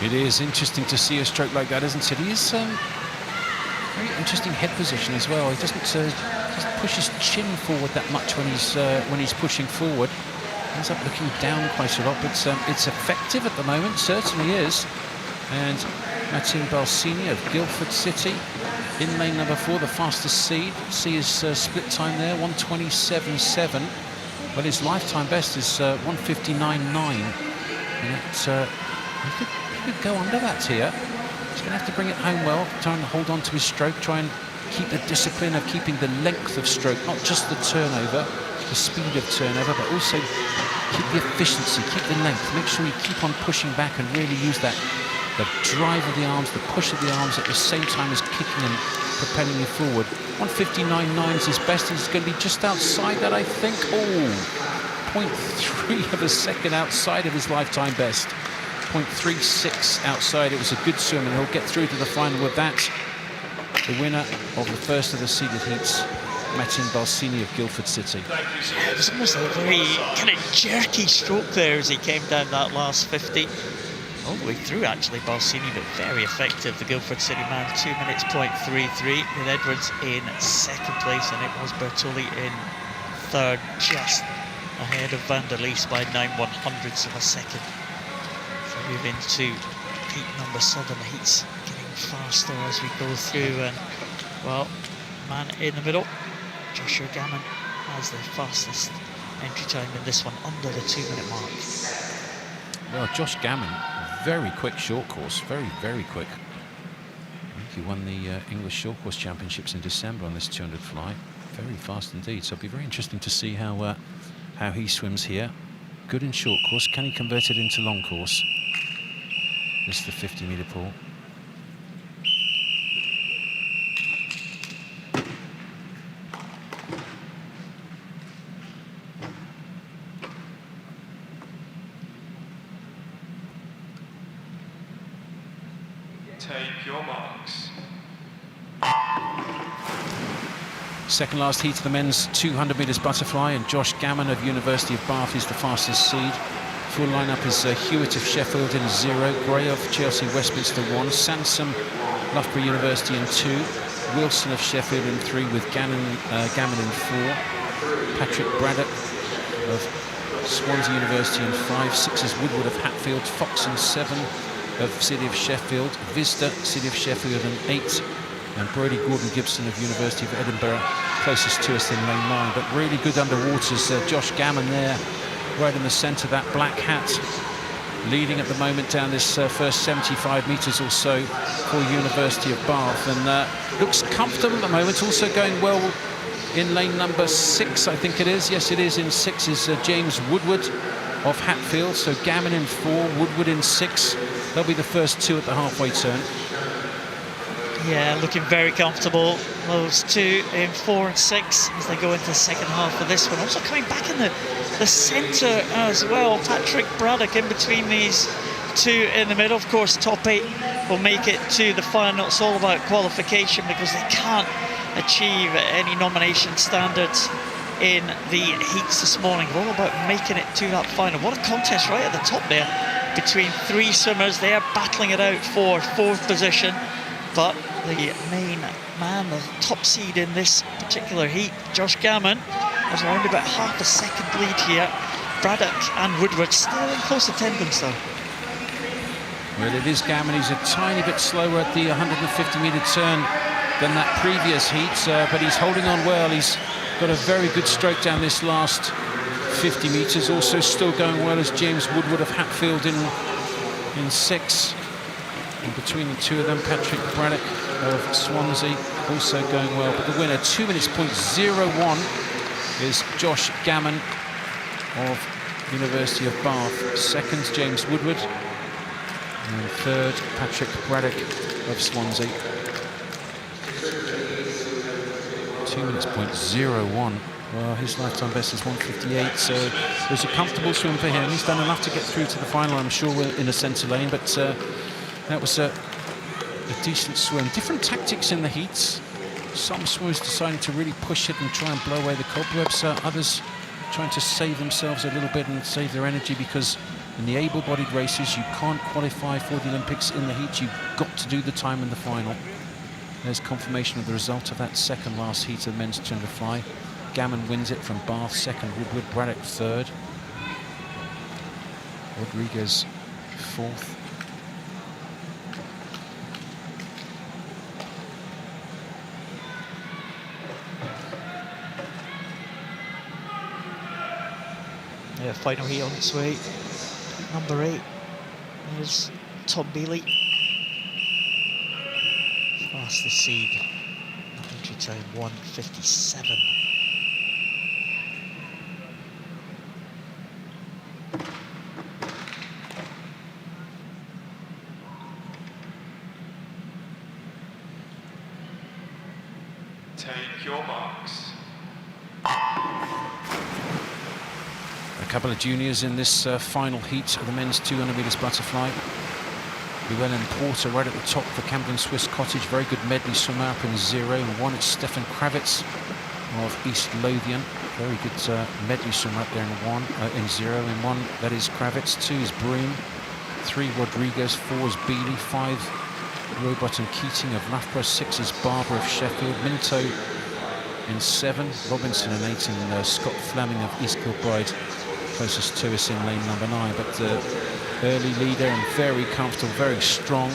It is interesting to see a stroke like that, isn't it? He is very interesting head position as well. He doesn't push his chin forward that much when he's pushing forward. Ends up looking down quite a lot, but it's effective at the moment, certainly is. And Martin Balsini of Guildford City in lane number 4, the fastest seed. See his split time there, 1:27.7. Well, his lifetime best is 1:59.9. And he could go under that here. He's going to have to bring it home well, try and hold on to his stroke, try and keep the discipline of keeping the length of stroke, not just the turnover, the speed of turnover, but also keep the efficiency, keep the length. Make sure you keep on pushing back and really use that the drive of the arms, the push of the arms at the same time as kicking and propelling you forward. 159.9 is his best. He's going to be just outside that, I think. Oh, 0.3 of a second outside of his lifetime best. 0.36 outside. It was a good swim, and he'll get through to the final with that. The winner of the first of the seeded heats, Martin Balsini of Guildford City. It was almost a very kind of jerky stroke there as he came down that last 50. All the way through, actually, Balsini, but very effective. The Guildford City man, 2 minutes, 0.33. With Edwards in second place, and it was Bertoli in third, just ahead of Van der Leest by 9/100ths of a second. So move into heat number 7. The heat's getting faster as we go through, and, well, man in the middle, Joshua Gammon, has the fastest entry time in this one, under the 2 minute mark. Well, Josh Gammon, very quick short course, very quick. I think he won the English short course championships in December on this 200 fly. Very fast indeed. So it'll be very interesting to see how he swims here. Good in short course. Can he convert it into long course? This is the 50-meter pool. Take your marks. Second last heat of the men's 200 metres butterfly, and Josh Gammon of University of Bath is the fastest seed. Full lineup is Hewitt of Sheffield in 0, Gray of Chelsea Westminster 1, Sansom Loughborough University in 2, Wilson of Sheffield in 3 with Gammon in 4, Patrick Braddock of Swansea University in 5, 6 is Woodward of Hatfield, Fox in 7 of City of Sheffield, Visda, City of Sheffield in 8, and Brody Gordon-Gibson of University of Edinburgh closest to us in lane 9. But really good underwaters. Josh Gammon there, right in the centre, that black hat, leading at the moment down this first 75 metres or so for University of Bath, and looks comfortable at the moment. Also going well in lane number 6, I think it is. Yes, it is. In 6 is James Woodward of Hatfield. So Gammon in 4, Woodward in 6. They'll be the first 2 at the halfway turn. Yeah, looking very comfortable. Those 2 in 4 and 6 as they go into the second half of this one. Also coming back in the centre as well. Patrick Braddock in between these 2 in the middle. Of course, top 8 will make it to the final. It's all about qualification because they can't achieve any nomination standards in the heats this morning. All about making it to that final. What a contest right at the top there between 3 swimmers. They are battling it out for 4th position. But the main man, the top seed in this particular heat, Josh Gammon, has around about half a second lead here. Braddock and Woodward still in close attendance though. Well, it is Gammon. He's a tiny bit slower at the 150-metre turn than that previous heat, but he's holding on well. He's got a very good stroke down this last 50 metres. Also still going well as James Woodward of Hatfield in 6. And between the 2 of them, Patrick Braddock of Swansea also going well. But the winner, 2 minutes, 0.01, is Josh Gammon of University of Bath. Second, James Woodward. And third, Patrick Braddock of Swansea. 2 minutes, 0.01. Well, his lifetime best is 1:58, so it was a comfortable swim for him. He's done enough to get through to the final, I'm sure, in a centre lane, but that was a decent swim. Different tactics in the heats. Some swimmers deciding to really push it and try and blow away the cobwebs. Others trying to save themselves a little bit and save their energy, because in the able-bodied races, you can't qualify for the Olympics in the heat. You've got to do the time in the final. There's confirmation of the result of that second last heat of the men's 200 fly. Gammon wins it from Bath, second. Woodward, Braddock third. Rodriguez fourth. Yeah, final heat on its way. Number 8 is Tom Bailey. Fastest seed. Entry time 1:57. Take your marks. A couple of juniors in this final heat of the men's 200 metres butterfly. Llewellyn Porter right at the top for Camden Swiss Cottage. Very good medley swimmer up in 0 and 1. It's Stefan Kravitz of East Lothian. Very good medley swimmer up there in 0 and 1. That is Kravitz. 2 is Broom. 3 Rodriguez. 4 is Bealey. 5 Robot and Keating of Loughborough. 6 is Barber of Sheffield. Minto in 7. Robinson in 8. And Scott Fleming of East Kilbride closest to us in lane number 9. But the early leader and very comfortable, very strong.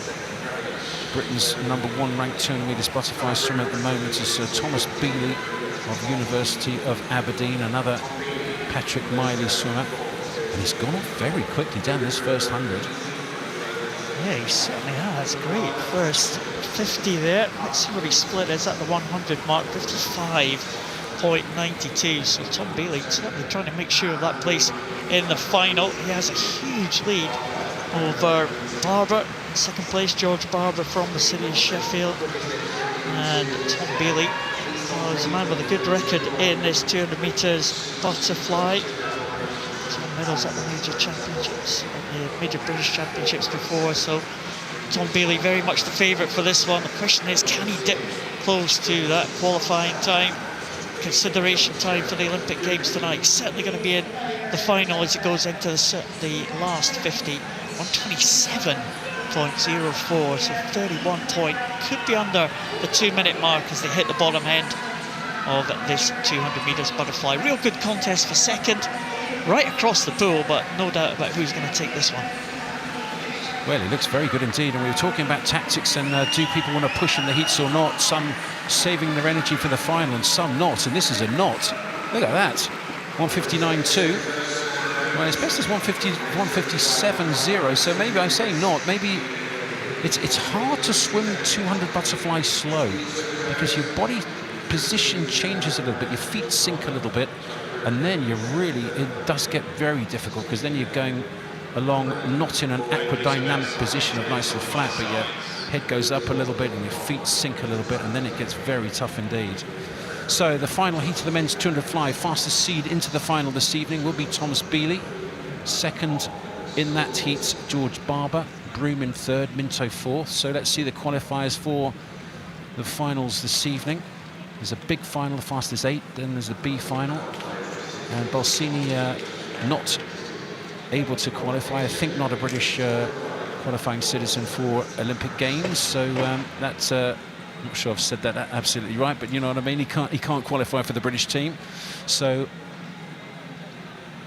Britain's number 1 ranked 200 metres butterfly swimmer at the moment is Thomas Bealey of University of Aberdeen, another Patrick Miley swimmer. And he's gone off very quickly down this first 100. Yeah, he certainly has. Great first 50 there. Let's see where he split is at the 100 mark, 55.92. So Tom Bailey certainly trying to make sure of that place in the final. He has a huge lead over Barber. In second place, George Barber from the city of Sheffield. And Tom Bailey is a man with a good record in this 200 metres butterfly. Medals at the major championships, the major British championships before, so Tom Bailey very much the favourite for this one. The question is, can he dip close to that qualifying time, consideration time for the Olympic Games tonight? Certainly going to be in the final as it goes into the last 50 on 27.04, so 31 point, could be under the 2-minute mark as they hit the bottom end of this 200 metres butterfly. Real good contest for second, right across the pool, but no doubt about who's going to take this one. Well, it looks very good indeed, and we were talking about tactics and do people want to push in the heats or not, some saving their energy for the final and some not, and this is a not. Look at that, 159.2. Well, his best is 157.0, so maybe I say not, maybe it's hard to swim 200 butterfly slow because your body position changes a little bit, your feet sink a little bit, and then it does get very difficult because then you're going along not in an aquadynamic position of nice and flat, but your head goes up a little bit and your feet sink a little bit, and then it gets very tough indeed. So the final heat of the men's 200 fly, fastest seed into the final this evening will be Thomas Bealey. Second in that heat, George Barber. Broom in 3rd, Minto 4th. So let's see the qualifiers for the finals this evening. There's a big final, the fastest 8, then there's the B final. And Balsini not able to qualify. I think not a British qualifying citizen for Olympic Games. So that's, I'm not sure I've said that absolutely right, but you know what I mean. He can't qualify for the British team. So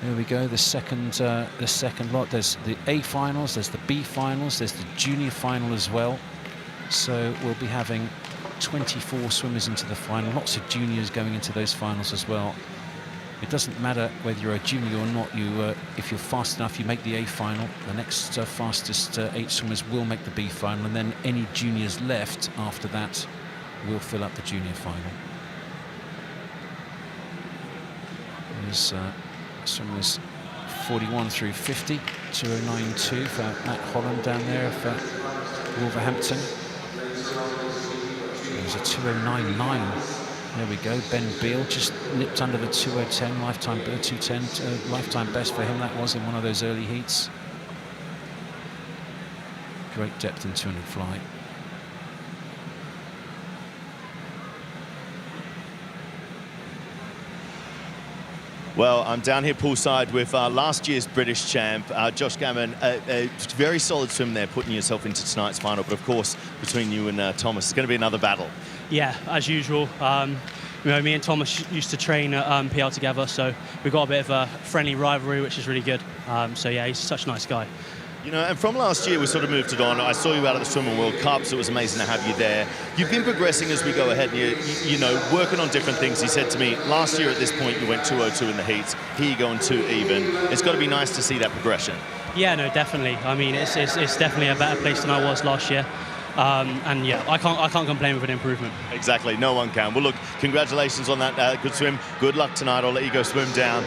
there we go. The second lot. There's the A finals. There's the B finals. There's the junior final as well. So we'll be having 24 swimmers into the final. Lots of juniors going into those finals as well. It doesn't matter whether you're a junior or not. If you're fast enough, you make the A final. The next fastest 8 swimmers will make the B final, and then any juniors left after that will fill up the junior final. There's swimmers 41 through 50, 209.2 for Matt Holland down there for Wolverhampton. There's a 209.9. There we go. Ben Beale just nipped under the 2:10 lifetime 2:10 lifetime best for him. That was in one of those early heats. Great depth in 200 fly. Well, I'm down here poolside with last year's British champ, Josh Gammon. A very solid swim there, putting yourself into tonight's final. But of course, between you and Thomas, it's going to be another battle. Yeah, as usual. You know, me and Thomas used to train at PL together, so we've got a bit of a friendly rivalry, which is really good. So yeah, he's such a nice guy. You know, and from last year, we sort of moved it on. I saw you out at the Swimming World Cup, so it was amazing to have you there. You've been progressing as we go ahead, and you know, working on different things. He said to me, last year at this point, you went 2:02 in the heats. Here you go on 2 even. It's got to be nice to see that progression. Yeah, no, definitely. I mean, it's definitely a better place than I was last year. And yeah, I can't complain with an improvement. Exactly, no one can. Well, look, congratulations on that good swim. Good luck tonight. I'll let you go swim down.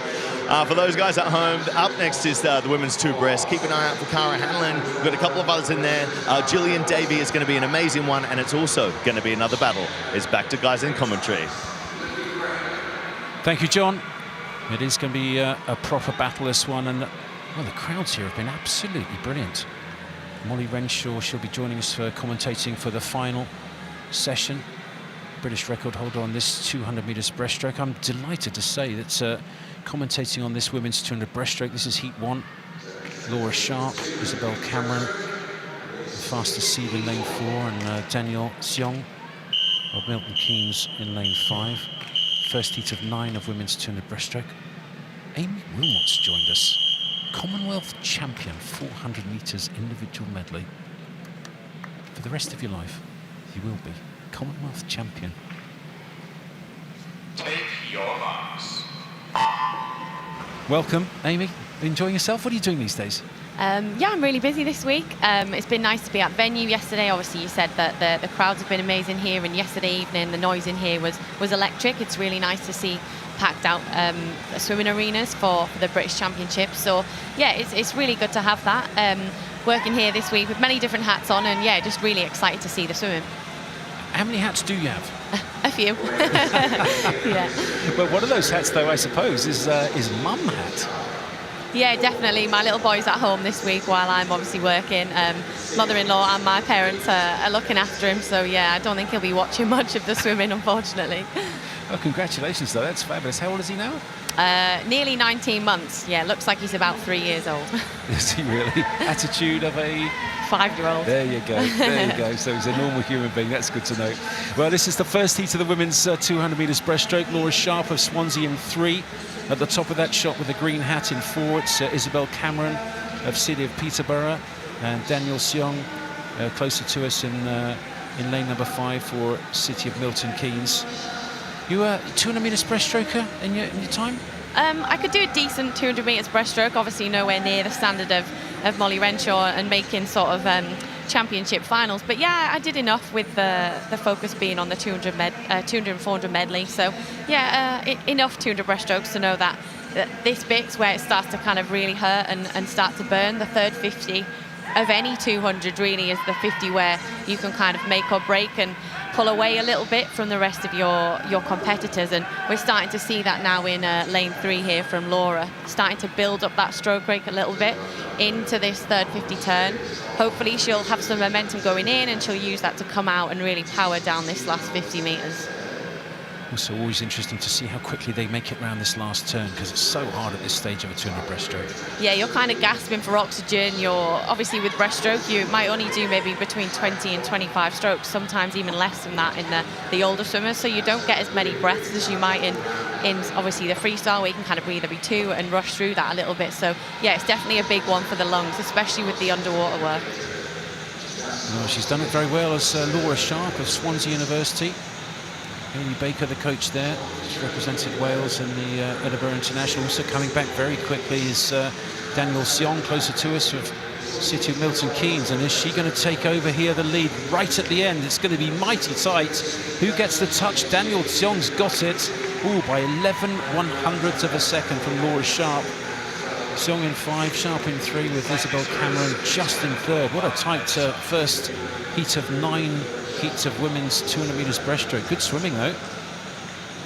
For those guys at home, up next is the women's 2 breast. Keep an eye out for Cara Hanlon. We've got a couple of others in there. Gillian Davey is going to be an amazing one, and it's also going to be another battle. It's back to guys in commentary. Thank you, John. It is going to be a proper battle, this one, and well, the crowds here have been absolutely brilliant. Molly Renshaw, she'll be joining us for commentating for the final session. British record holder on this 200 metres breaststroke. I'm delighted to say that commentating on this women's 200 breaststroke, this is heat 1. Laura Sharp, Isabel Cameron, the fastest seed in lane 4, and Daniel Seong of Milton Keynes in lane 5. First heat of 9 of women's 200 breaststroke. Amy Wilmot's joined us. Commonwealth champion, 400 metres individual medley. For the rest of your life, you will be Commonwealth champion. Take your marks. Welcome, Amy. Enjoying yourself? What are you doing these days? Yeah, I'm really busy this week. It's been nice to be at the venue yesterday. Obviously, you said that the crowds have been amazing here, and yesterday evening the noise in here was electric. It's really nice to see packed out swimming arenas for the British Championships. So yeah, it's really good to have that. Working here this week with many different hats on, and yeah, just really excited to see the swimming. How many hats do you have? A few. Yeah. But one of those hats, though, I suppose, is mum hat. Yeah, definitely. My little boy's at home this week while I'm obviously working. Mother-in-law and my parents are looking after him, so yeah, I don't think he'll be watching much of the swimming, unfortunately. Oh, congratulations, though. That's fabulous. How old is he now? Nearly 19 months. Yeah, looks like he's about 3 years old. Is he really? Attitude of a 5-year-old. There you go. There you go. So he's a normal human being. That's good to know. Well, this is the first heat of the women's 200 metres breaststroke. Laura Sharp of Swansea in 3. At the top of that shot with the green hat in 4, it's Isabel Cameron of City of Peterborough, and Daniel Seong closer to us in lane number 5 for City of Milton Keynes. You were 200 metres breaststroker in your time? I could do a decent 200 metres breaststroke, obviously nowhere near the standard of Molly Renshaw and making sort of championship finals. But yeah, I did enough with the focus being on the 200 and 400 medley. So yeah, enough 200 breaststrokes to know that this bit's where it starts to kind of really hurt and start to burn. The third 50 of any 200 really is the 50 where you can kind of make or break and pull away a little bit from the rest of your competitors, and we're starting to see that now in lane 3 here from Laura, starting to build up that stroke rate a little bit into this third 50 turn. Hopefully she'll have some momentum going in and she'll use that to come out and really power down this last 50 metres. Also always interesting to see how quickly they make it around this last turn, because it's so hard at this stage of a 200 breaststroke. Yeah, you're kind of gasping for oxygen. You're obviously with breaststroke, you might only do maybe between 20 and 25 strokes, sometimes even less than that in the older swimmers, so you don't get as many breaths as you might in obviously the freestyle, where you can kind of breathe every 2 and rush through that a little bit. So yeah, it's definitely a big one for the lungs, especially with the underwater work. Well, she's done it very well as Laura Sharp of Swansea University. Amy Baker, the coach there, she's represented Wales in the Edinburgh International. Also coming back very quickly is Daniel Seong, closer to us, of City of Milton Keynes. And is she going to take over here, the lead right at the end? It's going to be mighty tight. Who gets the touch? Daniel Seong's got it. Ooh, by 11/100ths of a second from Laura Sharp. Seong in 5, Sharp in 3, with Isabel Cameron just in 3rd. What a tight first heat of 9 heats of women's 200 metres breaststroke. Good swimming, though.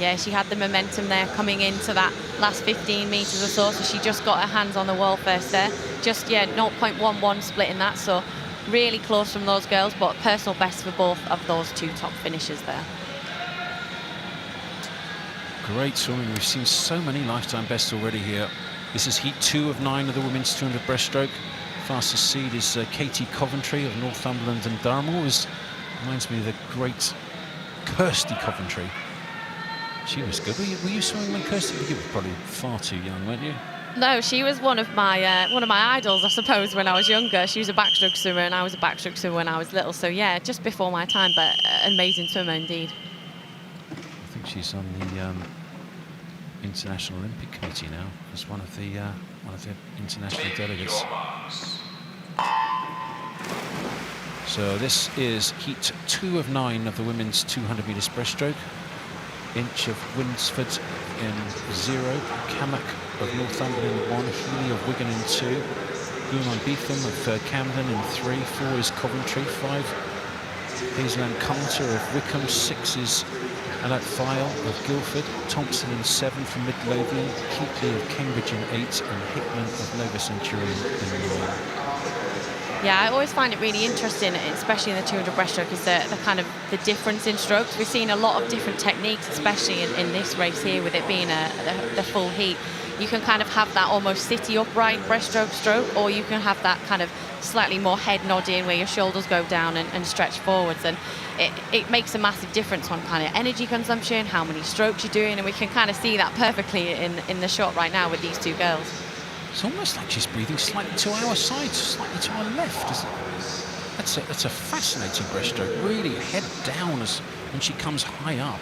Yeah, she had the momentum there coming into that last 15 metres or so, so she just got her hands on the wall first there. Just, yeah, 0.11 split in that, so really close from those girls, but personal best for both of those 2 top finishers there. Great swimming. We've seen so many lifetime bests already here. This is heat 2 of 9 of the women's 200 breaststroke. Fastest seed is Katie Coventry of Northumberland and Durham. Always reminds me of the great Kirsty Coventry. She was good. Were you swimming when Kirsty? You were probably far too young, weren't you? No, she was one of my idols, I suppose, when I was younger. She was a backstroke swimmer, and I was a backstroke swimmer when I was little. So yeah, just before my time, but an amazing swimmer indeed. I think she's on the International Olympic Committee now as one of the international delegates. So this is heat 2 of 9 of the women's 200 metres breaststroke. Inch of Winsford in 0, Kamak of Northumberland in 1, Healy of Wigan in 2, Guman Beetham of Camden in 3, 4 is Coventry, 5 Hazeland Coulter of Wickham, 6 is Alat File of Guildford, Thompson in 7 from Midlothian, Keatley of Cambridge in 8, and Hickman of Nova Centurion in 9. Yeah, I always find it really interesting, especially in the 200 breaststroke, is the kind of the difference in strokes. We've seen a lot of different techniques, especially in this race here, with it being the full heat. You can kind of have that almost city upright breaststroke stroke, or you can have that kind of slightly more head nodding where your shoulders go down and stretch forwards, and it makes a massive difference on kind of energy consumption, how many strokes you're doing, and we can kind of see that perfectly in the shot right now with these two girls. It's almost like she's breathing slightly to our side, slightly to our left. That's a fascinating breaststroke, really head down when she comes high up.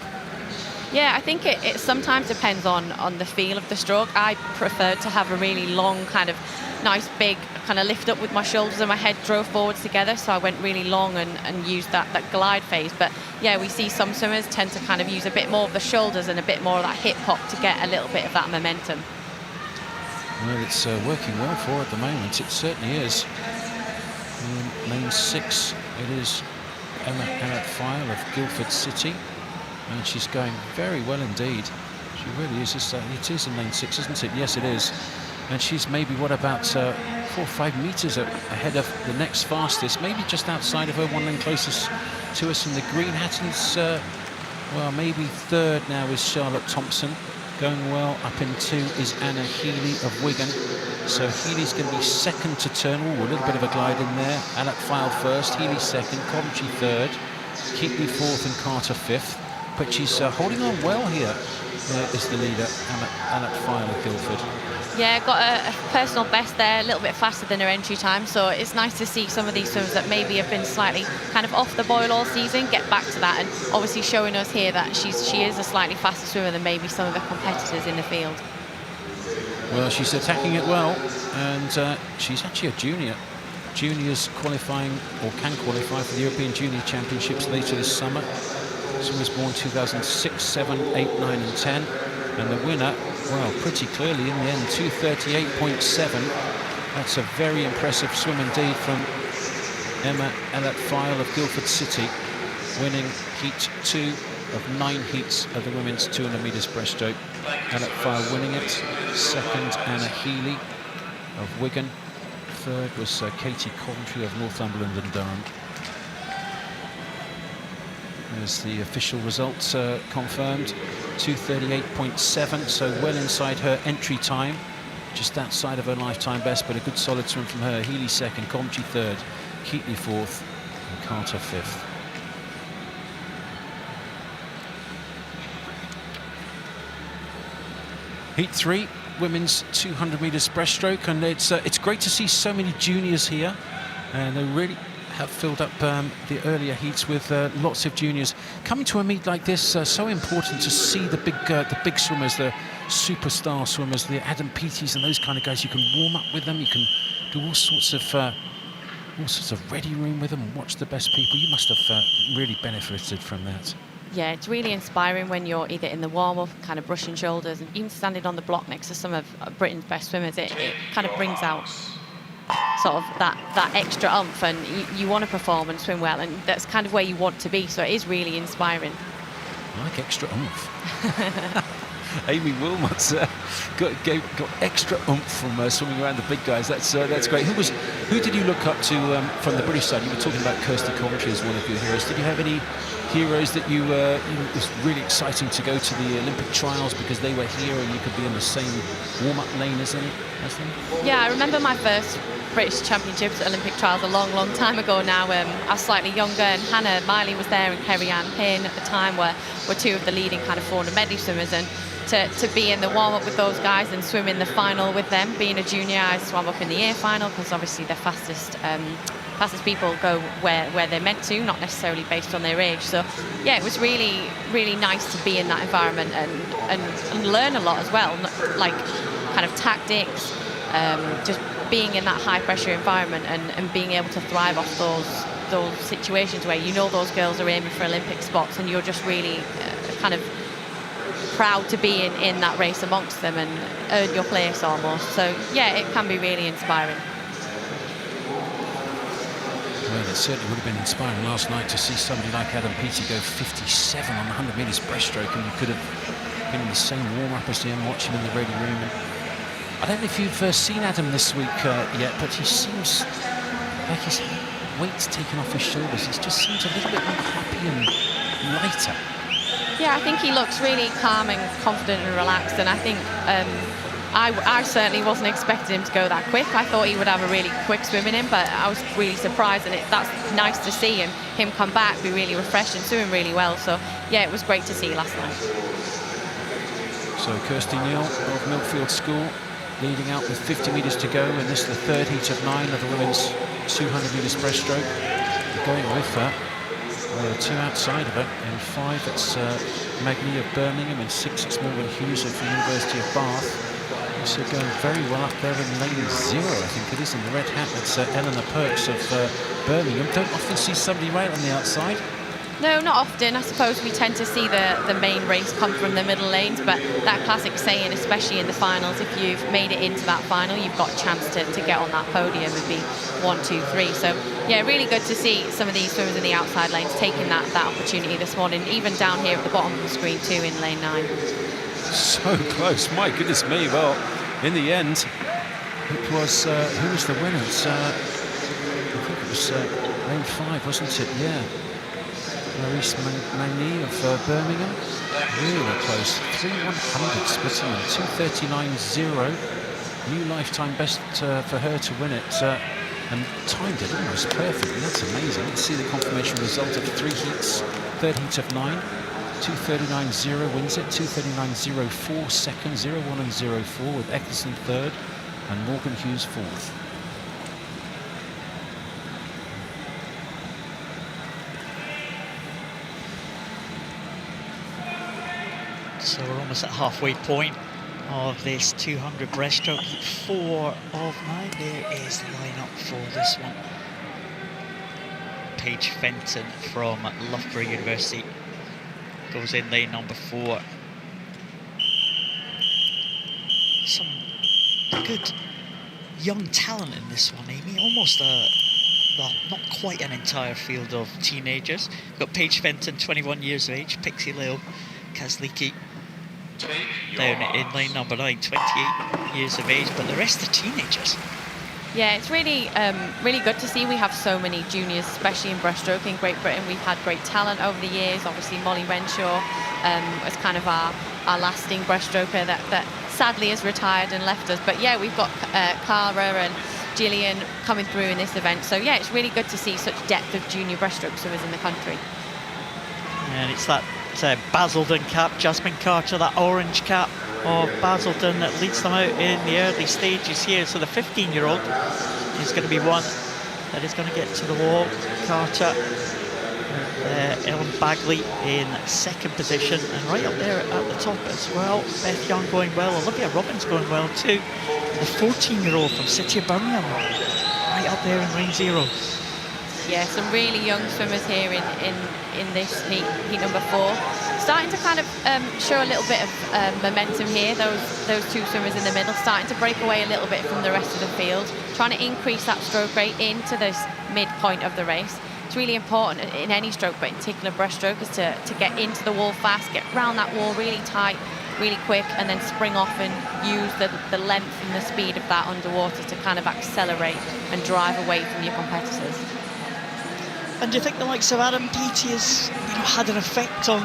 Yeah, I think it sometimes depends on the feel of the stroke. I prefer to have a really long kind of nice big kind of lift up with my shoulders and my head drove forwards together, so I went really long and used that glide phase. But yeah, we see some swimmers tend to kind of use a bit more of the shoulders and a bit more of that hip hop to get a little bit of that momentum. Well, it's working well for her at the moment, it certainly is. In lane 6 it is Emma File of Guildford City, and she's going very well indeed. She really is. It is in lane 6, isn't it? Yes, it is. And she's maybe, what, about 4 or 5 metres ahead of the next fastest, maybe just outside of her, 1 lane closest to us in the green hat. And well, maybe third now is Charlotte Thompson. Going well up in 2 is Anna Healy of Wigan. So Healy's going to be second to turn. Ooh, a little bit of a glide in there. Alat File first, Healy second, Coventry third, Keatley fourth and Carter fifth. But she's holding on well here, is the leader, Alat File of Guildford. Yeah, got a personal best there, a little bit faster than her entry time, so it's nice to see some of these swimmers that maybe have been slightly kind of off the boil all season get back to that, and obviously showing us here that she is a slightly faster swimmer than maybe some of the competitors in the field. Well, she's attacking it well, and she's actually a junior. Juniors qualifying, or can qualify for the European Junior Championships later this summer. She was born 2006, 7, 8, 9 and 10. And the winner, well, pretty clearly in the end, 2:38.7. That's a very impressive swim indeed from Emma Alat File of Guildford City, winning heat 2 of 9 heats of the women's 200 metres breaststroke. Alat File winning it. Second, Anna Healy of Wigan. Third was Katie Coventry of Northumberland and Durham. There's the official results confirmed, 2:38.7, so well inside her entry time, just outside of her lifetime best, but a good solid swim from her. Healy second, Coventry third, Keatley fourth, and Carter fifth. Heat 3, women's 200 metres breaststroke, and it's great to see so many juniors here, and they really have filled up the earlier heats with lots of juniors. Coming to a meet like this, so important to see the big swimmers, the superstar swimmers, the Adam Peaties and those kind of guys. You can warm up with them, you can do all sorts of ready room with them and watch the best people. You must have really benefited from that. Yeah, it's really inspiring when you're either in the warm-up, kind of brushing shoulders, and even standing on the block next to some of Britain's best swimmers. It kind of brings out sort of that extra oomph, and you want to perform and swim well, and that's kind of where you want to be, so it is really inspiring. I like extra oomph. Amy Wilmot's got extra oomph from swimming around the big guys. That's great. Who did you look up to from the British side? You were talking about Kirsty Coventry as one of your heroes. Did you have any heroes that it was really exciting to go to the Olympic trials because they were here and you could be in the same warm-up lane as them? Yeah, I remember my first British Championships Olympic trials a long time ago now. I was slightly younger, and Hannah Miley was there and Kerry-Ann Payne at the time were two of the leading kind of 400 medley swimmers, and to be in the warm-up with those guys and swim in the final with them. Being a junior, I swam up in the year final because obviously the fastest people go where they're meant to, not necessarily based on their age. So yeah, it was really, really nice to be in that environment and learn a lot as well, like kind of tactics, just being in that high pressure environment and being able to thrive off those situations where you know those girls are aiming for Olympic spots and you're just really kind of proud to be in that race amongst them and earn your place almost. So yeah, it can be really inspiring. Well, it certainly would have been inspiring last night to see somebody like Adam Peaty go 57 on the 100 metres breaststroke, and you could have been in the same warm-up as him, watching him in the ready room. And I don't know if you've seen Adam this week yet, but he seems like his weight's taken off his shoulders. He just seems a little bit more happy and lighter. Yeah, I think he looks really calm and confident and relaxed, and I think I certainly wasn't expecting him to go that quick. I thought he would have a really quick swim in him, but I was really surprised, and that's nice to see him come back, be really refreshed and swimming really well. So yeah, it was great to see last night. So Kirsty Neal of Milfield School leading out with 50 metres to go, and this is the third heat of 9 of the women's 200 metres breaststroke. Going with her. Well, 2 outside of her. In 5 it's Magni of Birmingham, and 6 it's Morgan Hughes of the University of Bath. Also going very well up there in lane 0, I think it is, in the red hat. That's Eleanor Perks of Birmingham. Don't often see somebody right on the outside. No, not often. I suppose we tend to see the main race come from the middle lanes, but that classic saying, especially in the finals, if you've made it into that final, you've got a chance to get on that podium and be 1, 2, 3. So yeah, really good to see some of these swimmers in the outside lanes taking that opportunity this morning, even down here at the bottom of the screen too in lane 9. So close, my goodness me. Well, in the end, it was, who was the winner? It's, I think it was lane 5, wasn't it? Yeah. Maurice Magny of Birmingham. Really close. 3/100 splitting them. 2:39.0. New lifetime best for her to win it. And timed it almost perfectly. That's amazing. Let's see the confirmation result of 3 heats. Third heat of 9. 2:39.0 wins it. 2:39.04 second. 0-1 and 0-4 with Eccleston third and Morgan Hughes fourth. So we're almost at halfway point of this 200 breaststroke. 4 of 9. There is the lineup for this one. Paige Fenton from Loughborough University goes in lane number 4. Some good young talent in this one, Amy. Almost well, not quite an entire field of teenagers. We've got Paige Fenton, 21 years of age. Pixie Lil Kazliki down in lane number 9, 28 years of age, but the rest are teenagers. Yeah, it's really really good to see we have so many juniors, especially in breaststroke in Great Britain. We've had great talent over the years. Obviously, Molly Renshaw was kind of our lasting breaststroker that sadly has retired and left us. But yeah, we've got Cara and Gillian coming through in this event. So yeah, it's really good to see such depth of junior breaststroke swimmers in the country. And it's that Basildon cap, Jasmine Carter, that orange cap of Basildon that leads them out in the early stages here. So the 15-year-old is going to be one that is going to get to the wall. Carter, Ellen Bagley in second position, and right up there at the top as well, Beth Young going well, Olivia Robbins going well too. The 14-year-old from City of Birmingham, right up there in lane 0. Yeah, some really young swimmers here in this heat number 4. Starting to kind of show a little bit of momentum here. Those 2 swimmers in the middle starting to break away a little bit from the rest of the field, trying to increase that stroke rate into this midpoint of the race. It's really important in any stroke, but in particular breaststroke, is to get into the wall fast, get around that wall really tight, really quick, and then spring off and use the length and the speed of that underwater to kind of accelerate and drive away from your competitors. And do you think the likes of Adam Peaty has had an effect on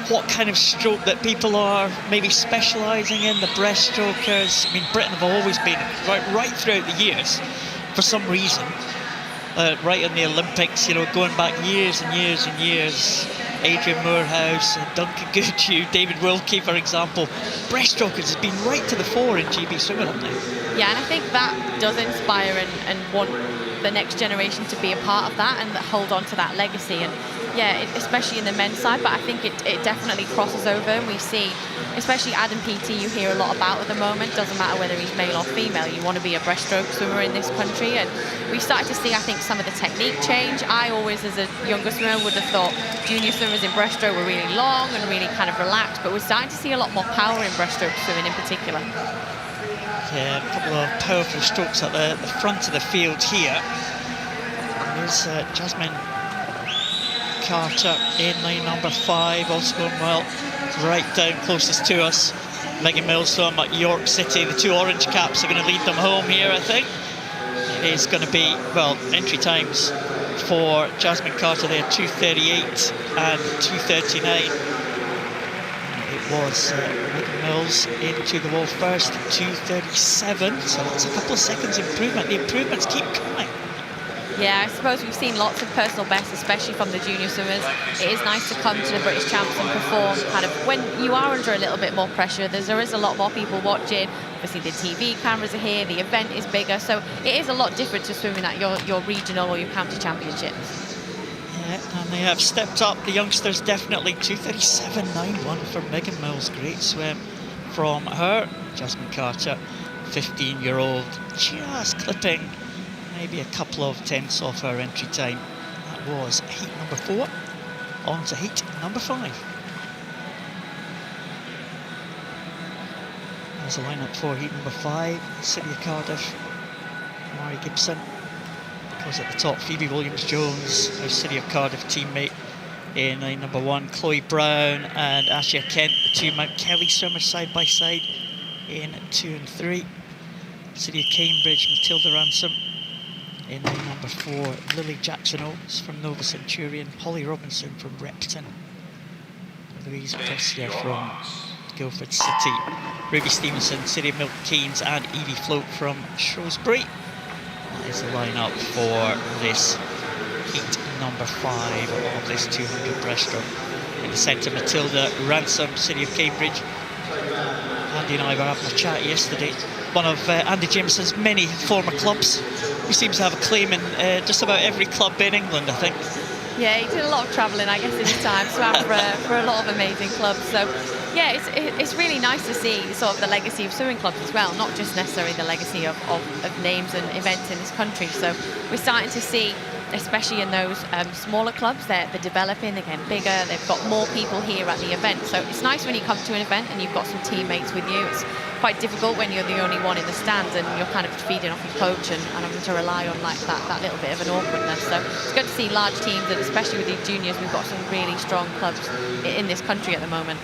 what kind of stroke that people are maybe specialising in, the breaststrokers? I mean, Britain have always been, right throughout the years, for some reason, right in the Olympics, going back years and years and years, Adrian Moorhouse, Duncan Goodhue, David Wilkie, for example, breaststrokers have been right to the fore in GB swimming, haven't they? Yeah, and I think that does inspire and want the next generation to be a part of that and hold on to that legacy. And yeah, especially in the men's side, but I think it definitely crosses over, and we see, especially Adam PT, you hear a lot about at the moment. Doesn't matter whether he's male or female, you want to be a breaststroke swimmer in this country, and we started to see, I think, some of the technique change. I always, as a younger swimmer, would have thought junior swimmers in breaststroke were really long and really kind of relaxed, but we're starting to see a lot more power in breaststroke swimming in particular. Yeah, a couple of powerful strokes at the front of the field here. There's Jasmine Carter in lane number 5, also going well. Right down closest to us, Megan Mills from York City. The 2 orange caps are going to lead them home here, I think. It is going to be, well, entry times for Jasmine Carter there, 2:38 and 2:39. It was Megan Mills into the wall first, 2:37, so that's a couple of seconds improvement. The improvements keep coming. Yeah, I suppose we've seen lots of personal bests, especially from the junior swimmers. It is nice to come to the British Champs and perform kind of when you are under a little bit more pressure. There is a lot more people watching. Obviously, the TV cameras are here, the event is bigger, so it is a lot different to swimming at your regional or your county championships. Yeah, and they have stepped up, the youngsters definitely. 2:37.91 for Megan Mills. Great swim from her. Jasmine Carter, 15-year-old, just clipping maybe a couple of tenths off her entry time. That was heat number 4. On to heat number 5. There's a lineup for heat number 5. City of Cardiff, Mari Gibson was at the top. Phoebe Williams-Jones, her City of Cardiff teammate, in lane number 1. Chloe Brown and Ashia Kent, the 2 Mount Kelly swimmers side by side in 2 and 3. City of Cambridge, Matilda Ransom. In lane number 4, Lily Jackson-Oates from Nova Centurion, Holly Robinson from Repton, Louise Pressier from Guildford City, Ruby Stevenson, City of Milton Keynes, and Evie Float from Shrewsbury. That is the lineup for this heat number 5 of this 200 breaststroke. In the centre, Matilda Ransom, City of Cambridge. Andy and I were having a chat yesterday. One of Andy Jameson's many former clubs. He seems to have a claim in just about every club in England, I think. Yeah, he did a lot of travelling, I guess, in his time, swam for a lot of amazing clubs. So, yeah, it's really nice to see sort of the legacy of swimming clubs as well, not just necessarily the legacy of names and events in this country. So we're starting to see, especially in those smaller clubs, they're developing, they're getting bigger, they've got more people here at the event. So it's nice when you come to an event and you've got some teammates with you. It's quite difficult when you're the only one in the stands and you're kind of feeding off your coach and having to rely on like that little bit of an awkwardness. So it's good to see large teams, and especially with these juniors, we've got some really strong clubs in this country at the moment.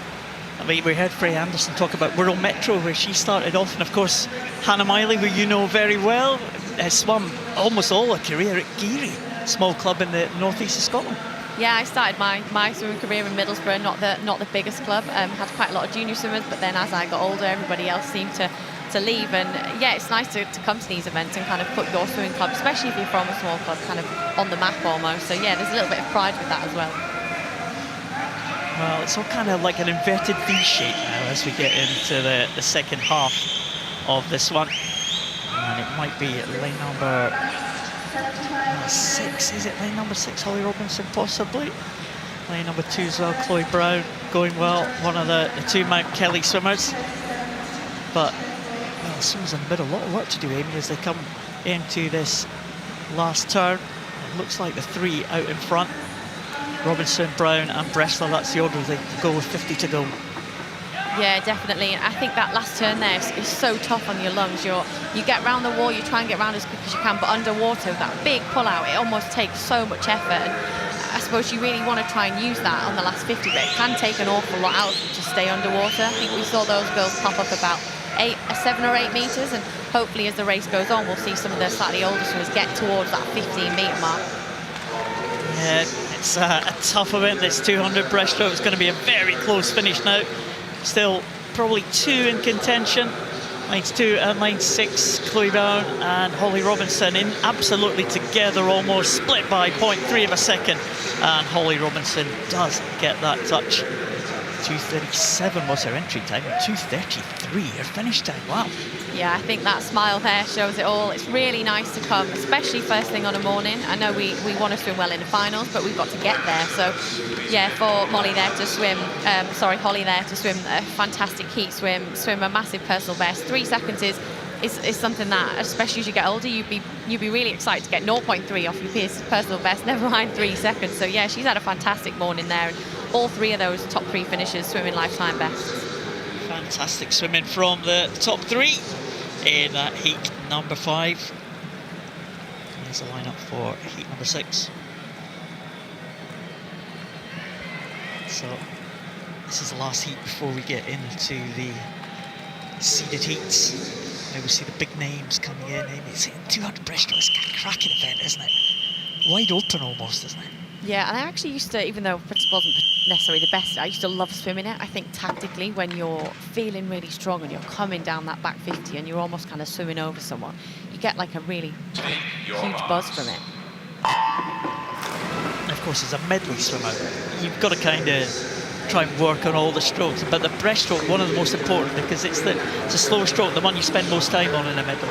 I mean, we heard Freya Anderson talk about Wirral Metro, where she started off, and of course Hannah Miley, who you know very well, has swum almost all her career at Geary, small club in the northeast of Scotland. Yeah, I started my swimming career in Middlesbrough, not the biggest club. Had quite a lot of junior swimmers, but then as I got older, everybody else seemed to leave. And yeah, it's nice to come to these events and kind of put your swimming club, especially if you're from a small club, kind of on the map almost. So yeah, there's a little bit of pride with that as well. Well, it's all kind of like an inverted V shape now as we get into the second half of this one. And it might be lane number 6, is it? Lane number 6, Holly Robinson possibly. Lane number 2 as well, Chloe Brown going well, one of the 2 Mount Kelly swimmers. But well, the swimmers in the middle, a lot of work to do, Amy, as they come into this last turn. It looks like the 3 out in front. Robinson, Brown and Bressler, that's the order they go with 50 to go. Yeah, definitely. I think that last turn there is so tough on your lungs. You get round the wall, you try and get round as quick as you can, but underwater, that big pull out, it almost takes so much effort. And I suppose you really want to try and use that on the last 50, but it can take an awful lot out to stay underwater. I think we saw those girls pop up about 7 or 8 metres, and hopefully as the race goes on, we'll see some of the slightly older swimmers get towards that 15-metre mark. Yeah, it's a tough event, this 200 breaststroke. It's going to be a very close finish now. Still probably 2 in contention. Lanes 2 and lane 6, Chloe Brown and Holly Robinson in absolutely together, almost split by 0.3 of a second. And Holly Robinson does get that touch. 2:37 was her entry time, and 2:33 her finish time. Wow. Yeah, I think that smile there shows it all. It's really nice to come, especially first thing on a morning. I know we want to swim well in the finals, but we've got to get there. So, yeah, for Molly there to swim, Holly there to swim a fantastic heat swim a massive personal best. 3 seconds is something that, especially as you get older, you'd be really excited to get 0.3 off your personal best, never mind 3 seconds. So, yeah, she's had a fantastic morning there. And all 3 of those top 3 finishers swimming lifetime bests. Fantastic swimming from the top 3 in heat number 5. Here's the lineup for heat number 6. So this is the last heat before we get into the seeded heats. Now we see the big names coming in. It's 200 breaststroke. It's a cracking event, isn't it? Wide open almost, isn't it? Yeah, and I actually used to, even though it wasn't necessarily the best, I used to love swimming it. I think tactically, when you're feeling really strong and you're coming down that back 50 and you're almost kind of swimming over someone, you get like a really huge buzz from it. Of course, as a medley swimmer, you've got to kind of try and work on all the strokes. But the breaststroke, one of the most important, because it's a slower stroke, the one you spend most time on in a medley.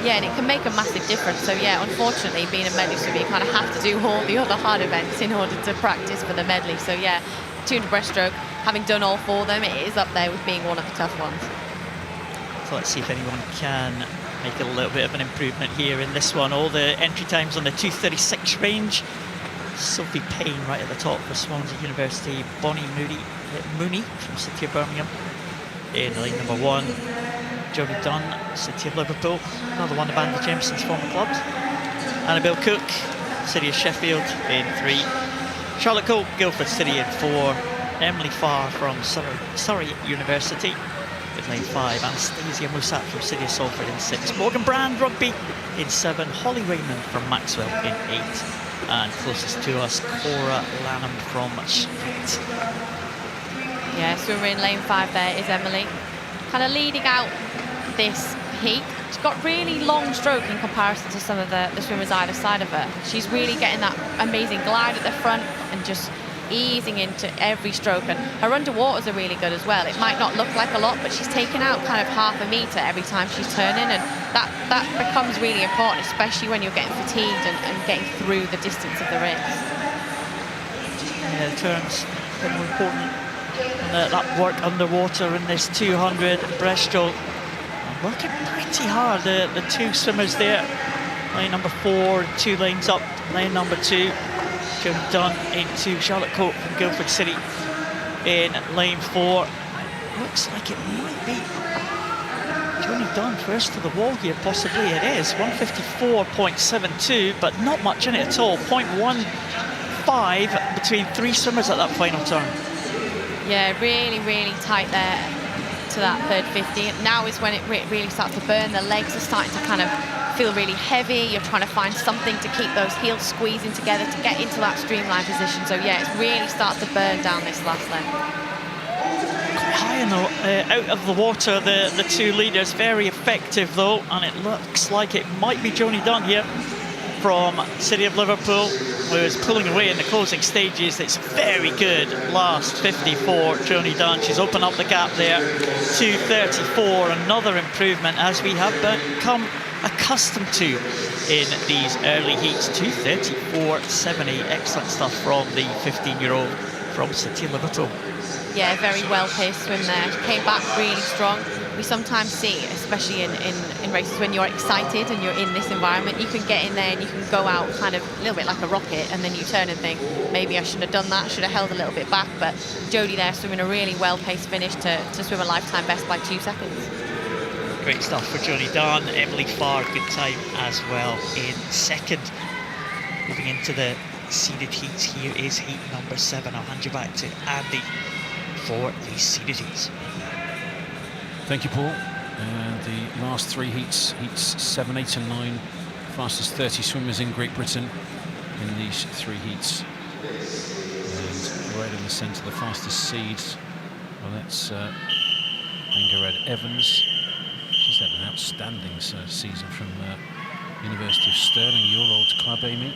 Yeah, and it can make a massive difference. So yeah, unfortunately, being a medley swimmer, you kind of have to do all the other hard events in order to practice for the medley. So yeah, 200 breaststroke, having done all 4 of them, it is up there with being one of the tough ones. So let's see if anyone can make a little bit of an improvement here in this one. All the entry times on the 2:36 range. Sophie Payne right at the top for Swansea University. Bonnie Mooney from City of Birmingham in lane number 1. Jodie Dunn, City of Liverpool, another one of Andy Jameson's former clubs. Annabelle Cook, City of Sheffield in 3. Charlotte Cole, Guildford City in 4. Emily Farr from Surrey University in lane 5. Anastasia Musat from City of Salford in 6. Morgan Brand, Rugby in 7. Holly Raymond from Maxwell in 8. And closest to us, Cora Lanham from Street. Yeah, swimmer in lane 5 there is Emily. Kind of leading out this heat. She's got really long stroke in comparison to some of the swimmers either side of her. She's really getting that amazing glide at the front and just easing into every stroke. And her underwaters are really good as well. It might not look like a lot, but she's taking out kind of half a metre every time she's turning, and that becomes really important, especially when you're getting fatigued and getting through the distance of the race. Yeah, the turns are more important. And that work underwater in this 200 breaststroke. Working pretty hard, the 2 swimmers there. Lane number 4, 2 lanes up. Lane number 2, Joan Dunn into Charlotte Cope from Guildford City in lane 4. Looks like it might be Joni Dunn first to the wall here, possibly it is. 154.72, but not much in it at all. 0.15 between 3 swimmers at that final turn. Yeah, really, really tight there to that third 50. Now is when it really starts to burn. The legs are starting to kind of feel really heavy. You're trying to find something to keep those heels squeezing together to get into that streamline position. So yeah, it really starts to burn down this last leg. Quite high in the, out of the water, the 2 leaders. Very effective though, and it looks like it might be Joni Dunn here from City of Liverpool, who is pulling away in the closing stages. It's very good last 50 for Joni Dunn. She's opened up the gap there. 2:34, another improvement as we have become accustomed to in these early heats. 2:34.70, excellent stuff from the 15-year-old from City of Liverpool. Yeah, very well-paced swim there. She came back really strong. We sometimes see, especially in races, when you're excited and you're in this environment, you can get in there and you can go out kind of a little bit like a rocket, and then you turn and think, maybe I should have done that, should have held a little bit back. But Jodie there swimming a really well-paced finish to swim a lifetime best by 2 seconds. Great stuff for Joni Dunn. Emily Farr, good time as well in second. Moving into the seeded heats, here is heat number 7. I'll hand you back to Andy for the seeded heats. Thank you, Paul. And the last 3 heats, heats 7, 8 and 9, fastest 30 swimmers in Great Britain in these 3 heats. And right in the centre, the fastest seeds, well, that's Ingered Evans. She's had an outstanding season from University of Stirling, your old club, Amy.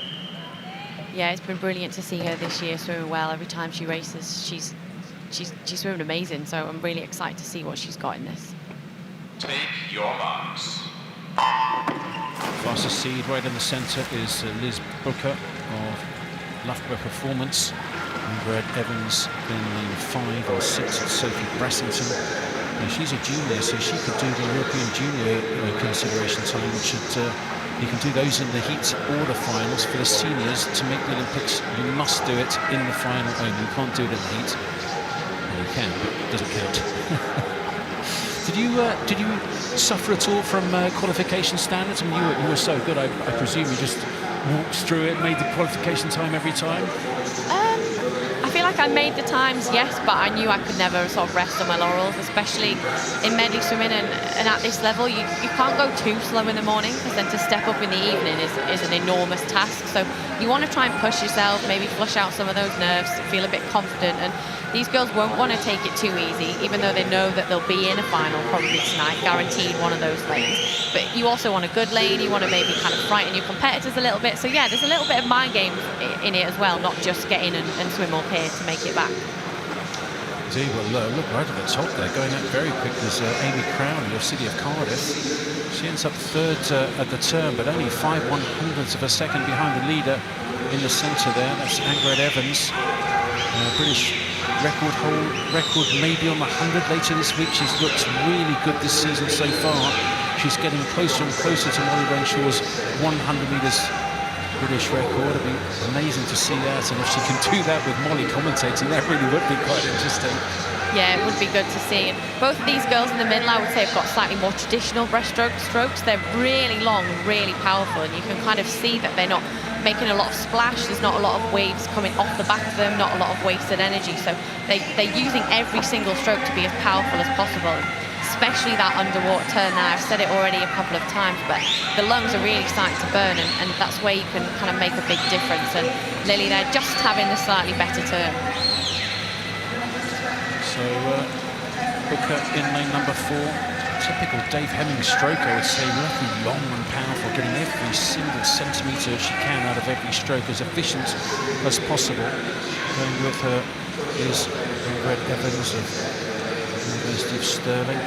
Yeah, it's been brilliant to see her this year swimming well. Every time she races, she's swimming amazing. So I'm really excited to see what she's got in this. Take your marks. Fastest seed right in the centre is Liz Booker of Loughborough Performance. Ingrid Evans in lane 5 or 6 at Sophie Bressington. Now, she's a junior, so she could do the European Junior consideration time, which you can do those in the heats or the finals. For the seniors, to make the Olympics, you must do it in the final only. You can't do it in the heat. Well, you can, but it doesn't count. Did you suffer at all from qualification standards? I mean, you were so good. I presume you just walked through it, made the qualification time every time. I feel like I made the times, yes, but I knew I could never sort of rest on my laurels, especially in medley swimming and at this level. You can't go too slow in the morning, because then to step up in the evening is an enormous task. So you want to try and push yourself, maybe flush out some of those nerves, feel a bit confident. And these girls won't want to take it too easy, even though they know that they'll be in a final probably tonight, guaranteed one of those lanes. But you also want a good lane, you want to maybe kind of frighten your competitors a little bit. So yeah, there's a little bit of mind game in it as well, not just get in and swim up here to make it back. Indeed, well, look right at the top there, going out very quick. There's Amy Crowley of City of Cardiff. She ends up third at the turn, but only 5/100ths of a second behind the leader in the centre there. That's Ingrid Evans, British record maybe on the 100 later this week. She's looked really good this season so far. She's getting closer and closer to Molly Renshaw's 100 metres British record. It'd be amazing to see that, and if she can do that with Molly commentating, that really would be quite interesting. Yeah, it would be good to see. And both of these girls in the middle, I would say, have got slightly more traditional breaststroke strokes. They're really long, really powerful, and you can kind of see that they're not making a lot of splash. There's not a lot of waves coming off the back of them, not a lot of wasted energy. So they're using every single stroke to be as powerful as possible, especially that underwater turn there. I've said it already a couple of times, but the lungs are really starting to burn, and that's where you can kind of make a big difference. And Lily, they're just having the slightly better turn. So Booker in lane number 4. Typical Dave Hemming stroke, I would say. Really long and powerful, getting every single centimetre she can out of every stroke, as efficient as possible. Going with her is Ingrid Evans of University of Stirling.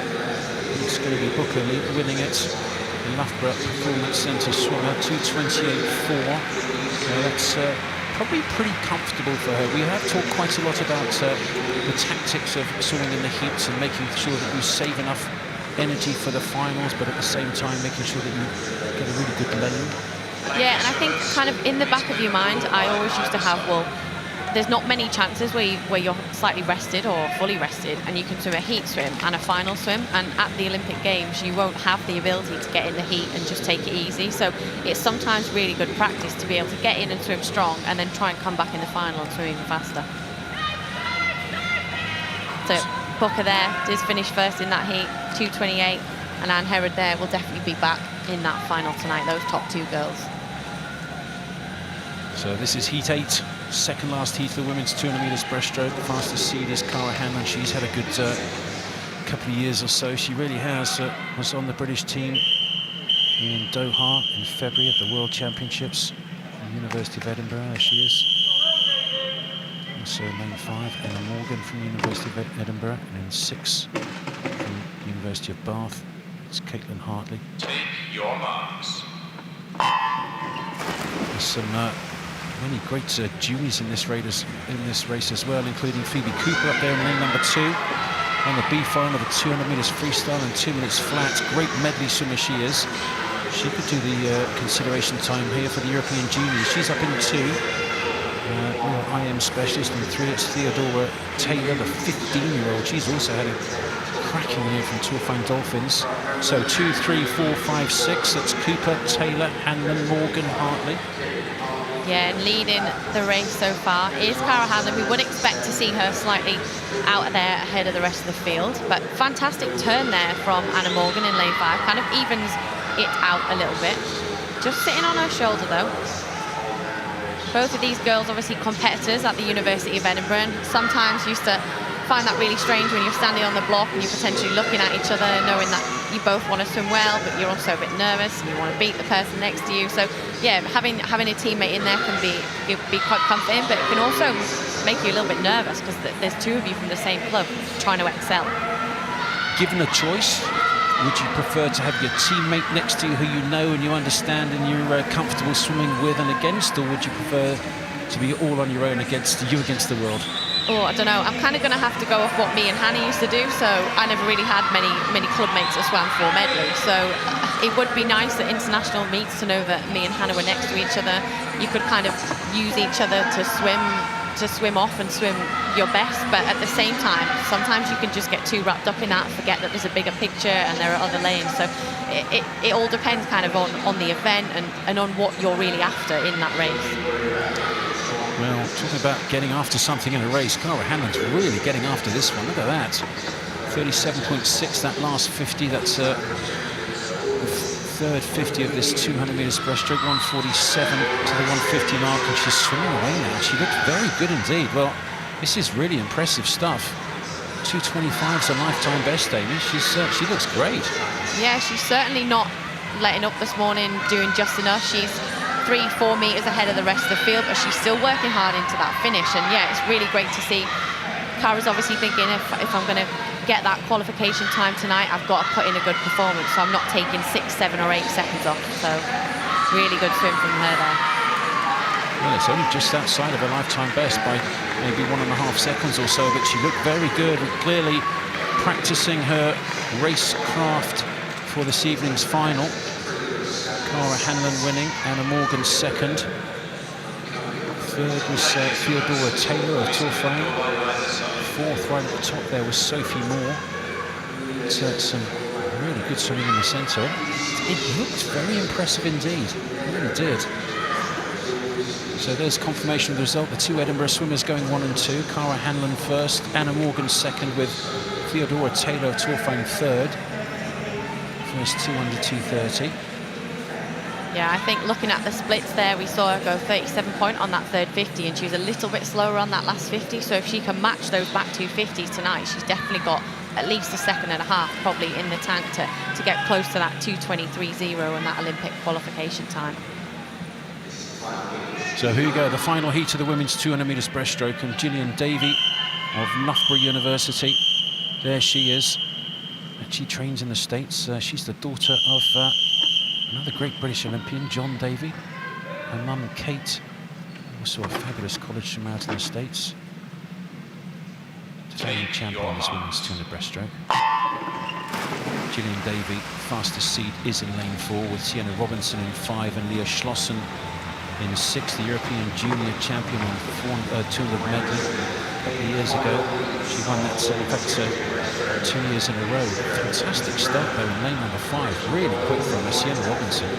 It's going to be Booker winning it. Loughborough Performance Centre swimmer, 2:28.4. That's probably pretty comfortable for her. We have talked quite a lot about the tactics of swimming in the heats and making sure that you save enough energy for the finals, but at the same time making sure that you get a really good lane. Yeah, and I think kind of in the back of your mind, I always used to have, well, there's not many chances where you're slightly rested or fully rested and you can swim a heat swim and a final swim, and at the Olympic Games you won't have the ability to get in the heat and just take it easy. So it's sometimes really good practice to be able to get in and swim strong and then try and come back in the final and swim even faster. So Booker there did finish first in that heat, 2:28, and Anne Herod there will definitely be back in that final tonight, those top two girls. So this is heat 8, second last heat of the women's 200 metres breaststroke. Fastest seed is Cara Hanlon. She's had a good couple of years or so. She really has. Was on the British team in Doha in February at the World Championships at the University of Edinburgh. There she is. Also lane 5, Emma Morgan from the University of Edinburgh, and lane 6 from the University of Bath. It's Caitlin Hartley. Take your marks. There's some many great juniors in this race as well, including Phoebe Cooper up there in lane number 2 on the B final of the 200 metres freestyle and 2 minutes flat. Great medley swimmer she is. She could do the consideration time here for the European Juniors. She's up in 2. IM specialist in 3. It's Theodora Taylor, the 15-year-old. She's also had a cracking year from Tourfine Dolphins. So 2, 3, 4, 5, 6. That's Cooper, Taylor, Hanlon, Morgan, Hartley. Yeah, and leading the race so far is Cara Hanlon. We would expect to see her slightly out there ahead of the rest of the field, but fantastic turn there from Anna Morgan in lane 5. Kind of evens it out a little bit. Just sitting on her shoulder though. Both of these girls obviously competitors at the University of Edinburgh, and sometimes used to find that really strange when you're standing on the block and you're potentially looking at each other, knowing that you both want to swim well, but you're also a bit nervous and you want to beat the person next to you. So yeah, having a teammate in there can be quite comforting, but it can also make you a little bit nervous because there's 2 of you from the same club trying to excel. Given a choice, Would you prefer to have your teammate next to you who you know and you understand and you're comfortable swimming with and against, or would you prefer to be all on your own against the world? Oh, I don't know. I'm kind of going to have to go off what me and Hannah used to do. So I never really had many club mates that swam for medley. So it would be nice at international meets to know that me and Hannah were next to each other. You could kind of use each other to swim off and swim your best. But at the same time, sometimes you can just get too wrapped up in that, forget that there's a bigger picture and there are other lanes. So it all depends kind of on the event and on what you're really after in that race. Well, talking about getting after something in a race, Cara Hanlon's really getting after this one. Look at that. 37.6, that last 50. That's the third 50 of this 200 metres breaststroke. 147 to the 150 mark, and she's swimming away now. She looks very good indeed. Well, this is really impressive stuff. 225's a lifetime best, Amy. She looks great. Yeah, she's certainly not letting up this morning, doing just enough. She's 3-4 meters ahead of the rest of the field, but she's still working hard into that finish. And yeah, it's really great to see. Cara's obviously thinking, if I'm going to get that qualification time tonight, I've got to put in a good performance, so I'm not taking 6, 7 or 8 seconds off. So really good swim from her there. Well, it's only just outside of her lifetime best by maybe 1.5 seconds or so, but she looked very good, clearly practicing her racecraft for this evening's final. Cara Hanlon winning, Anna Morgan second. Third was Theodora Taylor of Tourfame. Fourth, right at the top there, was Sophie Moore. Some really good swimming in the centre. It looked very impressive indeed, it really did. So there's confirmation of the result. The two Edinburgh swimmers going 1 and 2. Cara Hanlon first, Anna Morgan second, with Theodora Taylor of Tourfame third. First two under 2:30. Yeah, I think looking at the splits there, we saw her go 37 point on that third 50, and she was a little bit slower on that last 50. So if she can match those back 250s tonight, she's definitely got at least a second and a half probably in the tank to get close to that 2:23.0 and that Olympic qualification time. So here we go, the final heat of the women's 200 metres breaststroke, and Gillian Davey of Loughborough University. There she is. And she trains in the States. She's the daughter of another great British Olympian, John Davey. Her mum, Kate, also a fabulous college swimmer out in the States. Defending champion on this women's 200 breaststroke. Gillian Davey, fastest seed, is in lane 4 with Sienna Robinson in 5 and Leah Schlossen in 6. The European junior champion on 200 medley a couple of years ago. She won that, in fact, 2 years in a row. Fantastic start though in lane number 5. Really quick from Sienna Robinson.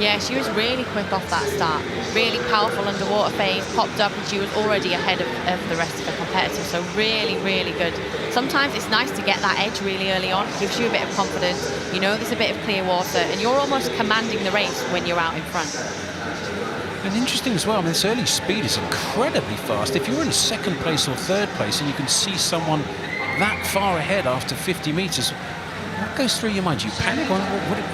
Yeah, she was really quick off that start. Really powerful underwater phase, popped up, and she was already ahead of the rest of the competitors. So really, really good. Sometimes it's nice to get that edge really early on. Gives you a bit of confidence. You know there's a bit of clear water, and you're almost commanding the race when you're out in front. And interesting as well, I mean, this early speed is incredibly fast. If you're in second place or third place and you can see someone that far ahead after 50 metres, what goes through your mind? Do you panic?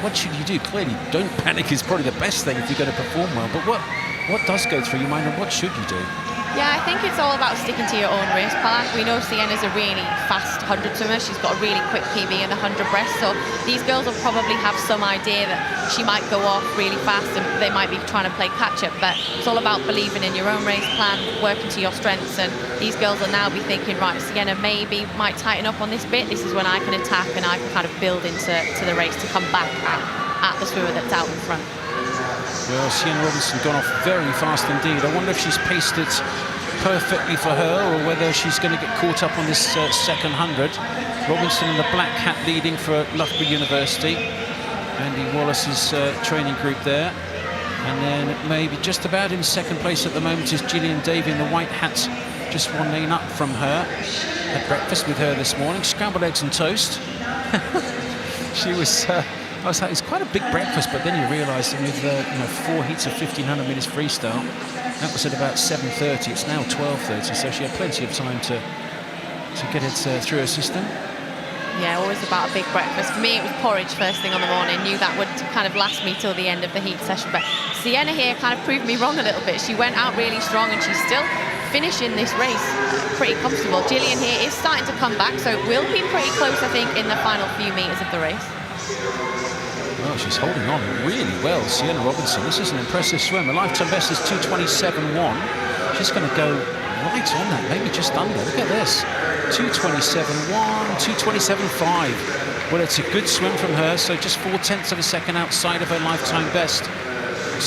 What should you do? Clearly, don't panic is probably the best thing if you're going to perform well. But what does go through your mind, and what should you do? Yeah, I think it's all about sticking to your own race plan. We know Sienna's a really fast 100 swimmer. She's got a really quick PB in the 100 breast. So these girls will probably have some idea that she might go off really fast and they might be trying to play catch-up. But it's all about believing in your own race plan, working to your strengths. And these girls will now be thinking, right, Sienna maybe might tighten up on this bit. This is when I can attack and I can kind of build into the race to come back at the swimmer that's out in front. Well, Sienna Robinson gone off very fast indeed. I wonder if she's paced it perfectly for her or whether she's going to get caught up on this second 100. Robinson in the black hat leading for Loughborough University. Andy Wallace's training group there. And then maybe just about in second place at the moment is Gillian Davey in the white hat, just one lane up from her. Had breakfast with her this morning, scrambled eggs and toast. She was... I was like, it's quite a big breakfast, but then you realise that with 4 heats of 1,500 metres freestyle, that was at about 7:30. It's now 12:30, so she had plenty of time to get it through her system. Yeah, always about a big breakfast. For me, it was porridge first thing on the morning. Knew that would kind of last me till the end of the heat session. But Sienna here kind of proved me wrong a little bit. She went out really strong, and she's still finishing this race pretty comfortable. Gillian here is starting to come back, so it will be pretty close, I think, in the final few metres of the race. Well, she's holding on really well, Sienna Robinson. This is an impressive swim. Her lifetime best is 2:27.1. She's going to go right on that, maybe just under. Look at this. 2:27.1, 2:27.5. Well, it's a good swim from her, so just 0.4 of a second outside of her lifetime best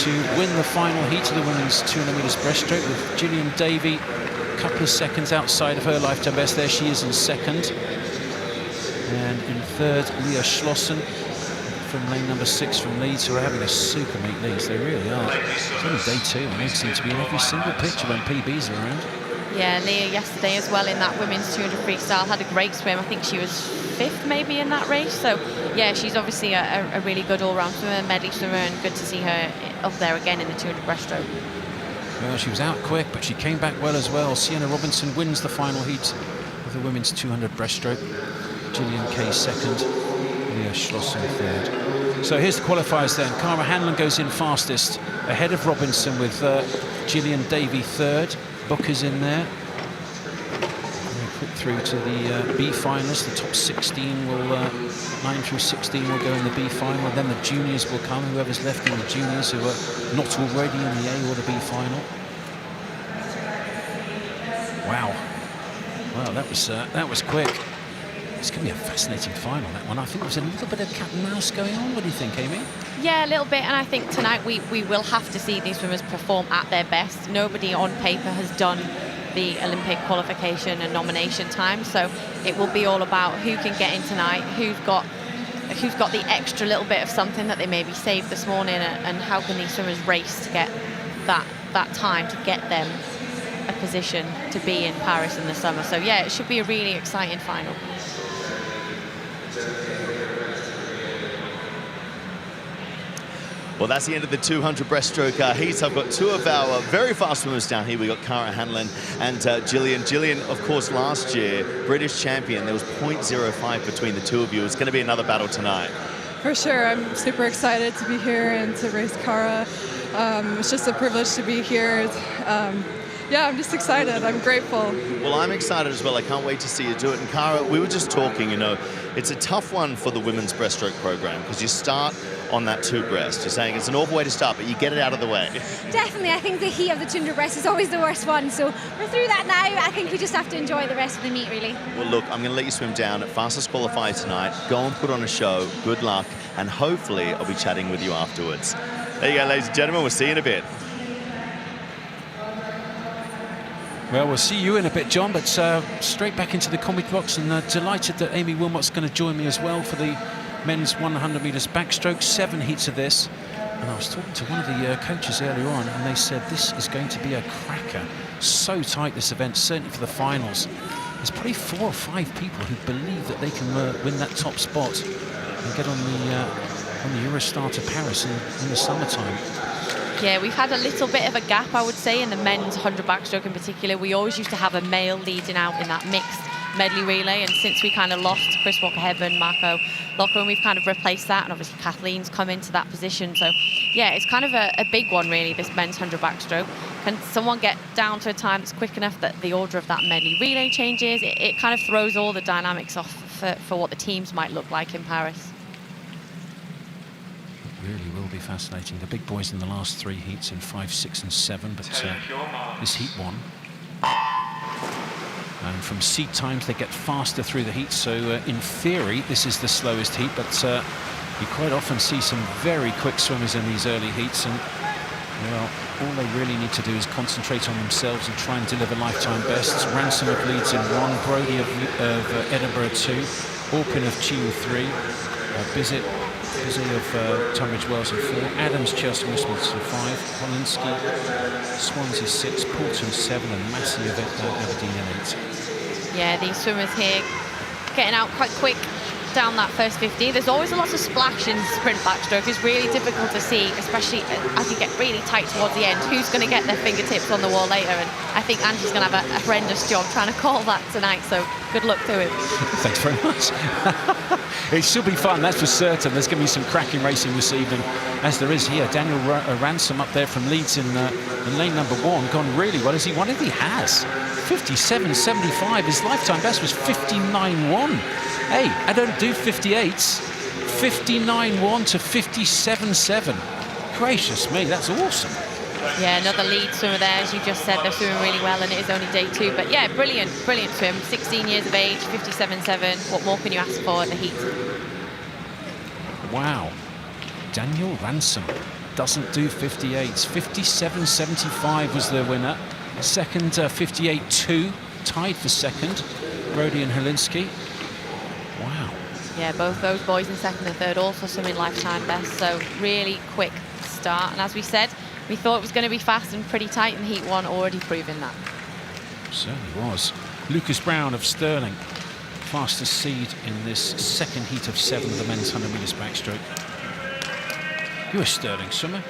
to win the final heat of the women's 200 metres breaststroke, with Gillian Davey a couple of seconds outside of her lifetime best. There she is in second. And in third, Leah Schlossen from lane number 6 from Leeds, who are having a super meet. Leeds, they really are. It's only day 2, and they seem to be in every single picture when PBs are around. Yeah, Leah yesterday as well in that women's 200 freestyle had a great swim. I think she was 5th maybe in that race. So yeah, she's obviously a really good all-round swimmer, medley swimmer, and good to see her up there again in the 200 breaststroke. Well, she was out quick, but she came back well as well. Sienna Robinson wins the final heat of the women's 200 breaststroke. Gillian Kay second, Leah Schlossen third. So here's the qualifiers then. Cara Hanlon goes in fastest, ahead of Robinson, with Gillian Davey third. Booker's in there. Quick through to the B finals. The top 16 will, 9 through 16 will go in the B final. Then the juniors will come, whoever's left in the juniors who are not already in the A or the B final. Wow. Wow, that was quick. It's going to be a fascinating final, that one. I think there's a little bit of cat and mouse going on. What do you think, Amy? Yeah, a little bit, and I think tonight we will have to see these swimmers perform at their best. Nobody on paper has done the Olympic qualification and nomination time, so it will be all about who can get in tonight, who's got the extra little bit of something that they maybe saved this morning, and how can these swimmers race to get that time to get them a position to be in Paris in the summer. So yeah, it should be a really exciting final. Well, that's the end of the 200 breaststroke heats. I've got 2 of our very fast swimmers down here. We've got Cara Hanlon and Gillian. Gillian, of course, last year, British champion. There was 0.05 between the two of you. It's going to be another battle tonight. For sure. I'm super excited to be here and to race Cara. It's just a privilege to be here. Yeah, I'm just excited. I'm grateful. Well, I'm excited as well. I can't wait to see you do it. And Cara, we were just talking, you know, it's a tough one for the women's breaststroke program because you start on that 2 breast. You're saying it's an awful way to start, but you get it out of the way. Definitely. I think the heat of the 200 breast is always the worst one. So we're through that now. I think we just have to enjoy the rest of the meet, really. Well, look, I'm going to let you swim down at fastest qualifier tonight. Go and put on a show. Good luck. And hopefully I'll be chatting with you afterwards. There you go, ladies and gentlemen. We'll see you in a bit. Well, we'll see you in a bit, John, but straight back into the comedy box, and delighted that Amy Wilmot's going to join me as well for the men's 100 metres backstroke. 7 heats of this. And I was talking to one of the coaches earlier on, and they said this is going to be a cracker. So tight, this event, certainly for the finals. There's probably 4 or 5 people who believe that they can win that top spot and get on the Eurostar to Paris in the summertime. Yeah, we've had a little bit of a gap, I would say, in the men's 100 backstroke in particular. We always used to have a male leading out in that mixed medley relay, and since we kind of lost Chris Walker-Hebburn, Marco Loughran, we've kind of replaced that, and obviously Kathleen's come into that position. So yeah, it's kind of a big one really, this men's 100 backstroke. Can someone get down to a time that's quick enough that the order of that medley relay changes? It kind of throws all the dynamics off for what the teams might look like in Paris. Really will be fascinating. The big boys in the last 3 heats in 5, 6 and 7, but this heat 1. And from seed times they get faster through the heat, so in theory this is the slowest heat, but you quite often see some very quick swimmers in these early heats, and well, all they really need to do is concentrate on themselves and try and deliver lifetime bests. Ransom of Leeds in 1, Brody of Edinburgh 2, Orpin of Chiu 3, Bizet of Tunbridge Wells in 4, Adams, Chelsea, Westminster 5, Polinsky, Swansea 6, Poulton 7, and Massey of Aberdeen in 8. Yeah, these swimmers here getting out quite quick down that first 50. There's always a lot of splash in sprint backstroke. It's really difficult to see, especially as you get really tight towards the end, who's going to get their fingertips on the wall later. And I think Andy's going to have a horrendous job trying to call that tonight, so good luck to him. Thanks very much. It should be fun, that's for certain. There's going to be some cracking racing this evening, as there is here. Daniel Ransom up there from Leeds in lane number 1, gone really well. Has he won it? He has. 57.75. His lifetime best was 59.1. Hey, I don't do 58s. 59.1 to 57.7. Gracious me, that's awesome. Yeah, another lead swimmer there, as you just said. They're swimming really well, and it is only day 2. But yeah, brilliant swim. 16 years of age, 57.7. What more can you ask for at the heat? Wow. Daniel Ransom doesn't do 58s. 57.75 was the winner. Second, 58.2, tied for second. Brody and Helinski. Wow. Yeah, both those boys in second and third also swimming lifetime best. So really quick start. And as we said, we thought it was going to be fast and pretty tight in Heat 1, already proving that. Certainly was. Lucas Brown of Stirling, fastest seed in this second heat of 7 of the men's 100 metres backstroke. You're a Stirling swimmer.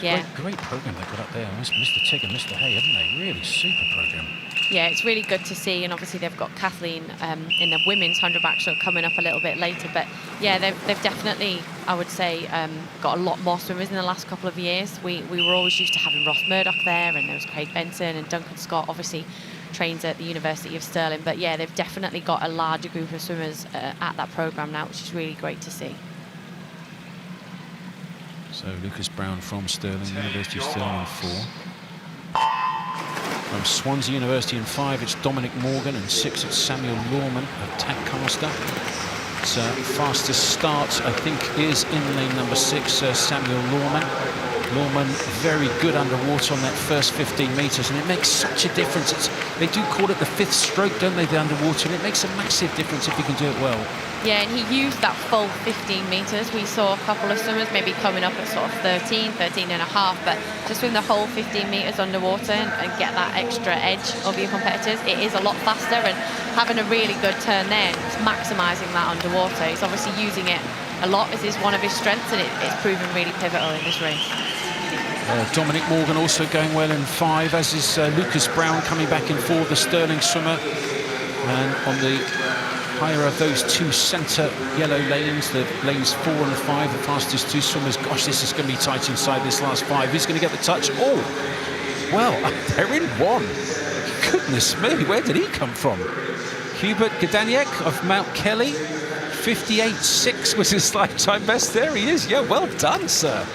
Yeah. Great programme they've got up there. Mr. Tigg and Mr. Hay, haven't they? Really super programme. Yeah, it's really good to see, and obviously they've got Kathleen in the women's 100 backstroke coming up a little bit later. But yeah, they've definitely, I would say, got a lot more swimmers in the last couple of years. We were always used to having Ross Murdoch there, and there was Craig Benson and Duncan Scott, obviously trains at the University of Stirling. But yeah, they've definitely got a larger group of swimmers at that programme now, which is really great to see. So Lucas Brown from Stirling, University of Stirling in 4. From Swansea University in 5, it's Dominic Morgan, and 6, it's Samuel Lawman of Tadcaster. It's fastest start, I think, is in lane number 6, Samuel Lawman. Lawman very good underwater on that first 15 metres, and it makes such a difference. They do call it the 5th stroke, don't they, the underwater, and it makes a massive difference if you can do it well. Yeah, and he used that full 15 metres. We saw a couple of swimmers maybe coming up at sort of 13 and a half, but to swim the whole 15 metres underwater and get that extra edge over your competitors, it is a lot faster, and having a really good turn there, it's maximising that underwater. He's obviously using it a lot as is one of his strengths, and it's proven really pivotal in this race. Dominic Morgan also going well in 5, as is Lucas Brown coming back in 4, the Stirling swimmer. And on the higher of those 2 centre yellow lanes, the lanes 4 and 5, the fastest 2 swimmers. Gosh, this is going to be tight inside this last 5. Who's going to get the touch? Oh, well, they're in 1. Goodness me, where did he come from? Hubert Gadaniek of Mount Kelly. 58.6 was his lifetime best. There he is. Yeah, well done, sir.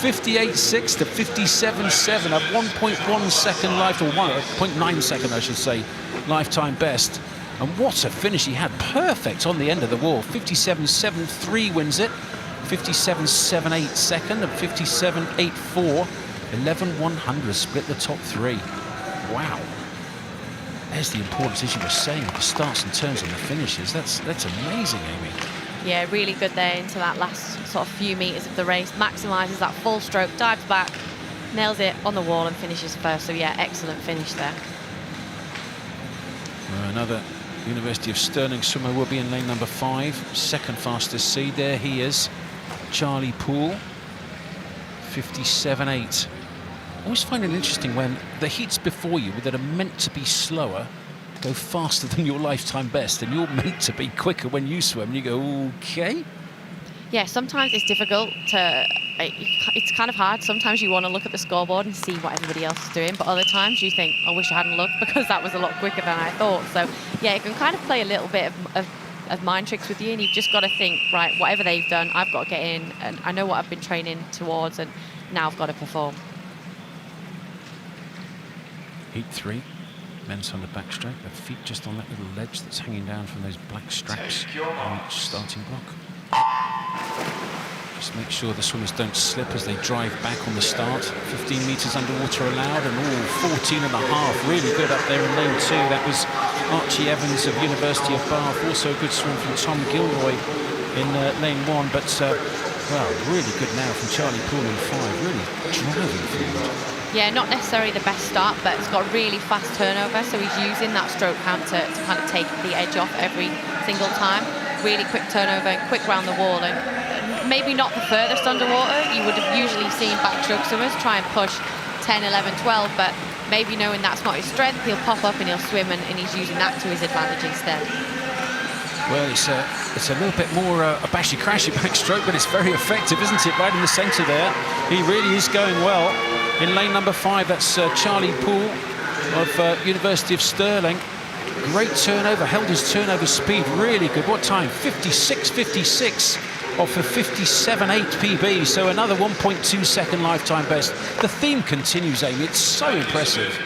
58.6 to 57.7, a 1.1 second life, or 1.9 second, I should say, lifetime best. And what a finish he had. Perfect on the end of the wall. 57.73 wins it. 57.78 second, and 57.84. 11.100 split the top 3. Wow. There's the importance, as you were saying, of the starts and turns and the finishes. That's amazing, Amy. Yeah, really good there into that last sort of few metres of the race. Maximises that full stroke, dives back, nails it on the wall and finishes first. So yeah, excellent finish there. Another University of Stirling swimmer will be in lane number 5. Second fastest seed, there he is. Charlie Poole, 57.8. I always find it interesting when the heats before you that are meant to be slower go faster than your lifetime best, and you're meant to be quicker when you swim, and you go, okay. Yeah, sometimes it's difficult to, it's kind of hard. Sometimes you want to look at the scoreboard and see what everybody else is doing, but other times you think, I wish I hadn't looked because that was a lot quicker than I thought. So yeah, it can kind of play a little bit of mind tricks with you, and you've just got to think, right, whatever they've done, I've got to get in, and I know what I've been training towards, and now I've got to perform. Heat 3, men's on the backstroke, their feet just on that little ledge that's hanging down from those black straps on each starting block. Just make sure the swimmers don't slip as they drive back on the start. 15 metres underwater allowed, and 14 and a half, really good up there in lane 2. That was Archie Evans of University of Bath, also a good swim from Tom Gilroy in lane 1, but well, really good now from Charlie Poole in 5, really driving forward. Yeah, not necessarily the best start, but it's got really fast turnover, so he's using that stroke count to kind of take the edge off every single time. Really quick turnover, quick round the wall, and maybe not the furthest underwater. You would have usually seen backstroke swimmers try and push 10, 11, 12, but maybe knowing that's not his strength, he'll pop up and he'll swim, and he's using that to his advantage instead. Well, it's a little bit more a bashy-crashy backstroke, but it's very effective, isn't it? Right in the centre there. He really is going well. In lane number 5, that's Charlie Poole of University of Stirling. Great turnover, held his turnover speed really good. What time? 56.56 off of 57.8 PB, so another 1.2 second lifetime best. The theme continues, Amy. It's so impressive.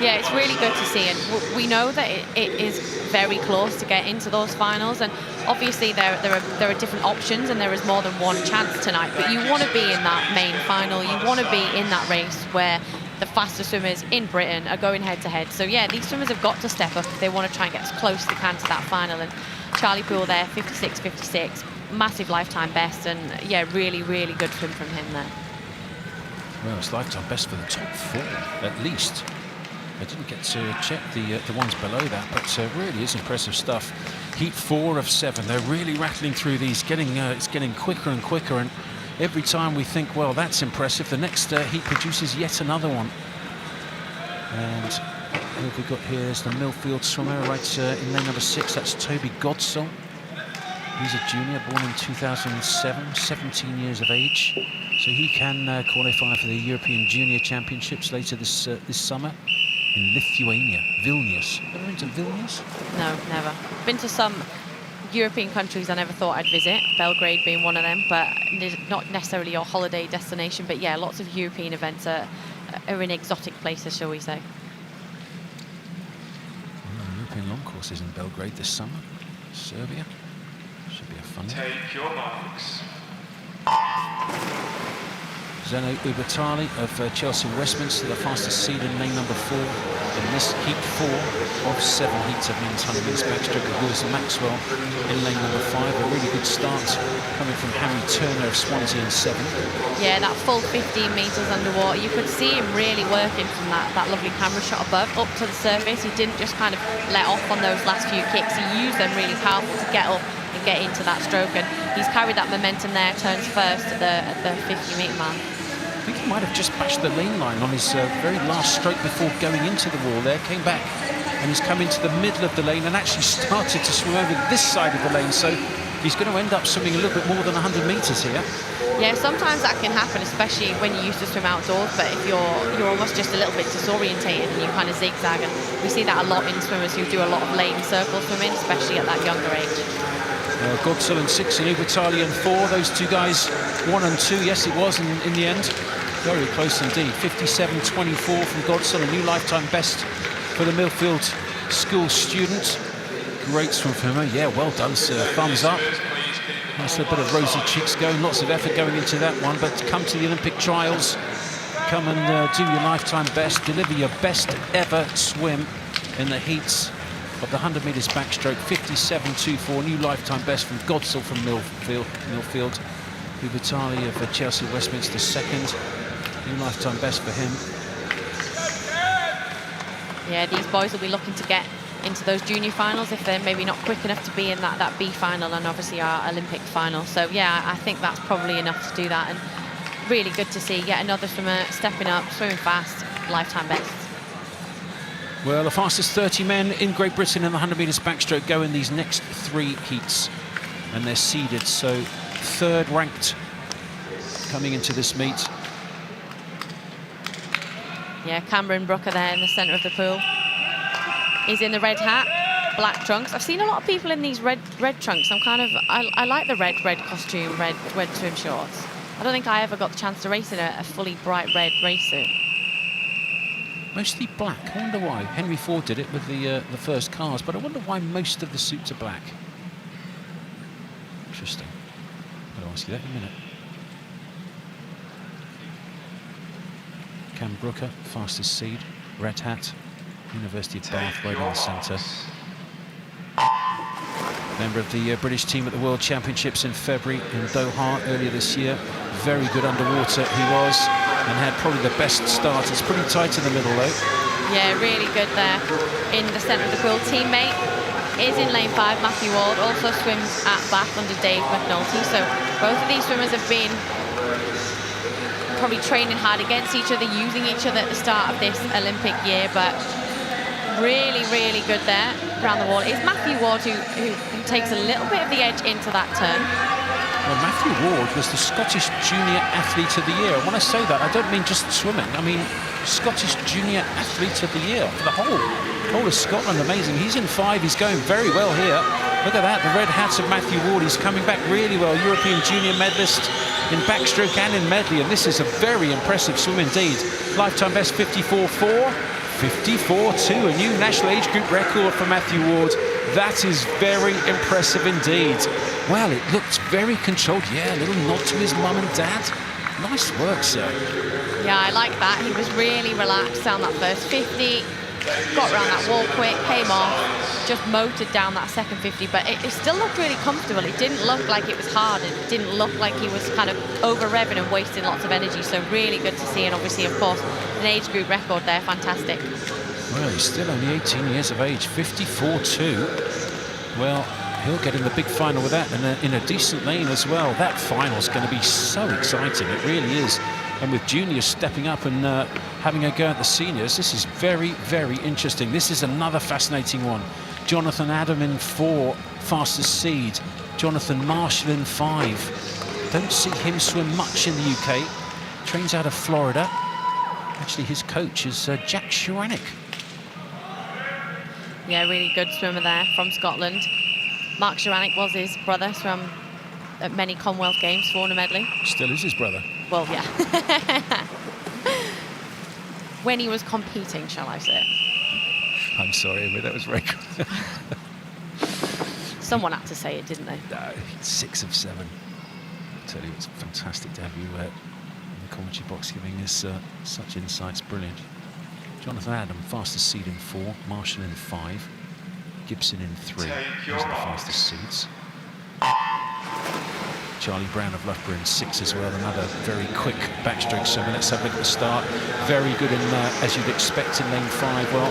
Yeah, it's really good to see, and we know that it is very close to get into those finals, and obviously there are different options and there is more than one chance tonight, but you want to be in that main final, you want to be in that race where the fastest swimmers in Britain are going head to head. So yeah, these swimmers have got to step up if they want to try and get as close as they can to that final, and Charlie Poole there, 56.56, massive lifetime best, and yeah, really, really good swim from him there. Well, it's lifetime best for the top 4, at least. I didn't get to check the ones below that, but really is impressive stuff. Heat 4 of 7. They're really rattling through these, it's getting quicker and quicker, and every time we think, well, that's impressive, the next heat produces yet another one. And who have we got here? There's the Millfield swimmer right in lane number 6. That's Toby Godsall. He's a junior, born in 2007, 17 years of age. So he can qualify for the European Junior Championships later this summer in Lithuania, Vilnius. Ever been to Vilnius? No, never. Been to some European countries I never thought I'd visit, Belgrade being one of them, but not necessarily your holiday destination. But yeah, lots of European events are in exotic places, shall we say. Well, European long courses in Belgrade this summer. Serbia. Should be a fun one. Take your marks. Zeno Ubertali of Chelsea Westminster, the fastest seed in lane number 4 in this heat 4 of 7 heats of men's 100 metres backstroke. Lewis Maxwell in lane number 5. A really good start coming from Harry Turner of Swansea in 7. Yeah, that full 15 metres underwater. You could see him really working from that lovely camera shot above up to the surface. He didn't just kind of let off on those last few kicks. He used them really powerful to get up and get into that stroke, and he's carried that momentum there, turns first at the 50-metre mark. I think he might have just bashed the lane line on his very last stroke before going into the wall there, came back and he's come into the middle of the lane and actually started to swim over this side of the lane, so he's going to end up swimming a little bit more than 100 metres here. Yeah, sometimes that can happen, especially when you used to swim outdoors, but if you're almost just a little bit disorientated and you kind of zigzag, and we see that a lot in swimmers who do a lot of lane circle swimming, especially at that younger age. Godsall in 6 and Ubertali in 4. Those two guys, 1 and 2. Yes, it was in the end. Very close indeed. 57.24 from Godsall, a new lifetime best for the Millfield School student. Great swim from her. Yeah, well done, sir. Thumbs up. Nice little bit of rosy cheeks going. Lots of effort going into that one. But come to the Olympic trials. Come and do your lifetime best. Deliver your best ever swim in the heats of the 100 metres backstroke. 57.24, new lifetime best from Godsall from Millfield. Ubertali of Chelsea Westminster second. New lifetime best for him. Yeah, these boys will be looking to get into those junior finals if they're maybe not quick enough to be in that B final and obviously our Olympic final. So yeah, I think that's probably enough to do that, and really good to see yet another swimmer stepping up, swimming fast, lifetime best. Well, the fastest 30 men in Great Britain in the 100 metres backstroke go in these next 3 heats, and they're seeded, so 3rd ranked coming into this meet. Yeah, Cameron Brooker there in the centre of the pool. He's in the red hat, black trunks. I've seen a lot of people in these red trunks. I like the red costume, red swim shorts. I don't think I ever got the chance to race in a fully bright red race suit. Mostly black. I wonder why. Henry Ford did it with the first cars, but I wonder why most of the suits are black. Interesting. I'll ask you that in a minute. Cam Brooker, fastest seed, red hat, University of Bath right in the centre. Member of the British team at the World Championships in February in Doha earlier this year. Very good underwater he was, and had probably the best start. It's pretty tight in the middle though. Yeah, really good there in the centre of the pool. Teammate is in lane 5, Matthew Ward, also swims at Bath under Dave McNulty. So both of these swimmers have been probably training hard against each other, using each other at the start of this Olympic year, but really, really good there around the wall. It's Matthew Ward who takes a little bit of the edge into that turn. Well, Matthew Ward was the Scottish Junior Athlete of the Year. And when I say that, I don't mean just swimming. I mean Scottish Junior Athlete of the Year for the whole of Scotland. Amazing. He's in 5. He's going very well here. Look at that, the red hats of Matthew Ward. He's coming back really well. European Junior medalist in backstroke and in medley. And this is a very impressive swim indeed. Lifetime best 54.4, 54.2. A new national age group record for Matthew Ward. That is very impressive indeed. Well, it looked very controlled. Yeah, a little nod to his mum and dad. Nice work, sir. Yeah, I like that. He was really relaxed down that first 50. Got around that wall quick, came off, just motored down that second 50, but it still looked really comfortable. It didn't look like it was hard. It didn't look like he was kind of over-revving and wasting lots of energy. So really good to see, and obviously, of course, an age group record there. Fantastic. Well, he's still only 18 years of age, 54.2. Well, he'll get in the big final with that, and in a decent lane as well. That final's going to be so exciting. It really is. And with juniors stepping up and having a go at the seniors, this is very, very interesting. This is another fascinating one. Jonathan Adam in 4, fastest seed. Jonathan Marshall in 5. Don't see him swim much in the UK. Trains out of Florida. Actually, his coach is Jack Shuranek. Yeah, really good swimmer there from Scotland. Mark Shuranek was his brother, swam at many Commonwealth Games, 4 in a medley. Still is his brother. Well, yeah. When he was competing, shall I say. I'm sorry, but that was very good. Someone had to say it, didn't they? No, 6 of 7. I tell you, it's fantastic to have you in the commentary box giving us such insights. Brilliant. Jonathan Adam, fastest seed in 4. Marshall in 5. Gibson in 3. Those are the fastest seeds. Charlie Brown of Loughborough in 6 as well, another very quick backstroke swimmer. Let's have a look at the start. Very good in, as you'd expect, in lane 5. Well,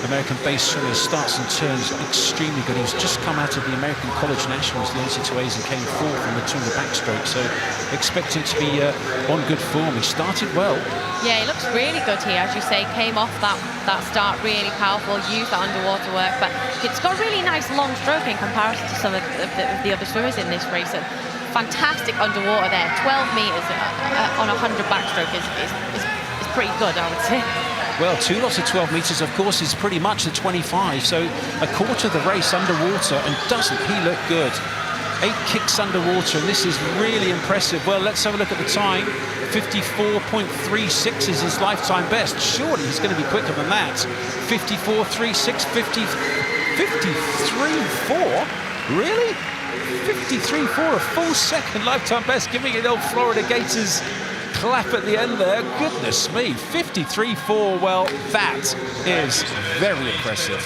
American-based swimmer starts and turns extremely good. He's just come out of the American College Nationals, the NC2As, and came 4th on the 200 backstroke, so expect him to be on good form. He started well. Yeah, he looks really good here, as you say. Came off that start really powerful, used that underwater work, but it's got a really nice long stroke in comparison to some of the other swimmers in this race. And fantastic underwater there. 12 metres on a 100 backstroke is pretty good, I would say. Well, 2 lots of 12 metres, of course, is pretty much the 25, so a quarter of the race underwater, and doesn't he look good? 8 kicks underwater, and this is really impressive. Well, let's have a look at the time. 54.36 is his lifetime best. Surely he's going to be quicker than that. 54.36, 53.4? Really? 53.4, a full second lifetime best, giving it old Florida Gators clap at the end there. Goodness me, 53.4, well, that is very impressive.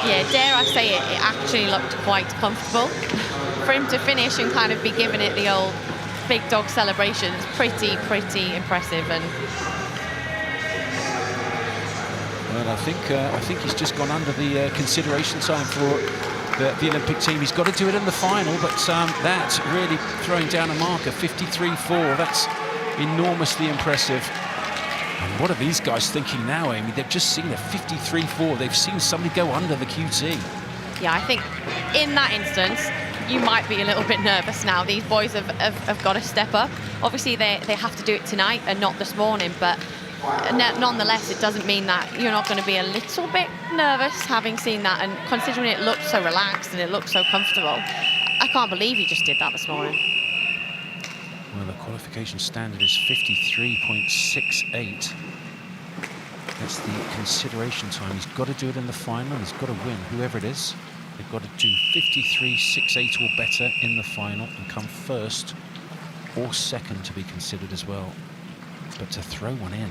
Yeah, dare I say it, it actually looked quite comfortable. For him to finish and kind of be giving it the old big dog celebration, it's pretty impressive. And well, I think he's just gone under the consideration time for the Olympic team. He's got to do it in the final, but that's really throwing down a marker. 53.4, that's enormously impressive. And what are these guys thinking now, Amy? They've just seen a 53.4. They've seen somebody go under the QT. yeah, I think in that instance, you might be a little bit nervous now. These boys have got to step up. Obviously, they have to do it tonight and not this morning, but nonetheless, it doesn't mean that you're not going to be a little bit nervous having seen that, and considering it looked so relaxed and it looked so comfortable. I can't believe he just did that this morning. Well, the qualification standard is 53.68. That's the consideration time. He's got to do it in the final. He's got to win, whoever it is. They've got to do 53.68 or better in the final and come first or second to be considered as well. But to throw one in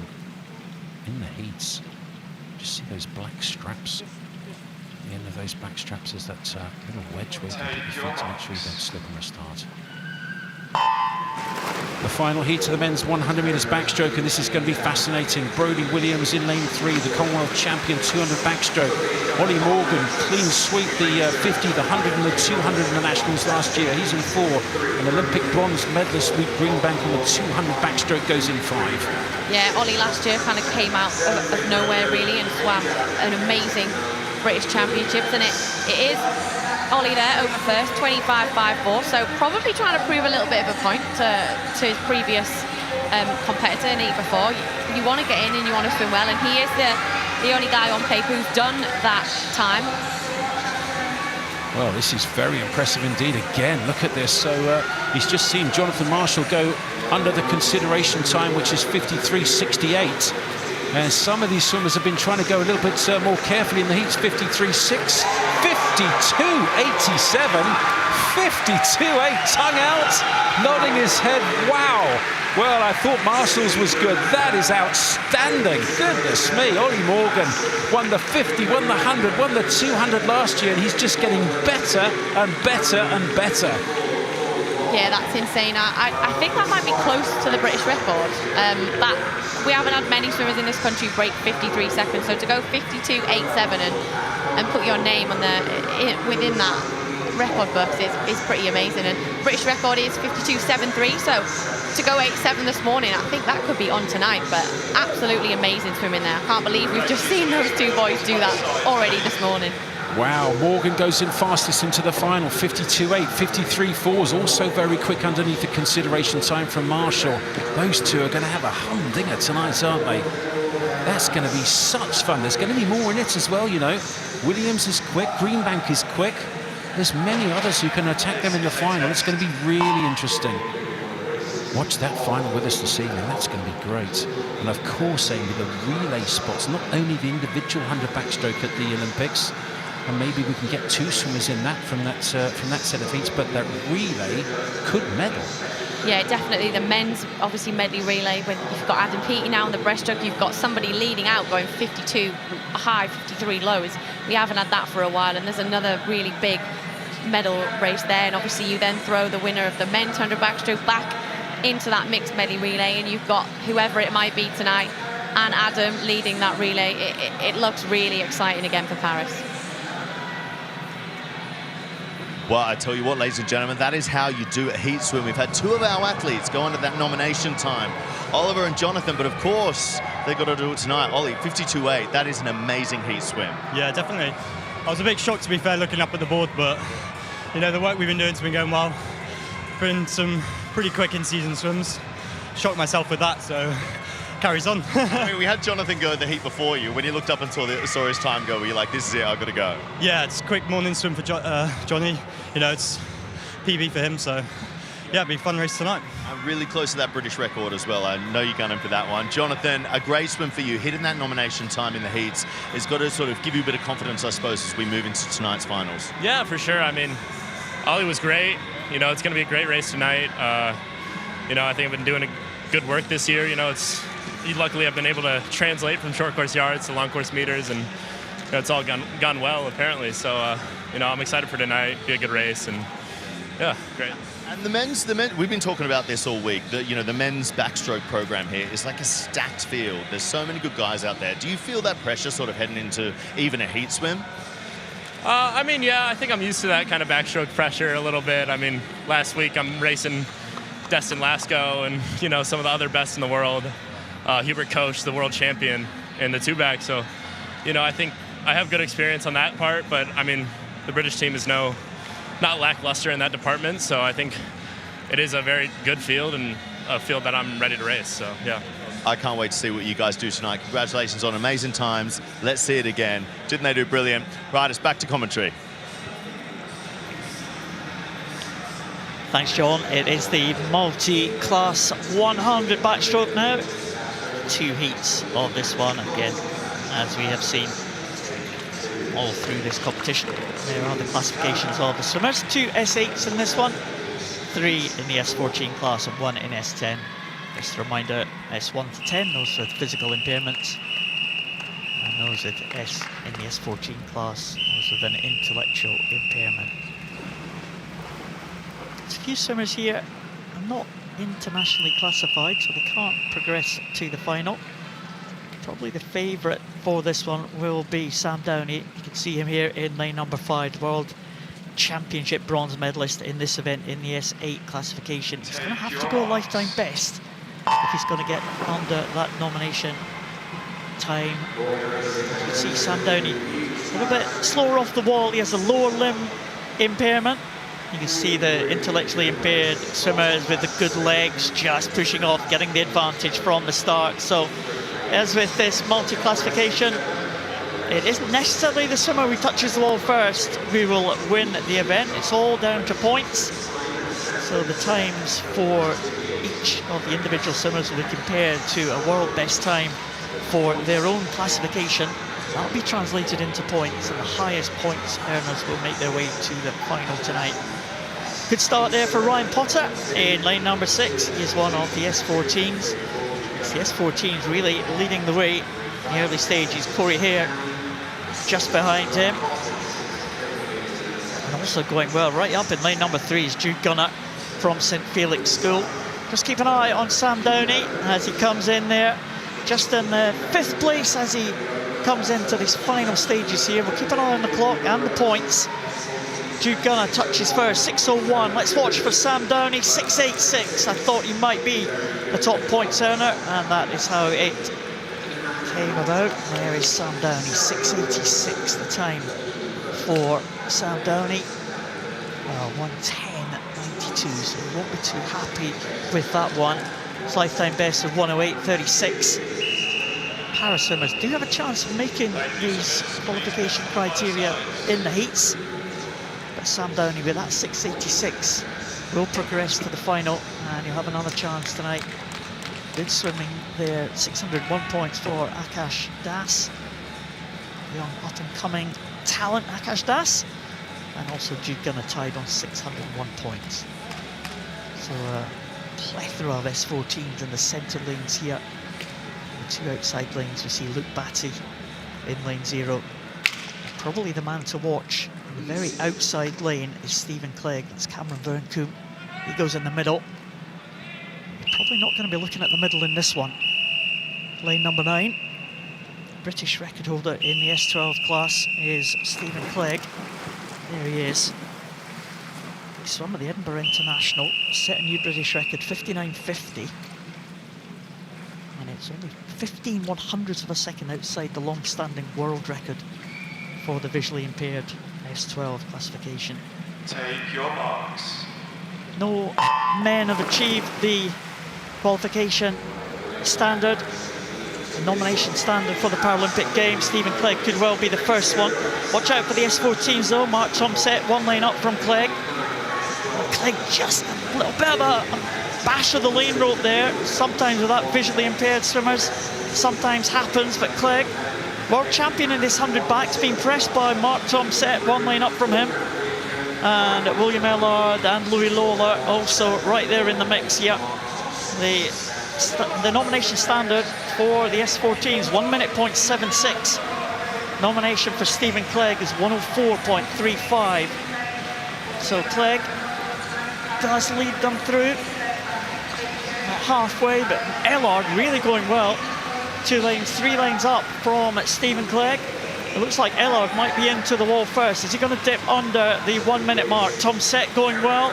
the heats, just see those black straps. At the end of those black straps is that little wedge where you can put your feet to make sure you don't slip on the start. The final heat of the men's 100 metres backstroke, and this is going to be fascinating. Brodie Williams in lane 3, the Commonwealth champion 200 backstroke. Ollie Morgan, clean sweep, the 50, the 100 and the 200 in the Nationals last year. He's in 4. An Olympic bronze medalist, Luke Greenbank, on the 200 backstroke goes in 5. Yeah, Ollie last year kind of came out of nowhere really and swam an amazing British Championships, and it is Ollie there over first, 25.54. So probably trying to prove a little bit of a point to his previous competitor in 8 before. You want to get in and you want to swim well, and he is the only guy on paper who's done that time. Well, this is very impressive indeed. Again, look at this. So he's just seen Jonathan Marshall go under the consideration time, which is 53.68. And some of these swimmers have been trying to go a little bit more carefully in the heats. 53.6, 52.87, 52.8, tongue out, nodding his head. Wow. Well, I thought Marshall's was good. That is outstanding. Goodness me. Ollie Morgan won the 50, won the 100, won the 200 last year, and he's just getting better and better and better. Yeah, that's insane. I think that might be close to the British record. We haven't had many swimmers in this country break 53 seconds, so to go 52.87 and put your name on within that record books is pretty amazing. And British record is 52.73, so to go 87 this morning, I think that could be on tonight, but absolutely amazing swimming there. I can't believe we've just seen those two boys do that already this morning. Wow, Morgan goes in fastest into the final, 52.8, 53.4 is also very quick underneath the consideration time from Marshall. Those two are going to have a humdinger tonight, aren't they? That's going to be such fun. There's going to be more in it as well, you know. Williams is quick, Greenbank is quick. There's many others who can attack them in the final. It's going to be really interesting. Watch that final with us this evening. That's going to be great. And of course, Amy, the relay spots, not only the individual 100 backstroke at the Olympics, and maybe we can get 2 swimmers in that from that set of heats, but that relay could medal. Yeah, definitely. The men's, obviously, medley relay, when you've got Adam Peaty now in the breaststroke, you've got somebody leading out going 52 high, 53 lows. We haven't had that for a while, and there's another really big medal race there. And obviously, you then throw the winner of the men's 100 backstroke back into that mixed medley relay, and you've got whoever it might be tonight and Adam leading that relay. It looks really exciting again for Paris. Well, I tell you what, ladies and gentlemen, that is how you do a heat swim. We've had 2 of our athletes go under that nomination time, Oliver and Jonathan, but of course, they've got to do it tonight. Ollie, 52.8, that is an amazing heat swim. Yeah, definitely. I was a bit shocked, to be fair, looking up at the board, but, you know, the work we've been doing has been going well. Been some pretty quick in-season swims. Shocked myself with that, so carries on. I mean, we had Jonathan go the heat before you. When you looked up and saw his time go, were you like, this is it, I've got to go? Yeah, it's a quick morning swim for Johnny. You know, it's PB for him, so yeah, it'll be a fun race tonight. I'm really close to that British record as well. I know you're gunning for that one. Jonathan, a great swim for you. Hitting that nomination time in the heats has got to sort of give you a bit of confidence, I suppose, as we move into tonight's finals. Yeah, for sure. I mean, Ollie was great. You know, it's going to be a great race tonight. You know, I think I've been doing good work this year. You know, luckily I've been able to translate from short course yards to long course meters, and you know, it's all gone well apparently. So you know, I'm excited for tonight. Be a good race, and yeah, great. And the men, we've been talking about this all week. You know, the men's backstroke program here is like a stacked field. There's so many good guys out there. Do you feel that pressure sort of heading into even a heat swim? I mean, yeah, I think I'm used to that kind of backstroke pressure a little bit. I mean, last week I'm racing Destin Lasco and, you know, some of the other best in the world. Hubert Koch, the world champion in the 2-back. So, you know, I think I have good experience on that part, but I mean, the British team is not lackluster in that department. So I think it is a very good field and a field that I'm ready to race. So, yeah. I can't wait to see what you guys do tonight. Congratulations on amazing times. Let's see it again. Didn't they do brilliant? Right, it's back to commentary. Thanks, John. It is the multi-class 100 backstroke now. 2 heats of this one, again, as we have seen all through this competition. There are the classifications of the swimmers. 2 S8s in this one, 3 in the S14 class and 1 in S10. Just a reminder, S1 to 10, those with physical impairments. And those in the S14 class, those with an intellectual impairment. There's a few swimmers here are not internationally classified, so they can't progress to the final. Probably the favourite for this one will be Sam Downey. You can see him here in lane number 5, World Championship bronze medalist in this event in the S8 classification. He's going to have to go lifetime best if he's going to get under that nomination time. You can see Sam Downey a little bit slower off the wall. He has a lower limb impairment. You can see the intellectually impaired swimmers with the good legs just pushing off, getting the advantage from the start. So as with this multi-classification, it isn't necessarily the swimmer who touches the wall first who will win the event. It's all down to points. So the times for each of the individual swimmers will be compared to a world best time for their own classification. That'll be translated into points, and the highest points earners will make their way to the final tonight. Good start there for Ryan Potter in lane number 6. He is one of the S14s. It's the S14s really leading the way in the early stages. Corey Hare just behind him. And also going well right up in lane number 3 is Jude Gunner from St Felix School. Just keep an eye on Sam Downey as he comes in there. Just in 5th place as he comes into these final stages here. We'll keep an eye on the clock and the points. Jude Gunner touches first, 6:01. Let's watch for Sam Downey, 6:86. I thought he might be the top points earner, and that is how it came about. There is Sam Downey, 6:86 the time for Sam Downey. 1:10.92, so we won't be too happy with that one. His lifetime best of 1:08.36. Para swimmers do have a chance of making these qualification criteria in the heats. But Sam Downey with that 6:86 will progress to the final, and he'll have another chance tonight. Good swimming there, 601 points for Akash Das. Young up-and-coming talent, Akash Das. And also Jude Gunner tied on 601 points. So a plethora of S14s in the centre lanes here. The 2 outside lanes, we see Luke Batty in lane 0. Probably the man to watch in the very outside lane is Stephen Clegg. It's Cameron Verncombe. He goes in the middle. Probably not going to be looking at the middle in this one. Lane number 9. British record holder in the S12 class is Stephen Clegg. There he is. He swam at the Edinburgh International, set a new British record, 59.50. And it's only 15/100ths of a second outside the long-standing world record for the visually impaired S12 classification. Take your marks. No men have achieved the qualification standard, the nomination standard for the Paralympic Games. Stephen Clegg could well be the first one. Watch out for the S14s though. Mark Tomset, 1 lane up from Clegg. Clegg just a little bit of a bash of the lane rope there. Sometimes with that visually impaired swimmers, sometimes happens, but Clegg, world champion in this 100 backs, being pressed by Mark Tomset, 1 lane up from him. And William Ellard and Louis Lawler also right there in the mix. Yeah, the nomination standard for the S14s, 1:00.76. Nomination for Stephen Clegg is 1:04.35. So Clegg does lead them through. Not halfway, but Ellard really going well. 2 lanes, 3 lanes up from Stephen Clegg. It looks like Ellard might be into the wall first. Is he going to dip under the 1 minute mark? Tomset going well.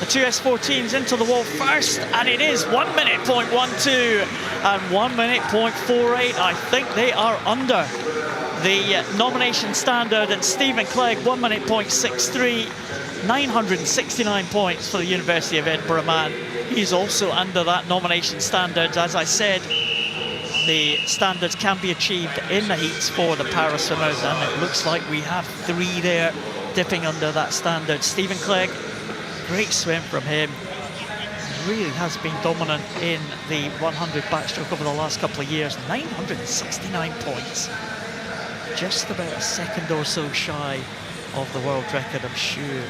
The 2 S14s into the wall first, and it is 1:00.12 and 1:00.48. I think they are under the nomination standard, and Stephen Clegg 1:00.63, 969 points for the University of Edinburgh man. He's also under that nomination standard. As I said, the standards can be achieved in the heats for the para swimmers, and it looks like we have 3 there dipping under that standard. Stephen Clegg, great swim from him. Really has been dominant in the 100 backstroke over the last couple of years. 969 points. Just about a second or so shy of the world record. I'm sure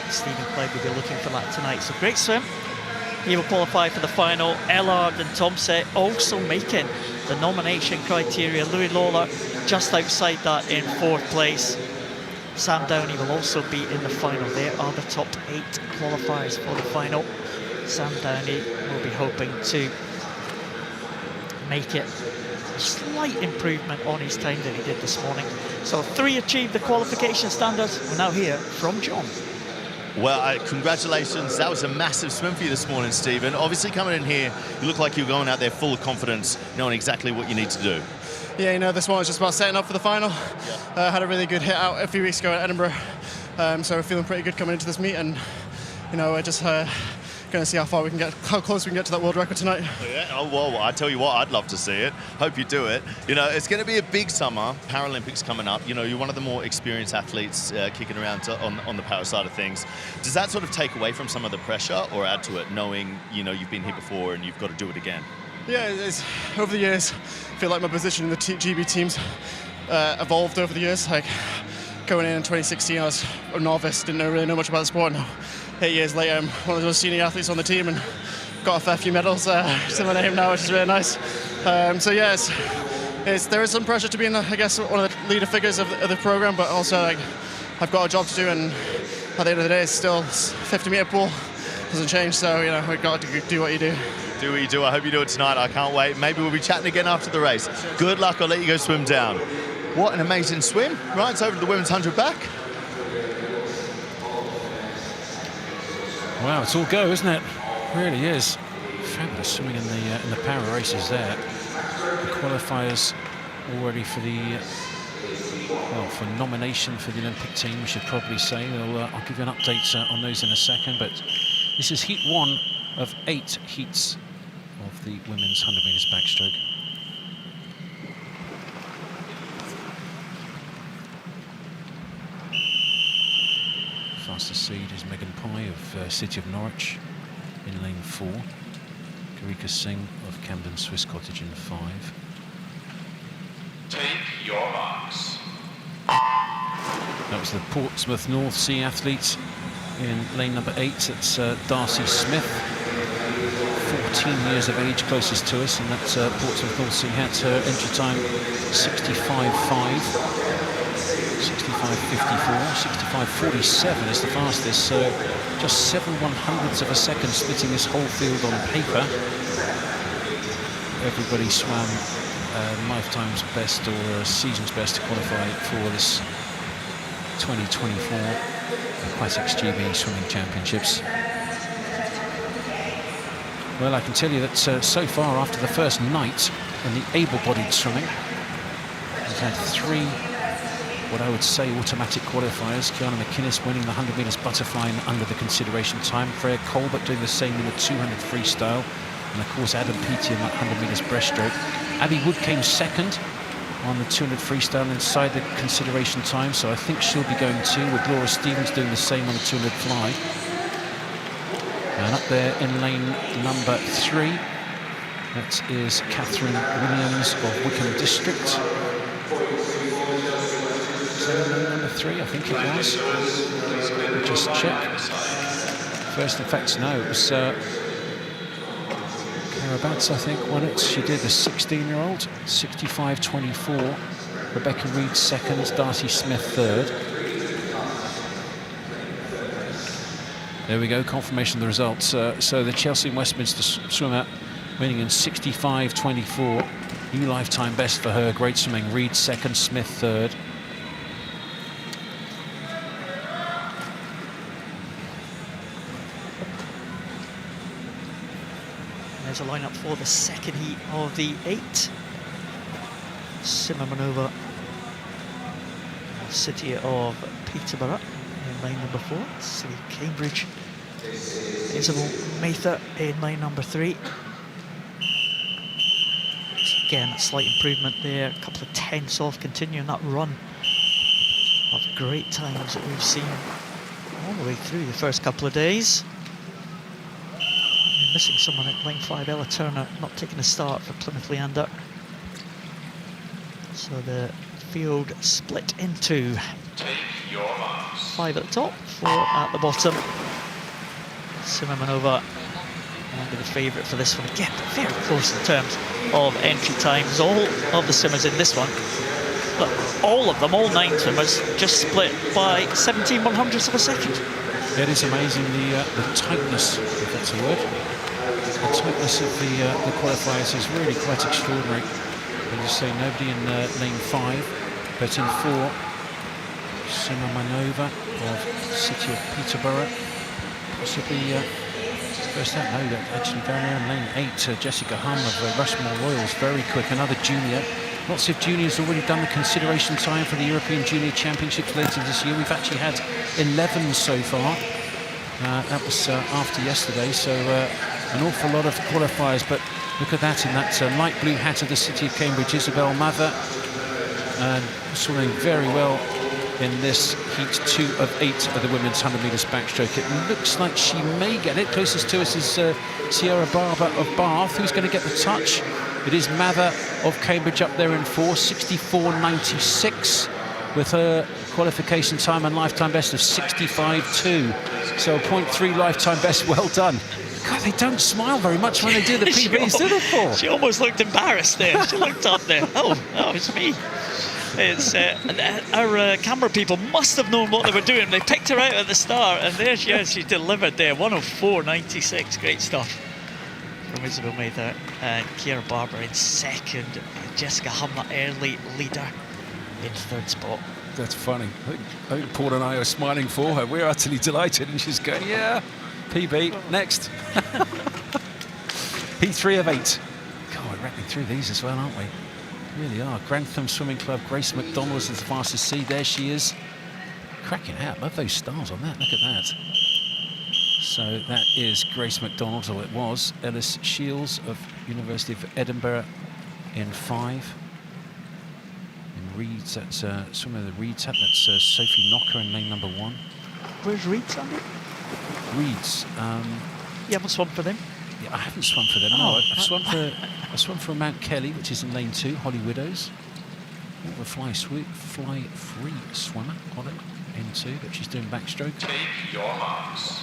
Stephen Clegg will be looking for that tonight. So great swim. He will qualify for the final. Ellard and Tomset also making the nomination criteria. Louis Lawler just outside that in 4th place. Sam Downey will also be in the final. There are the top 8 qualifiers for the final. Sam Downey will be hoping to make it a slight improvement on his time that he did this morning. So 3 achieved the qualification standards. We're now hear from John. Well, congratulations. That was a massive swim for you this morning, Stephen. Obviously, coming in here, you look like you're going out there full of confidence, knowing exactly what you need to do. Yeah, you know, this one was just about setting up for the final. Had a really good hit out a few weeks ago at Edinburgh. So we're feeling pretty good coming into this meet, and you know, we're just going to see how far we can get, how close we can get to that world record tonight. Yeah. Oh, well, I tell you what, I'd love to see it. Hope you do it. You know, it's going to be a big summer. Paralympics coming up. You know, you're one of the more experienced athletes kicking around on the para side of things. Does that sort of take away from some of the pressure or add to it, knowing, you know, you've been here before and you've got to do it again? Yeah, over the years, I feel like my position in the GB teams evolved over the years. Like going in 2016, I was a novice, didn't really know much about the sport. Now, 8 years later, I'm one of those senior athletes on the team and got a fair few medals to my name now, which is really nice. So yeah, there is some pressure to be, I guess, one of the leader figures of the program, but also like I've got a job to do, and at the end of the day, it's still 50-meter pool, doesn't change. So you know, we've got to do what you do. Do what you do. I hope you do it tonight. I can't wait. Maybe we'll be chatting again after the race. Good luck. I'll let you go swim down. What an amazing swim. Right, it's over to the women's 100 back. Wow, it's all go, isn't it? It really is. Fabulous swimming in the para races there. The qualifiers all ready for the for nomination for the Olympic team, we should probably say. I'll give you an update on those in a second, but this is heat 1 of 8 heats of the women's 100 metres backstroke. Fastest seed is Megan Pye of City of Norwich in lane 4. Karika Singh of Camden Swiss Cottage in 5. Take your marks. That was the Portsmouth North Sea athlete in lane number 8. That's Darcy Smith, 14 years of age, closest to us, and that Portsmouth North Sea had her entry time 65.5, 65.54, 65.47 is the fastest, so just 7/100ths of a second splitting this whole field on paper. Everybody swam lifetime's best or season's best to qualify for this 2024 Aquatics GB Swimming Championships. Well, I can tell you that so far, after the first night in the able-bodied swimming, we've had 3, what I would say, automatic qualifiers. Kiana McInnes winning the 100 metres butterfly in under the consideration time. Freya Colbert doing the same in the 200 freestyle. And of course, Adam Peaty in that 100 metres breaststroke. Abby Wood came second on the 200 freestyle inside the consideration time, so I think she'll be going too, with Laura Stevens doing the same on the 200 fly. And up there in lane number 3, that is Catherine Williams of Wickham District. Is that in lane number 3? I think it was. We'll just check. First, in fact, no, it was Cara Batts, I think, won it. She did, the 16-year-old, 65.24. Rebecca Reed second, Darcy Smith third. There we go, confirmation of the results. So the Chelsea and Westminster swimmer winning in 65.24. New lifetime best for her. Great swimming. Reed second, Smith third. There's a lineup for the second heat of the 8. Simmer Manova, City of Peterborough in lane number 4. City of Cambridge, Isabel Mather in lane number 3. Again, a slight improvement there, a couple of tenths off, continuing that run of great times that we've seen all the way through the first couple of days. We're missing someone at lane 5, Ella Turner, not taking a start for Plymouth Leander. So the field split into 5 at the top, 4 at the bottom. Simmer Manova will be the favourite for this one. Again, very close in terms of entry times. All of the swimmers in this one, but all of them, all 9 swimmers, just split by 17/100ths of a second. It is amazing the tightness, if that's a word. The tightness of the qualifiers is really quite extraordinary. As you say, nobody in lane 5, but in 4, Simmer Manova of City of Peterborough, possibly first out. No, that actually down there in lane 8, Jessica Hum of Rushmore Royals, very quick. Another junior Lots of juniors already done the consideration time for the European Junior Championships later this year. We've actually had 11 so far. That was after yesterday, so an awful lot of qualifiers. But look at that in that light blue hat of the city of Cambridge, Isabel Mather, swimming very well in this heat 2 of 8 of the women's 100 metres backstroke. It looks like she may get it. Closest to us is Sierra Barber of Bath, who's going to get the touch. It is Mather of Cambridge up there in 4, 64.96, with her qualification time and lifetime best of 65.2. So a 0.3 lifetime best, well done. God, they don't smile very much when they do the PBs, do they, Paul? She almost looked embarrassed there. She looked up there. Oh, it's me. It's our camera people must have known what they were doing. They picked her out at the start, and there she is. She delivered there. 104.96. Great stuff from Isabel Mather. And Kiera Barber in second. Jessica Humler, early leader, in third spot. That's funny. I think Paul and I are smiling for her. We're utterly delighted, and she's going, yeah, PB, next. Heat 3 of 8. God, we're reckoning through these as well, aren't we? Really are. Grantham Swimming Club, Grace McDonald is the fastest seed. There she is. Cracking out. Love those stars on that. Look at that. So that is Grace McDonald, or it was. Ellis Shields of University of Edinburgh in 5. In Reeds, that's swimmer of the Reeds hat. That's Sophie Knocker in lane number 1. Where's Reeds, Andy? Reeds. You haven't swum for them? Yeah, I haven't swum for them. No, I've swum for Mount Kelly, which is in lane 2, Holly Widows. The fly free swimmer on it in 2, but she's doing backstroke. Take your marks.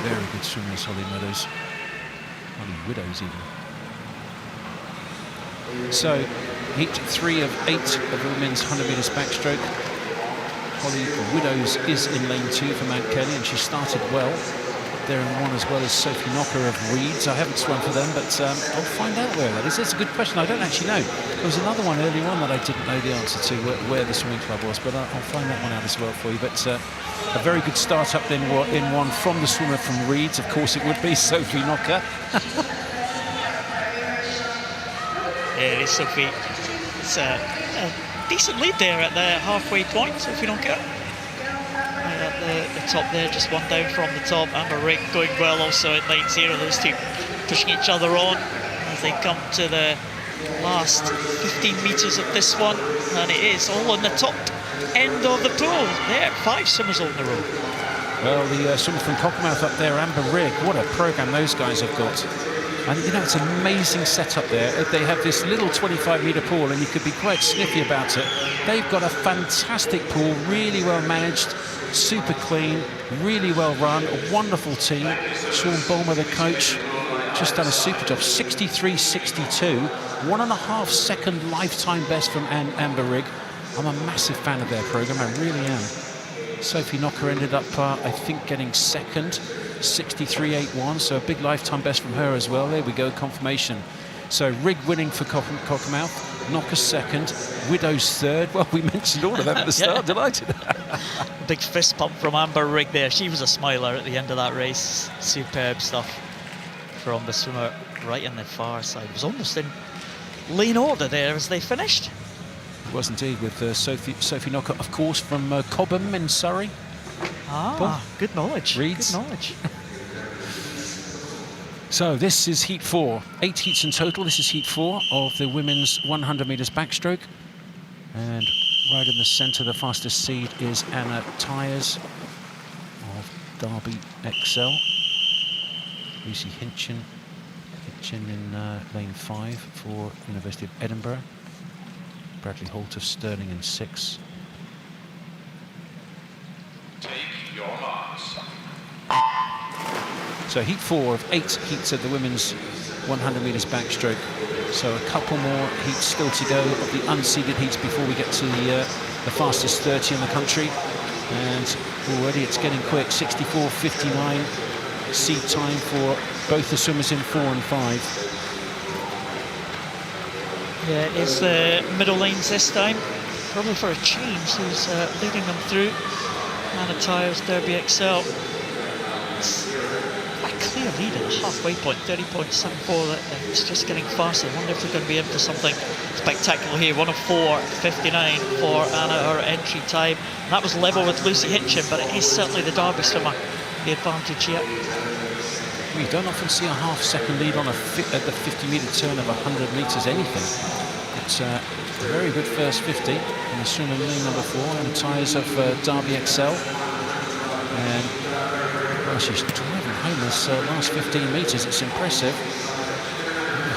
Very good swimmers, Holly Meadows. Holly Widows even. So, heat 3 of 8 of the women's 100 metres backstroke. Holly Widows is in lane 2 for Mount Kelly, and she started well. There in 1 as well as Sophie Knocker of Reeds. I haven't swum for them, but I'll find out where that is. That's a good question. I don't actually know. There was another one earlier on that I didn't know the answer to, where the swimming club was, but I'll find that one out as well for you. But a very good start up then in 1 from the swimmer from Reeds. Of course it would be Sophie Knocker. Yeah, it is Sophie. It's a decent lead there at the halfway point, Sophie Knocker. At the top there, just 1 down from the top. Amber Rigg going well also in lane 0. Those two pushing each other on as they come to the last 15 metres of this one. And it is all on the top end of the pool. There, 5 swimmers all in a row. Well, the swimmer from Cockermouth up there, Amber Rigg, what a programme those guys have got. And you know, it's an amazing setup there. They have this little 25-metre pool, and you could be quite sniffy about it. They've got a fantastic pool, really well managed, super clean, really well run, a wonderful team. Sean Bulmer, the coach, just done a super job. 63.62, 1.5 second lifetime best from Amber Rigg. I'm a massive fan of their programme, I really am. Sophie Knocker ended up, I think, getting second, 63.81, so a big lifetime best from her as well. There we go, confirmation. So Rigg winning for Cockermouth, Knocker second, Widows third. Well, we mentioned all of them at the start, delighted. Big fist pump from Amber Rigg there. She was a smiler at the end of that race. Superb stuff from the swimmer right on the far side. It was almost in lane order there as they finished. It was indeed, with Sophie Knocker, of course, from Cobham in Surrey. Ah, good knowledge. Reeds. Good knowledge. So this is heat 4. 8 heats in total. This is heat 4 of the women's 100 metres backstroke. And right in the centre, the fastest seed is Anna Tyers of Derby XL. Lucy Hinchin in lane 5 for University of Edinburgh. Bradley Holt of Stirling in 6. Take your marks. So heat 4 of 8 heats of the women's 100 metres backstroke. So a couple more heats still to go of the unseeded heats before we get to the fastest 30 in the country. And already it's getting quick, 64.59 seed time for both the swimmers in 4 and 5. Yeah, it's the middle lanes this time. Probably for a change, who's leading them through. Anna Tyers, Derby XL. A clear lead at the halfway point, 30.74. It's just getting faster. I wonder if we're going to be into something spectacular here. 104.59 for Anna, her entry time. And that was level with Lucy Hitchin, but it is certainly the Derby swimmer the advantage here. We don't often see a half-second lead on at the 50-metre turn of 100 metres anything. It's a very good first 50 in the swim in lane number 4 and the tyres of Derby XL. And well, she's driving home this last 15 metres. It's impressive.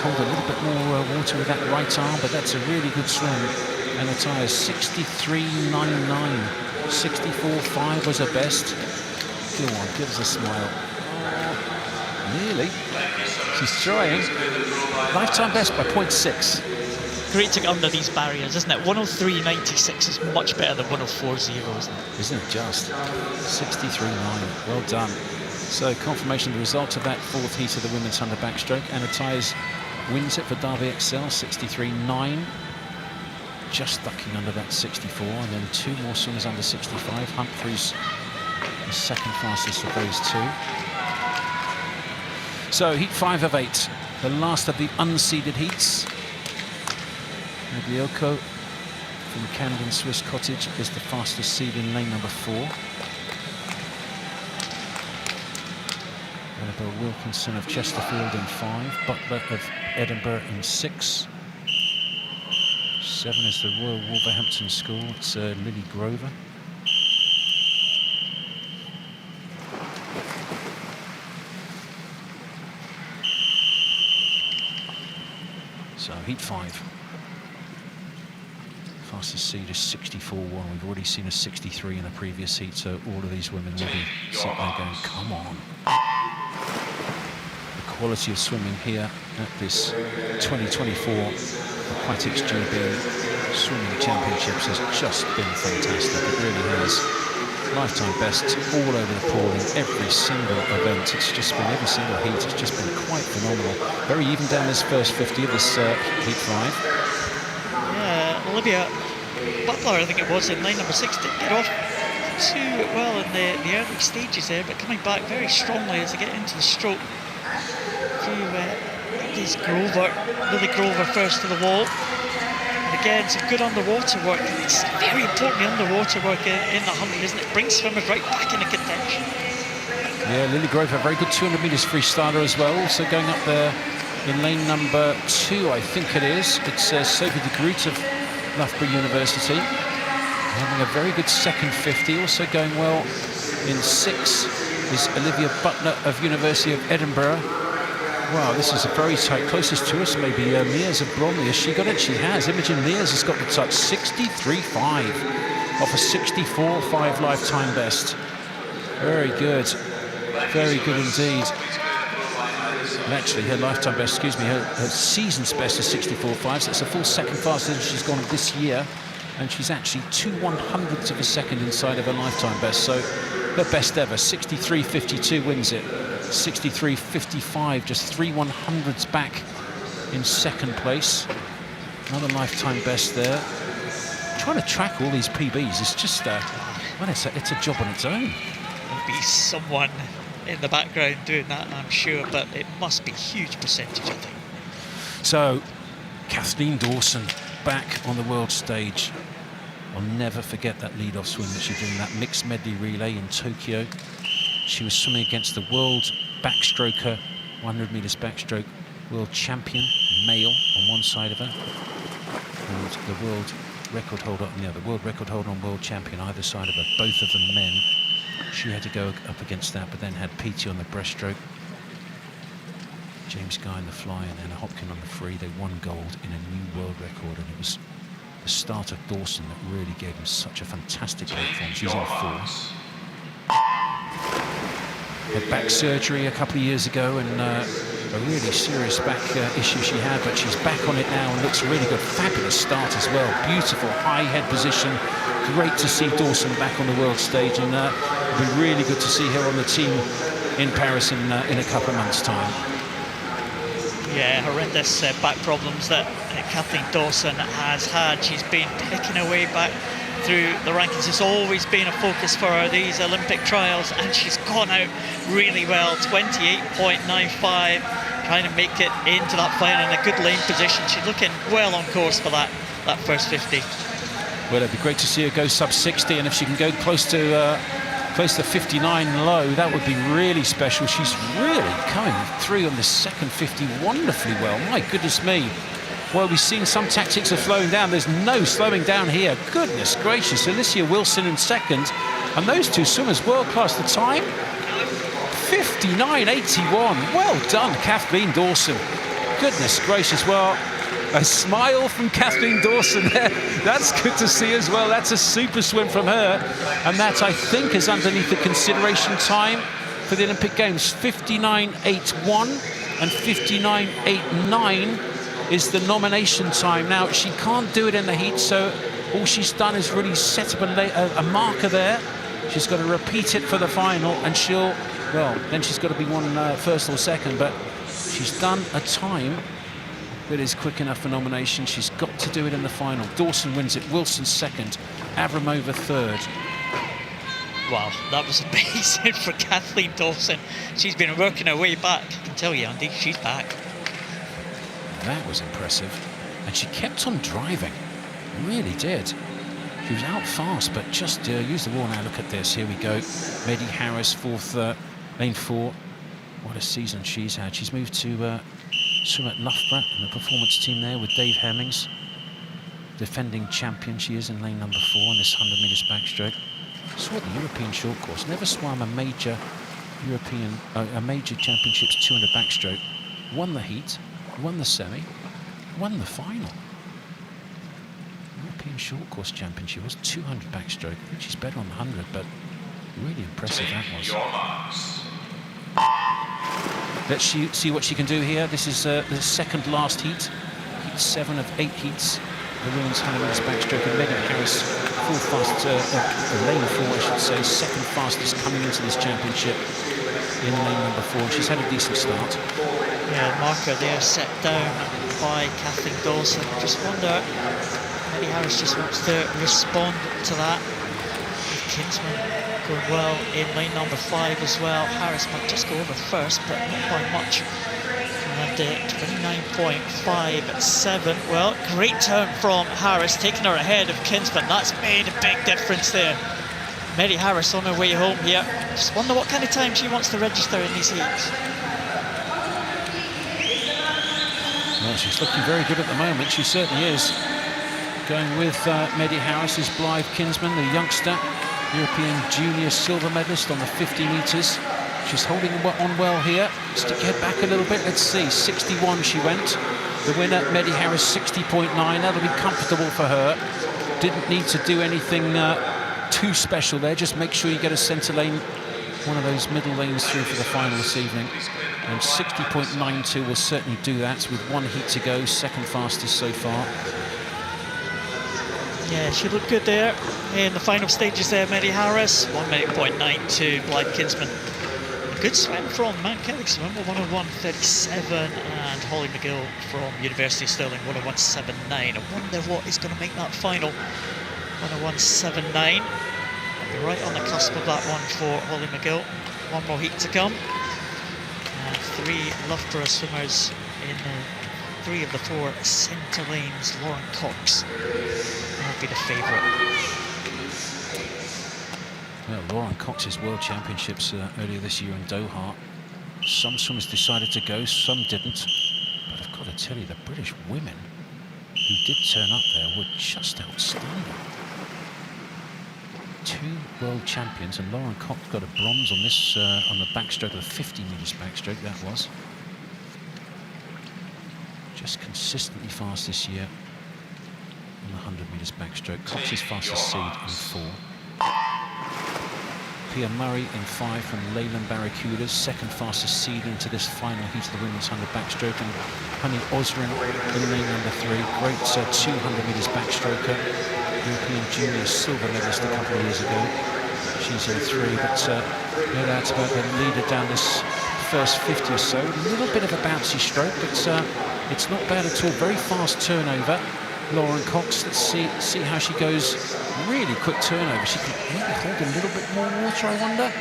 Hold a little bit more water with that right arm, but that's a really good swim. And the tyres 63.99, 64.5 was her best. Go on, give us a smile. Nearly. She's trying. Lifetime best by 0.6. Great to get under these barriers, isn't it? 103.96 is much better than 104.0, isn't it? Isn't it just? 63.9. Well done. So confirmation of the result of that fourth heat of the women's 100 backstroke. Anna Tyers wins it for Derby XL, 63.9. Just ducking under that 64, and then 2 more swimmers under 65. Humphreys the second fastest of those 2. So heat 5 of 8, the last of the unseeded heats. Magliocco from Camden Swiss Cottage is the fastest seed in lane number 4. Annabelle Wilkinson of Chesterfield in 5, Butler of Edinburgh in 6. 7 is the Royal Wolverhampton School, it's Lily Grover. So heat 5. Fastest seed is 64.1. We've already seen a 63 in a previous heat, so all of these women will be sitting there going, come on. The quality of swimming here at this 2024 Aquatics GB Swimming Championships has just been fantastic. It really has. Lifetime bests all over the pool in every single event. It's just been, every single heat, it's just been quite phenomenal. Very even down this first 50 of this heat 5. Yeah, Olivia Butler, I think it was, in lane number 6, didn't get off too well in the early stages there, but coming back very strongly as they get into the stroke. These Lily Grover first to the wall. And again, some good underwater work. It's very importantly underwater work in the 100, isn't it? Brings swimmers right back into contention. Yeah, Lily Grover, very good 200 metres freestyler as well. Also going up there in lane number 2, I think it is. It's Sophie de Groot of Loughborough University. Having a very good second 50. Also going well in 6 is Olivia Butler of University of Edinburgh. Wow, this is a very tight. Closest to us, maybe Mears of Bromley. Has she got it? She has. Imogen Mears has got the touch. 63.5 off a 64.5 lifetime best. Very good. Very good indeed. And actually, her lifetime best, excuse me, her season's best is 64.5, so it's a full second faster than she's gone this year. And she's actually 2/100ths of a second inside of her lifetime best. So her best ever, 63.52 wins it. 63.55, just 3/100ths back in second place. Another lifetime best there. Trying to track all these PBs is just, well, it's a job on its own. There'll be someone in the background doing that, I'm sure, but it must be a huge percentage, I think. So, Kathleen Dawson back on the world stage. I'll never forget that lead-off swim that she did in that mixed medley relay in Tokyo. She was swimming against the world backstroker, 100 metres backstroke, world champion, male, on one side of her, and the world record holder on the other, world record holder and world champion either side of her, both of them men. She had to go up against that, but then had Petey on the breaststroke, James Guy on the fly, and Anna Hopkin on the free. They won gold in a new world record, and it was the start of Dawson that really gave them such a fantastic platform. She's in 4. Had back surgery a couple of years ago, and a really serious back issue she had, but she's back on it now and looks really good. Fabulous start as well. Beautiful high head position. Great to see Dawson back on the world stage, and it'll be really good to see her on the team in Paris in a couple of months' time. Yeah, horrendous back problems that Kathleen Dawson has had. She's been picking away back through the rankings. It's always been a focus for her, these Olympic trials, and she's gone out really well. 28.95, trying to make it into that final in a good lane position. She's looking well on course for that first 50. Well, it'd be great to see her go sub 60, and if she can go close to 59 low, that would be really special. She's really coming through on the second 50 wonderfully well. My goodness me. Well, we've seen some tactics of slowing down. There's no slowing down here. Goodness gracious. Alicia Wilson in second, and those two swimmers world class. The time 59.81. Well done, Kathleen Dawson. Goodness gracious. Well, a smile from Kathleen Dawson there. That's good to see as well. That's a super swim from her. And that, I think, is underneath the consideration time for the Olympic Games. 59.81 and 59.89 is the nomination time. Now, she can't do it in the heat, so all she's done is really set up a marker there. She's got to repeat it for the final, and then she's got to be one first or second, but she's done a time that is quick enough for nomination. She's got to do it in the final. Dawson wins it, Wilson second, Avramova third. Wow, that was amazing for Kathleen Dawson. She's been working her way back. I can tell you, Andy, she's back. That was impressive. And she kept on driving, really did. She was out fast, but just use the wall now. Look at this, here we go. Maddie Harris, fourth, lane 4. What a season she's had. She's moved to swim at Loughborough in the performance team there with Dave Hemmings. Defending champion she is in lane number 4 in this 100 metres backstroke. Swam the European short course, never swam a major championships 200 backstroke. Won the heat, won the semi, won the final. European short course champion she was, 200 backstroke. I think she's better on the 100, but really impressive that was. Let's see what she can do here. This is the second last heat. Heat 7 of 8 heats. The women's 100 metres backstroke, and Megan Harris, lane 4, I should say, second fastest coming into this championship in lane number 4. She's had a decent start. Yeah, marker there set down by Kathleen Dawson. I just wonder, Megan Harris just wants to respond to that. Kinsman going well in lane number 5 as well. Harris might just go over first, but not by much. And 29.57. Well, great turn from Harris, taking her ahead of Kinsman. That's made a big difference there. Mary Harris on her way home here. Just wonder what kind of time she wants to register in these heats. Well, she's looking very good at the moment. She certainly is. Going with Mehdi Harris is Blythe Kinsman, the youngster, European junior silver medalist on the 50 metres. She's holding on well here. Stick your head back a little bit. Let's see. 61 she went. The winner, Mehdi Harris, 60.9. That'll be comfortable for her. Didn't need to do anything too special there. Just make sure you get a centre lane, one of those middle lanes through for the final this evening. And 60.92 will certainly do that with one heat to go. Second fastest so far. Yeah, she looked good there in the final stages there, Mehdi Harris. 1:92, Blythe Kinsman. A good swim from Mount Kelly swim, 1:01.37, and Holly McGill from University of Stirling, 1:01.79. I wonder what is going to make that final. 1:01.79. Right on the cusp of that one for Holly McGill. One more heat to come. And 3 Loughborough swimmers in 3 of the 4 centre lanes. Lauren Cox will be the favourite. Well, Lauren Cox's World Championships earlier this year in Doha. Some swimmers decided to go, some didn't. But I've got to tell you, the British women who did turn up there were just outstanding. 2 world champions, and Lauren Cox got a bronze on this on the backstroke, the 50 metres backstroke that was. Just consistently fast this year on the 100 metres backstroke. Cox is fastest seed in 4. Pia Murray in 5 from Leyland Barracudas, second fastest seed into this final heat of the women's 100 backstroke, and Honey Osrin in lane number 3. Great 200 metres backstroker, European junior silver medalist a couple of years ago. She's in 3, but no doubt about the leader down this first 50 or so. A little bit of a bouncy stroke, but it's not bad at all. Very fast turnover. Lauren Cox. Let's see how she goes. Really quick turnover. She can maybe hold a little bit more water, I wonder.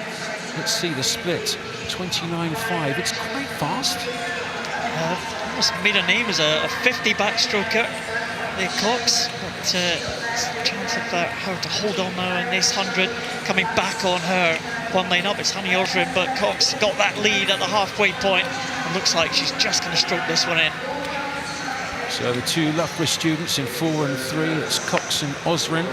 Let's see the split. 29.5. It's quite fast. Almost made a name as a 50 backstroker, the Cox. But it's a chance of her to hold on now in this 100. Coming back on her one line up. It's Honey Osrin, but Cox got that lead at the halfway point. It looks like she's just going to stroke this one in. So the two Loughborough students in 4 and 3, it's Cox and Osrin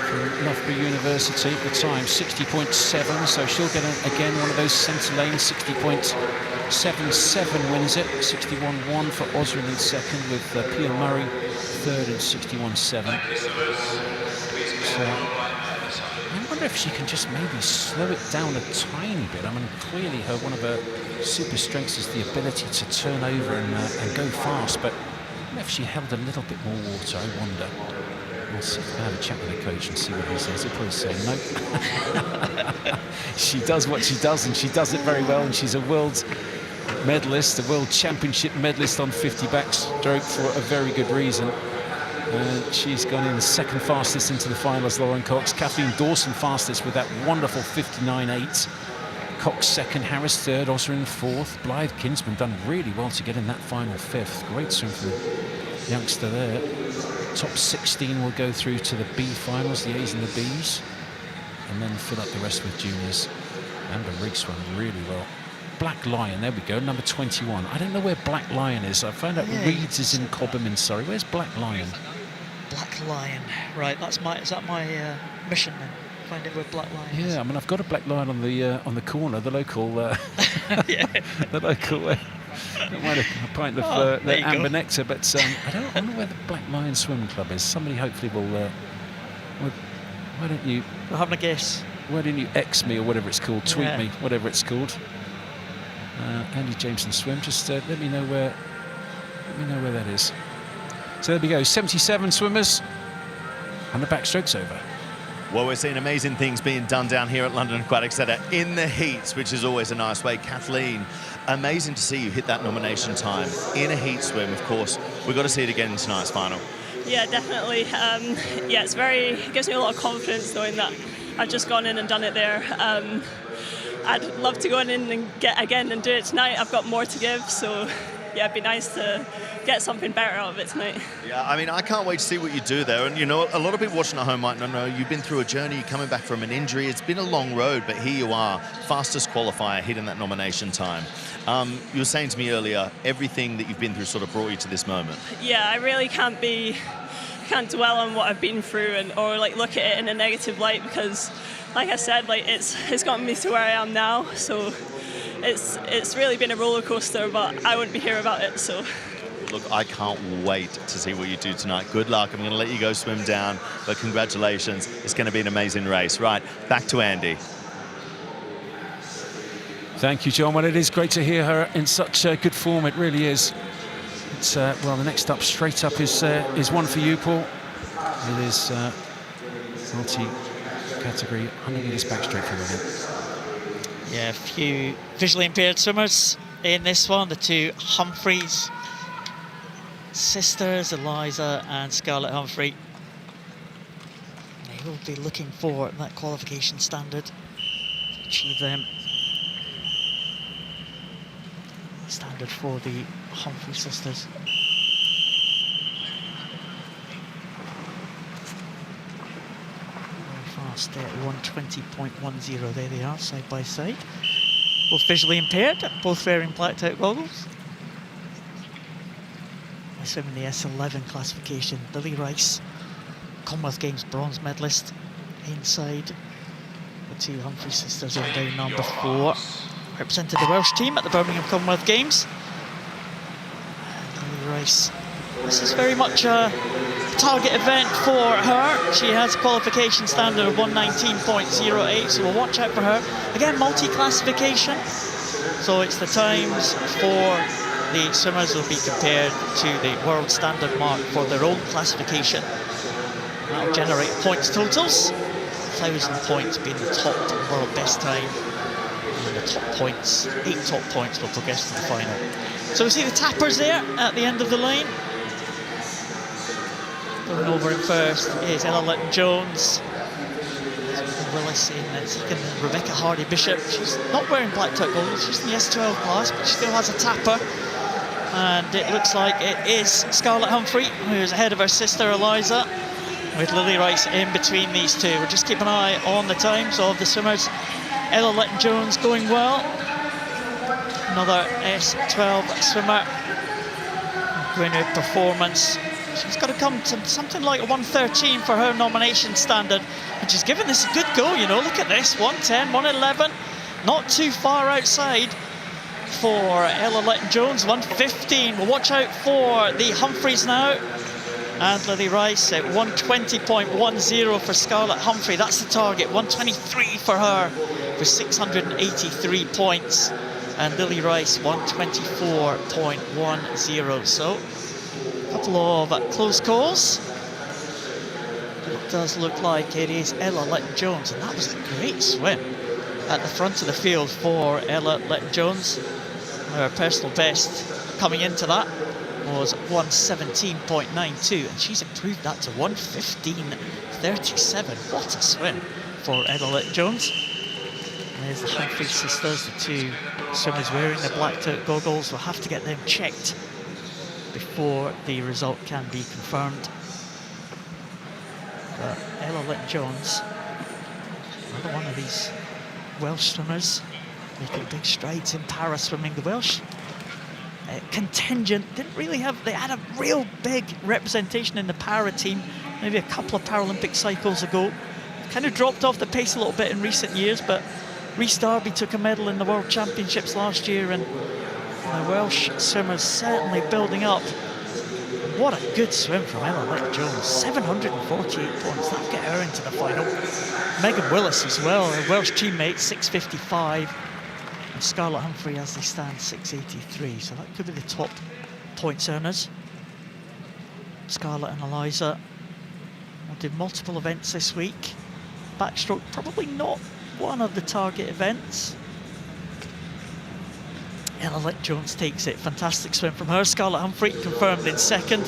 from Loughborough University. The time 60.7, so she'll get again one of those centre lanes. 60.77 wins it. 61.1 for Osrin in second, with Pia Murray third in 61.7. So I wonder if she can just maybe slow it down a tiny bit. I mean, clearly one of her super strengths is the ability to turn over and go fast, but if she held a little bit more water, I wonder. We'll see if we have a chat with the coach and see what he says. He'll probably say no. She does what she does, and she does it very well, and she's a world medalist, a world championship medalist on 50 backstroke for a very good reason. She's gone in second fastest into the finals, Lauren Cox. Kathleen Dawson fastest with that wonderful 59.8. Cox second, Harris third, Osrin fourth. Blythe Kinsman done really well to get in that final fifth. Great swim for the youngster there. Top 16 will go through to the B finals, the A's and the B's, and then fill up the rest with juniors. Amber Rigg swam really well. Black Lion, there we go, number 21. I don't know where Black Lion is. I found out Reeds is in Cobham in Surrey. Where's Black Lion? Black Lion, right? Is that my mission then? Find out where Black Lion is. Yeah, I mean, I've got a Black Lion on the corner, the local, the local. A pint of the amber nectar, but I don't know where the Black Lion Swimming Club is. Somebody hopefully will. Why don't you? We're having a guess. Why don't you X me or whatever it's called? Tweet me, whatever it's called. Andy Jameson Swim. Just let me know where. Let me know where that is. So there we go. 77 swimmers, and the backstroke's over. Well, we're seeing amazing things being done down here at London Aquatics Centre in the heats, which is always a nice way. Kathleen, amazing to see you hit that nomination time in a heat swim. Of course, we've got to see it again in tonight's final. Yeah, definitely. Yeah, it gives me a lot of confidence knowing that I've just gone in and done it there. I'd love to go in and get again and do it tonight. I've got more to give, so yeah, it'd be nice to get something better out of it tonight. Yeah, I mean, I can't wait to see what you do there. And, you know, a lot of people watching at home might not know you've been through a journey, coming back from an injury. It's been a long road, but here you are, fastest qualifier, hitting that nomination time. You were saying to me earlier, everything that you've been through sort of brought you to this moment. Yeah, I really can't dwell on what I've been through or like look at it in a negative light, because, like I said, like it's gotten me to where I am now. So it's really been a roller coaster, but I wouldn't be here without it. So. Look, I can't wait to see what you do tonight. Good luck. I'm going to let you go swim down, but congratulations. It's going to be an amazing race. Right, back to Andy. Thank you, John. Well, it is great to hear her in such good form. It really is. It's well, the next up, straight up, is one for you, Paul. It is multi-category 100 metres backstroke for women. Yeah, a few visually impaired swimmers in this one. The two Humphreys sisters, Eliza and Scarlett Humphrey. They will be looking for that qualification standard to achieve them. Standard for the Humphrey sisters. Very fast at 120.10. There they are, side by side. Both visually impaired, both wearing blacked out goggles. Swimming the S11 classification. Lily Rice, Commonwealth Games bronze medalist, inside the two Humphrey sisters in down number 4. Represented the Welsh team at the Birmingham Commonwealth Games. Lily Rice, this is very much a target event for her. She has a qualification standard of 119.08, so we'll watch out for her. Again, multi-classification, so it's the times for the swimmers will be compared to the world standard mark for their own classification. That'll generate points totals. 1,000 points being the top world best time. And the top points, 8 top points will progress to the final. So we see the tappers there at the end of the line. Going over in first is Ella Litton-Jones. Willis in second, Rebecca Hardy-Bishop. She's not wearing black tuck goggles, she's in the S12 class, but she still has a tapper. And it looks like it is Scarlett Humphrey, who's ahead of her sister Eliza, with Lily Rice in between these two. We'll just keep an eye on the times of the swimmers. Ella Litton-Jones going well. Another S12 swimmer. Great performance. She's got to come to something like a 1:13 for her nomination standard. And she's given this a good go, you know. Look at this, 1:10, 1:11. Not too far outside for Ella Litton-Jones, 1:15. We'll watch out for the Humphreys now. And Lily Rice at 1:20.10 for Scarlett Humphrey. That's the target, 1:23 for her for 683 points. And Lily Rice, 1:24.10. So, a couple of close calls. It does look like it is Ella Litton-Jones, and that was a great swim at the front of the field for Ella Litton-Jones. Her personal best coming into that was 1:17.92, and she's improved that to 1:15.37. What a swim for Ella Litton-Jones. There's the Humphrey sisters, the two swimmers wearing the black tuck goggles. We'll have to get them checked before the result can be confirmed. But Ella Litton-Jones, another one of these Welsh swimmers making big strides in para swimming. The Welsh contingent didn't really have, they had a real big representation in the para team maybe a couple of Paralympic cycles ago. Kind of dropped off the pace a little bit in recent years, but Rhys Darby took a medal in the World Championships last year, and the Welsh swimmers certainly building up. What a good swim from Ella Litton-Jones, 748 points, that'll get her into the final. Megan Willis as well, her Welsh teammate, 655. And Scarlett Humphrey, as they stand, 683. So that could be the top points earners. Scarlett and Eliza will do multiple events this week. Backstroke, probably not one of the target events. Ella Litton-Jones takes it. Fantastic swim from her. Scarlett Humphrey confirmed in second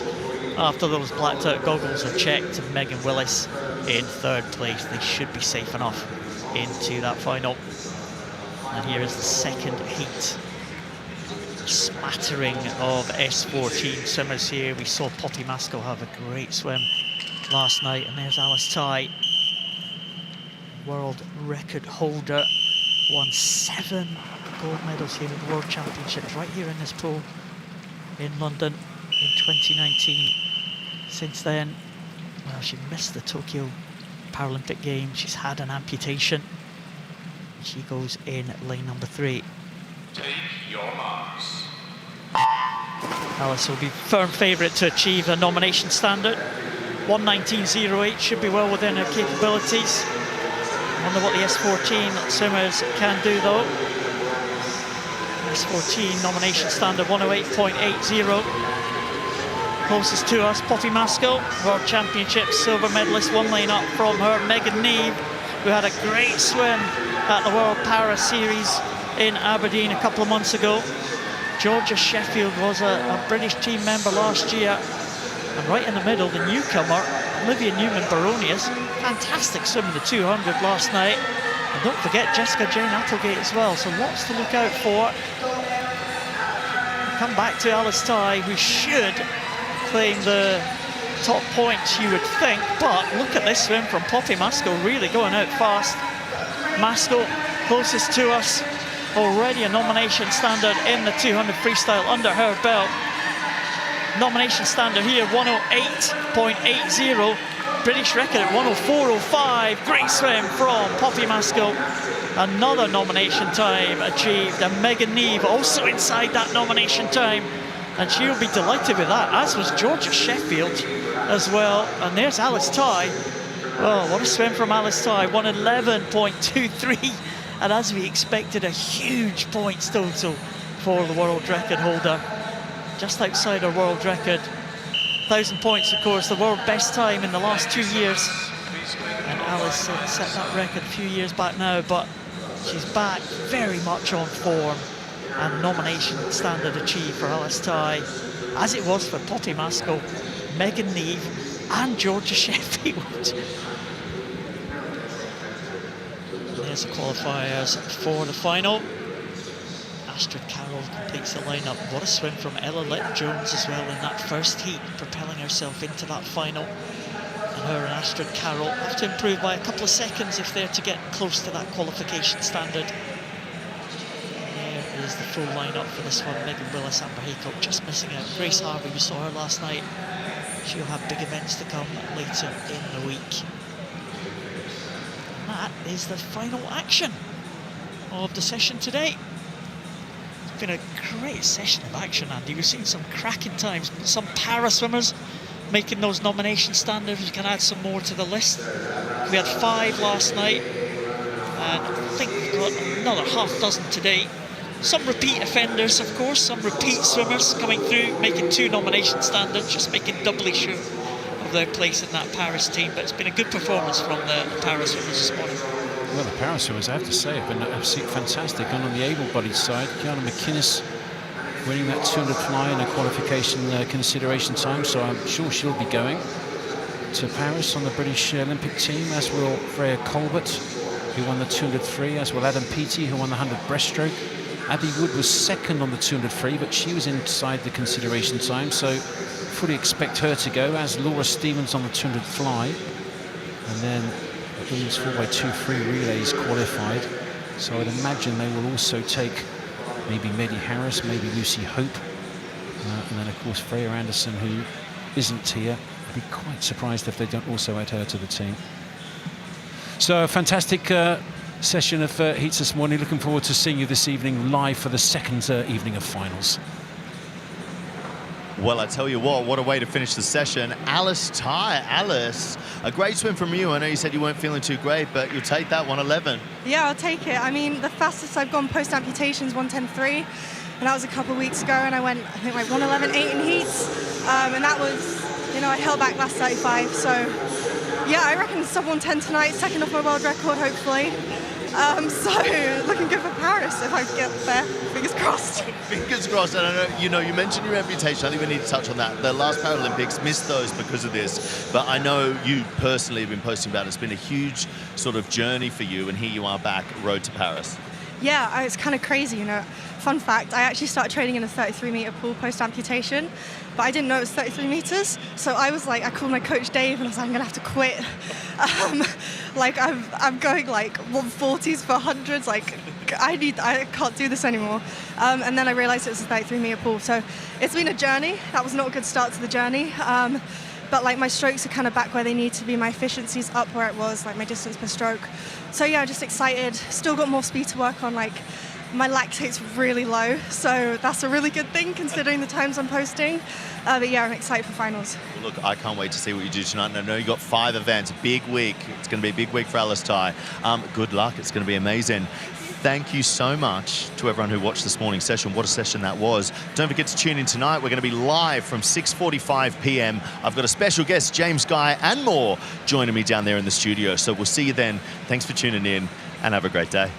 after those black tuck goggles are checked. And Megan Willis in third place. They should be safe enough into that final. And here is the second heat. Smattering of S14 swimmers here. We saw Poppy Maskell have a great swim last night. And there's Alice Ty, world record holder. Won 7 gold medals here at the World Championships, right here in this pool in London in 2019. Since then, well, she missed the Tokyo Paralympic Games. She's had an amputation. She goes in lane number 3. Take your marks. Alice will be firm favourite to achieve the nomination standard. 1:19.08 should be well within her capabilities. I wonder what the S14 swimmers can do though. S14 nomination standard 1:08.80. Closest to us, Poppy Maskell, World Championships silver medalist, 1 lane up from her. Megan Neve, who had a great swim at the World Para Series in Aberdeen a couple of months ago. Georgia Sheffield was a British team member last year. And right in the middle, the newcomer, Olivia Newman-Baronius. Fantastic swim in the 200 last night. And don't forget Jessica Jane Applegate as well, so lots to look out for. We'll come back to Alice Ty, who should claim the top points, you would think, but look at this swim from Poppy Maskell, really going out fast. Maskell, closest to us, already a nomination standard in the 200 freestyle under her belt. Nomination standard here, 1:08.80. British record at 1:04.05. Great swim from Poppy Maskell. Another nomination time achieved, and Megan Neve also inside that nomination time. And she'll be delighted with that, as was Georgia Sheffield as well. And there's Alice Ty. Oh, what a swim from Alice Ty, 1:11.23. And as we expected, a huge points total for the world record holder. Just outside her world record. 1,000 points, of course, the world best time in the last 2 years. And Alice set that record a few years back now, but she's back very much on form. And nomination standard achieved for Alice Ty, as it was for Poppy Maskell. Megan Neve and Georgia Sheffield. There's the qualifiers for the final. Astrid Carroll completes the lineup. What a swim from Ella Litt-Jones as well in that first heat, propelling herself into that final. And her and Astrid Carroll have to improve by a couple of seconds if they're to get close to that qualification standard. There is the full lineup for this one. Megan Willis, Amber Haycock just missing out. Grace Harvey, we saw her last night. She'll have big events to come later in the week. And that is the final action of the session today. It's been a great session of action, Andy. We've seen some cracking times, some para swimmers making those nomination standards. We can add some more to the list. We had 5 last night, and I think we've got another half dozen today. Some repeat offenders, of course, some repeat swimmers coming through, making 2 nomination standards, just making doubly sure of their place in that Paris team. But it's been a good performance from the para swimmers this morning. Well, the para swimmers, I have to say, have been absolutely fantastic. And on the able-bodied side, Kiana McInnes winning that 200 fly in a qualification consideration time, so I'm sure she'll be going to Paris on the British Olympic team, as will Freya Colbert, who won the 200 free, as will Adam Peaty, who won the 100 breaststroke. Abby Wood was second on the 200 free, but she was inside the consideration time, so fully expect her to go, as Laura Stevens on the 200 fly. And then the women's 4x2 free relays qualified, so I'd imagine they will also take maybe Maddie Harris, maybe Lucy Hope, and then of course Freya Anderson, who isn't here. I'd be quite surprised if they don't also add her to the team. So a fantastic session of heats this morning. Looking forward to seeing you this evening live for the second evening of finals. Well, I tell you what a way to finish the session. Alice Ty. Alice, a great swim from you. I know you said you weren't feeling too great, but you'll take that 1:11. Yeah, I'll take it. I mean, the fastest I've gone post-amputation is 1:10.3, and that was a couple of weeks ago, and I went, I think, like 1:11.8 in heats, and that was, you know, I held back last 35, so yeah, I reckon sub 1:10 tonight, second off my world record, hopefully. So looking good for Paris if I get there. Fingers crossed. Fingers crossed. And I know, you mentioned your reputation. I think we need to touch on that. The last Paralympics, missed those because of this. But I know you personally have been posting about it. It's been a huge sort of journey for you, and here you are back, road to Paris. Yeah, it's kind of crazy, you know. Fun fact, I actually started training in a 33-meter pool post-amputation, but I didn't know it was 33 meters. So I was like, I called my coach Dave and I was like, I'm gonna have to quit. Like I'm going like 140s for hundreds. Like I can't do this anymore. And then I realized it was a 33-meter pool. So it's been a journey. That was not a good start to the journey. But like my strokes are kind of back where they need to be. My efficiency's up where it was, like my distance per stroke. So yeah, just excited. Still got more speed to work on. Like my lactate's really low, so that's a really good thing considering the times I'm posting. But yeah, I'm excited for finals. Well, look, I can't wait to see what you do tonight. And I know you got 5 events, big week. It's going to be a big week for Alice Ty. Good luck. It's going to be amazing. Thank you so much to everyone who watched this morning's session. What a session that was. Don't forget to tune in tonight. We're going to be live from 6:45 p.m. I've got a special guest, James Guy, and more joining me down there in the studio. So we'll see you then. Thanks for tuning in, and have a great day.